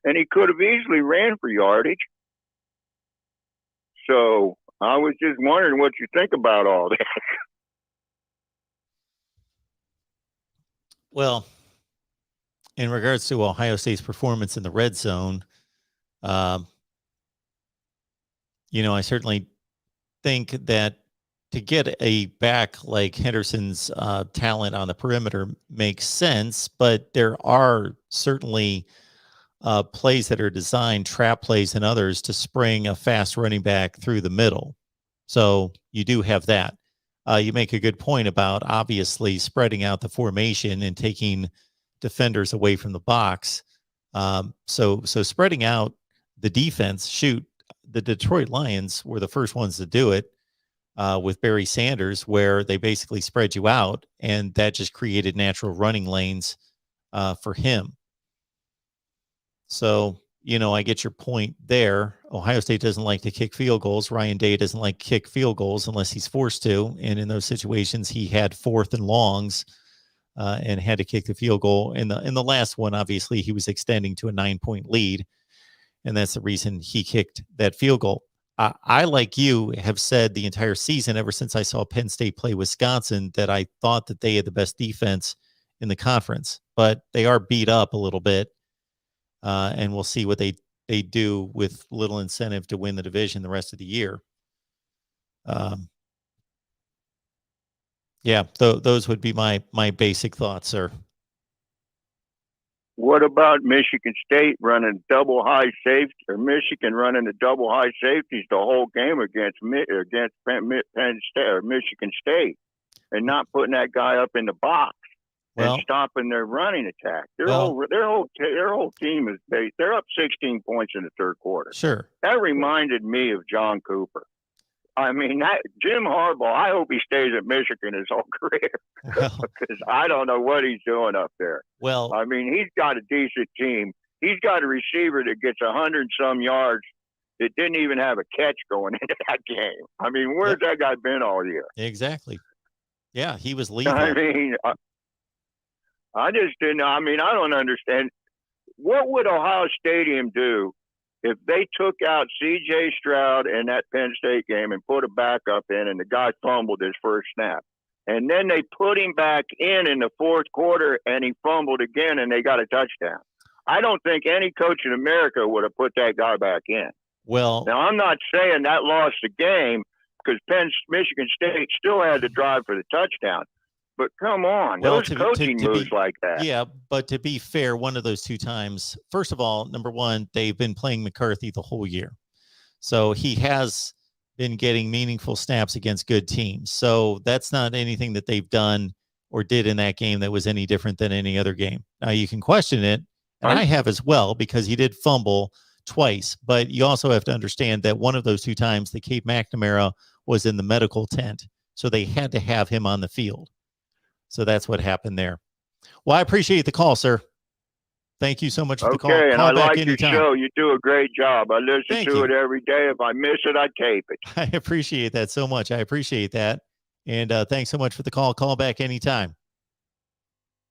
And he could have easily ran for yardage. So I was just wondering what you think about all this. Well, in regards to Ohio State's performance in the red zone, I certainly think that to get a back like Henderson's talent on the perimeter makes sense, but there are certainly plays that are designed, trap plays and others, to spring a fast running back through the middle. So you do have that. You make a good point about obviously spreading out the formation and taking defenders away from the box. So spreading out the defense, the Detroit Lions were the first ones to do it with Barry Sanders, where they basically spread you out, and that just created natural running lanes for him. So, I get your point there. Ohio State doesn't like to kick field goals. Ryan Day doesn't like to kick field goals unless he's forced to. And in those situations, he had 4th and longs and had to kick the field goal. In the last one, obviously, he was extending to a 9-point lead. And that's the reason he kicked that field goal. I, like you, have said the entire season, ever since I saw Penn State play Wisconsin, that I thought that they had the best defense in the conference. But they are beat up a little bit. And we'll see what they do with little incentive to win the division the rest of the year. Those would be my basic thoughts, sir. What about Michigan State running double high safety, or Michigan running the double high safeties the whole game against Penn State or Michigan State, and not putting that guy up in the box and stopping their running attack? Their whole team is based. They're up 16 points in the third quarter. Sure, that reminded me of John Cooper. I mean, that Jim Harbaugh, I hope he stays at Michigan his whole career because I don't know what he's doing up there. Well, I mean, he's got a decent team. He's got a receiver that gets 100-some yards that didn't even have a catch going into that game. I mean, where's that guy been all year? Exactly. Yeah, he was lethal. I mean, I just didn't. I mean, I don't understand. What would Ohio Stadium do if they took out C.J. Stroud in that Penn State game and put a backup in, and the guy fumbled his first snap, and then they put him back in the fourth quarter and he fumbled again and they got a touchdown? I don't think any coach in America would have put that guy back in. Well, now I'm not saying that lost the game because Michigan State still had to drive for the touchdown. But come on, those coaching moves like that. Yeah, but to be fair, one of those two times, first of all, number one, they've been playing McCarthy the whole year. So he has been getting meaningful snaps against good teams. So that's not anything that they've done or did in that game that was any different than any other game. Now, you can question it, and I have as well, because he did fumble twice. But you also have to understand that one of those two times, the Cade McNamara was in the medical tent. So they had to have him on the field. So that's what happened there. Well, I appreciate the call, sir. Thank you so much for the call. Okay, and Call I back like anytime. your show. You do a great job. I listen Thank to you. it every day. If I miss it, I tape it. I appreciate that so much. I appreciate that. And thanks so much for the call. Call back anytime.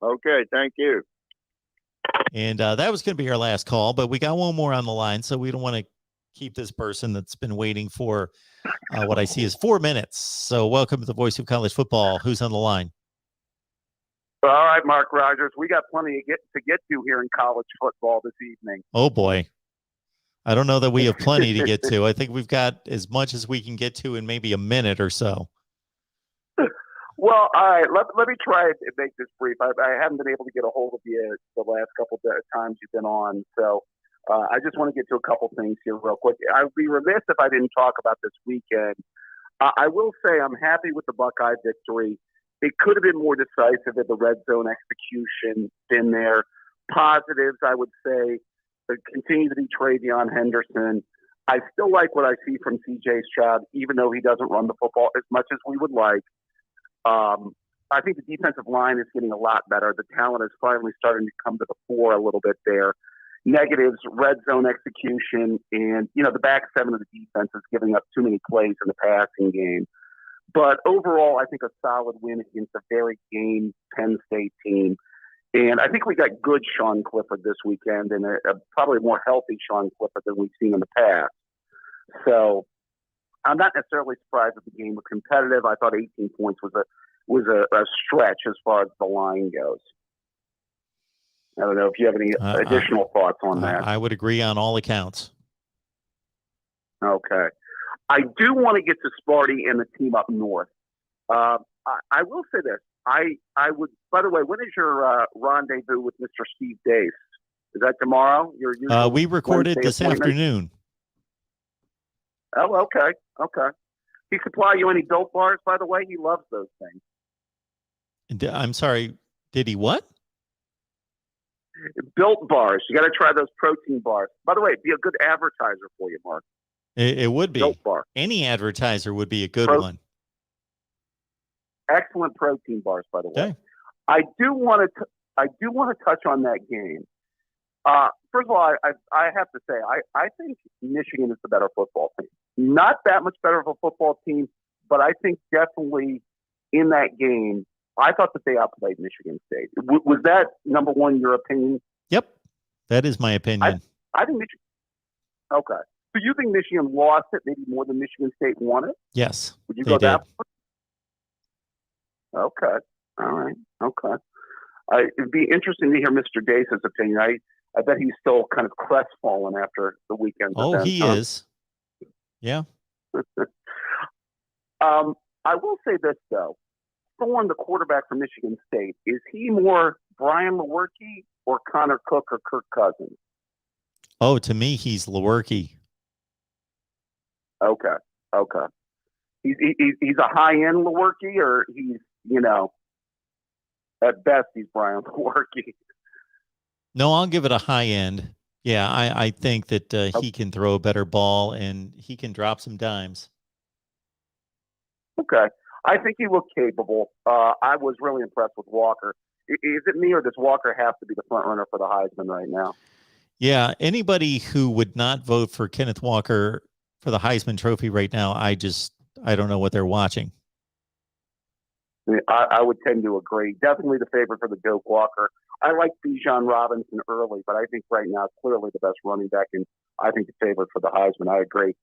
Okay, thank you. And that was going to be our last call, but we got one more on the line, so we don't want to keep this person that's been waiting for what I see is 4 minutes. So welcome to the Voice of College Football. Who's on the line? All right, Mark Rogers, we got plenty to get to here in college football this evening. Oh, boy. I don't know that we have plenty to get to. I think we've got as much as we can get to in maybe a minute or so. Well, all right, let me try and make this brief. I haven't been able to get a hold of you the last couple of times you've been on, so I just want to get to a couple things here real quick. I would be remiss if I didn't talk about this weekend. I will say I'm happy with the Buckeye victory. It could have been more decisive if the red zone execution been there. Positives, I would say, continue to be Travion Henderson. I still like what I see from C.J. Stroud, even though he doesn't run the football as much as we would like. I think the defensive line is getting a lot better. The talent is finally starting to come to the fore a little bit there. Negatives, red zone execution, and, the back seven of the defense is giving up too many plays in the passing game. But overall, I think a solid win against a very game Penn State team. And I think we got good Sean Clifford this weekend, and a probably more healthy Sean Clifford than we've seen in the past. So I'm not necessarily surprised that the game was competitive. I thought 18 points was a stretch as far as the line goes. I don't know if you have any additional thoughts on that. I would agree on all accounts. Okay. I do want to get to Sparty and the team up north. I will say this. I would, by the way, when is your rendezvous with Mr. Steve Dace? Is that tomorrow? Your usual We recorded Wednesday this appointment? afternoon. Oh, okay. Okay. He supply you any Built Bars, by the way? He loves those things. I'm sorry. Did he what? Built Bars. You got to try those protein bars. By the way, it'd be a good advertiser for you, Mark. It would be. Built Bar. Any advertiser would be a good one. Excellent protein bars, by the way. Okay. I do want to touch on that game. First of all, I have to say I think Michigan is the better football team. Not that much better of a football team, but I think definitely in that game, I thought that they outplayed Michigan State. Was that, number one, your opinion? Yep. That is my opinion. I think Michigan. Okay. So you think Michigan lost it maybe more than Michigan State won it? Yes. Would you they go did. that far? Okay. All right. Okay. It'd be interesting to hear Mr. Dace's opinion. I bet he's still kind of crestfallen after the weekend. Oh, he is. Yeah. I will say this, though. Thorne, the quarterback for Michigan State, is he more Brian Lewerke or Connor Cook or Kirk Cousins? Oh, to me, he's Lewerke. Okay. Okay. He's a high-end Lewerke, or he's, at best, he's Brian Lewerke. No, I'll give it a high end. Yeah, I think that he can throw a better ball and he can drop some dimes. Okay. I think he looked capable. I was really impressed with Walker. Is it me, or does Walker have to be the front runner for the Heisman right now? Yeah, anybody who would not vote for Kenneth Walker for the Heisman Trophy right now, I don't know what they're watching. I would tend to agree. Definitely the favorite for the Doak Walker. I like Bijan Robinson early, but I think right now clearly the best running back, and I think the favorite for the Heisman. I agree.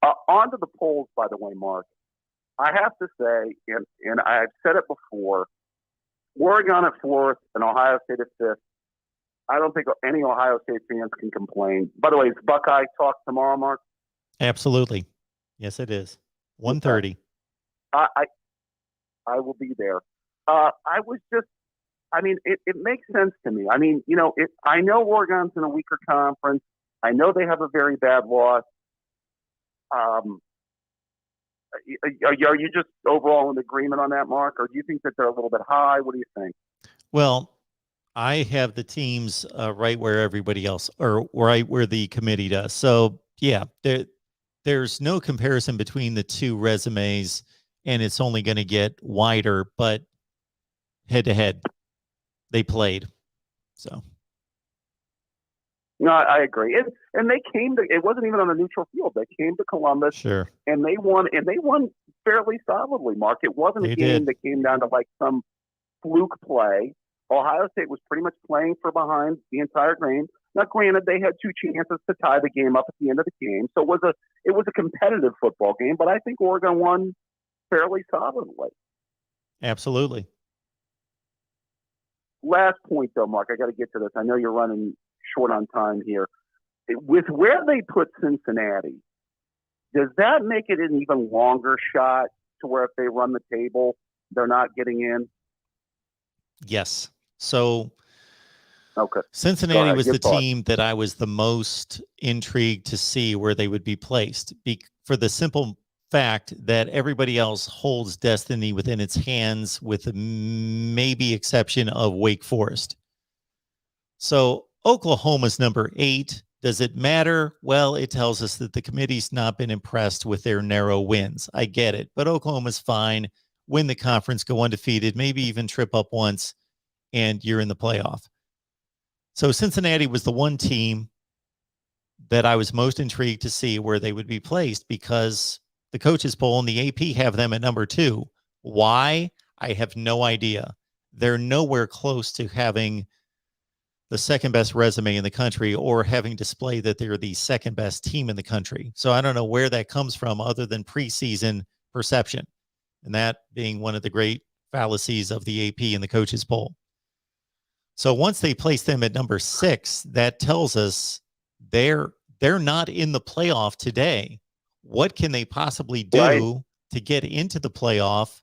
On to the polls, by the way, Mark. I have to say, and I've said it before, Oregon at 4th and Ohio State at 5th. I don't think any Ohio State fans can complain. By the way, is Buckeye talk tomorrow, Mark? Absolutely. Yes, it is. 1:30. I will be there. It makes sense to me. I mean, I know Oregon's in a weaker conference. I know they have a very bad loss. Are you just overall in agreement on that, Mark, or do you think that they're a little bit high? What do you think? Well, I have the teams right where everybody else, or right where the committee does. So yeah, there's no comparison between the two resumes, and it's only going to get wider. But head to head, they played. So no, I agree. And they came to. It wasn't even on a neutral field. They came to Columbus, sure, and they won. And they won fairly solidly, Mark. It wasn't a game that came down to like some fluke play. Ohio State was pretty much playing for behind the entire game. Now, granted, they had 2 chances to tie the game up at the end of the game, so it was a competitive football game. But I think Oregon won fairly solidly. Absolutely. Last point, though, Mark. I got to get to this. I know you're running short on time here. With where they put Cincinnati, does that make it an even longer shot to where if they run the table, they're not getting in? Yes. So okay. Cincinnati was the team that I was the most intrigued to see where they would be placed for the simple fact that everybody else holds destiny within its hands with the maybe exception of Wake Forest. So Oklahoma's number 8. Does it matter? Well, it tells us that the committee's not been impressed with their narrow wins. I get it, but Oklahoma's fine. Win the conference, go undefeated, maybe even trip up once, and you're in the playoff. So Cincinnati was the one team that I was most intrigued to see where they would be placed because the coaches poll and the AP have them at number 2. Why? I have no idea. They're nowhere close to having the second best resume in the country or having displayed that they're the second best team in the country. So I don't know where that comes from other than preseason perception. And that being one of the great fallacies of the AP and the coaches poll. So once they place them at number 6, that tells us they're not in the playoff today. What can they possibly do to get into the playoff?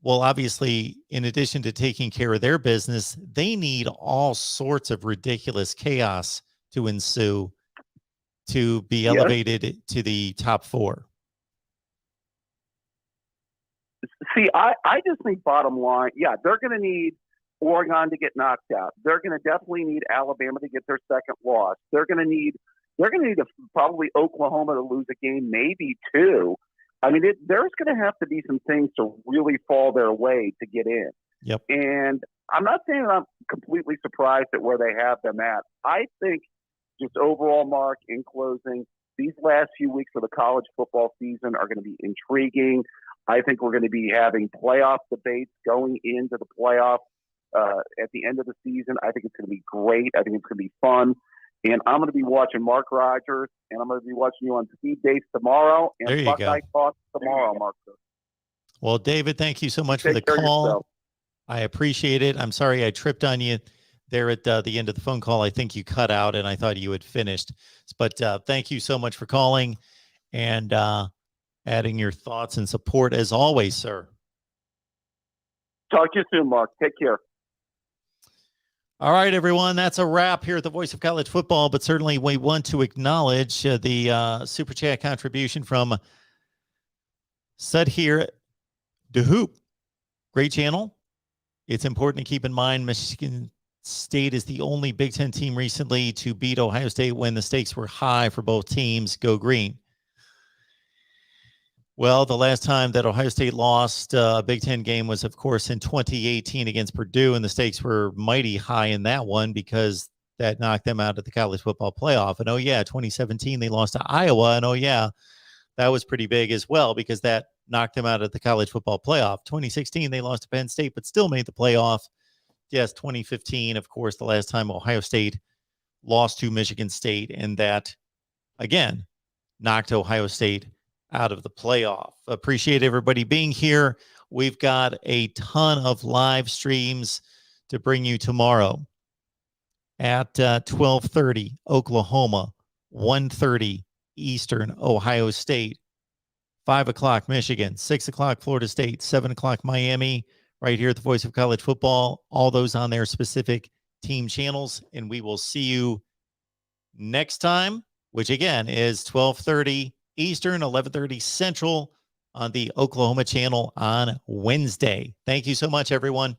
Well, obviously, in addition to taking care of their business, they need all sorts of ridiculous chaos to ensue to be elevated to the top 4. See, I just think bottom line, they're going to need Oregon to get knocked out. They're going to definitely need Alabama to get their second loss. They're going to need probably Oklahoma to lose a game, maybe 2. I mean, there's going to have to be some things to really fall their way to get in. Yep. And I'm not saying I'm completely surprised at where they have them at. I think just overall, Mark, in closing, these last few weeks of the college football season are going to be intriguing. I think we're going to be having playoff debates going into the playoff at the end of the season. I think it's going to be great. I think it's going to be fun. And I'm going to be watching Mark Rogers, and I'm going to be watching you on Steve Dace tomorrow. And there you Buckeye Talk tomorrow, Mark. Well, David, thank you so much for the call. I appreciate it. I'm sorry I tripped on you there at the end of the phone call. I think you cut out, and I thought you had finished. But thank you so much for calling and adding your thoughts and support as always, sir. Talk to you soon, Mark. Take care. All right, everyone. That's a wrap here at the Voice of College Football, but certainly we want to acknowledge the Super Chat contribution from Sudhir DeHoop. Great channel. It's important to keep in mind Michigan State is the only Big Ten team recently to beat Ohio State when the stakes were high for both teams. Go Green. Well, the last time that Ohio State lost a Big Ten game was, of course, in 2018 against Purdue, and the stakes were mighty high in that one because that knocked them out of the college football playoff. And 2017 they lost to Iowa, and that was pretty big as well because that knocked them out of the college football playoff. 2016 they lost to Penn State, but still made the playoff. Yes, 2015, of course, the last time Ohio State lost to Michigan State, and that again knocked Ohio State out of the playoff. Appreciate everybody being here. We've got a ton of live streams to bring you tomorrow at 12:30 Oklahoma, 1:30 Eastern Ohio State, 5 o'clock Michigan, 6 o'clock Florida State, 7 o'clock Miami, right here at the Voice of College Football. All those on their specific team channels. And we will see you next time, which again is 12:30 Eastern, 11:30 Central on the Oklahoma channel on Wednesday. Thank you so much, everyone.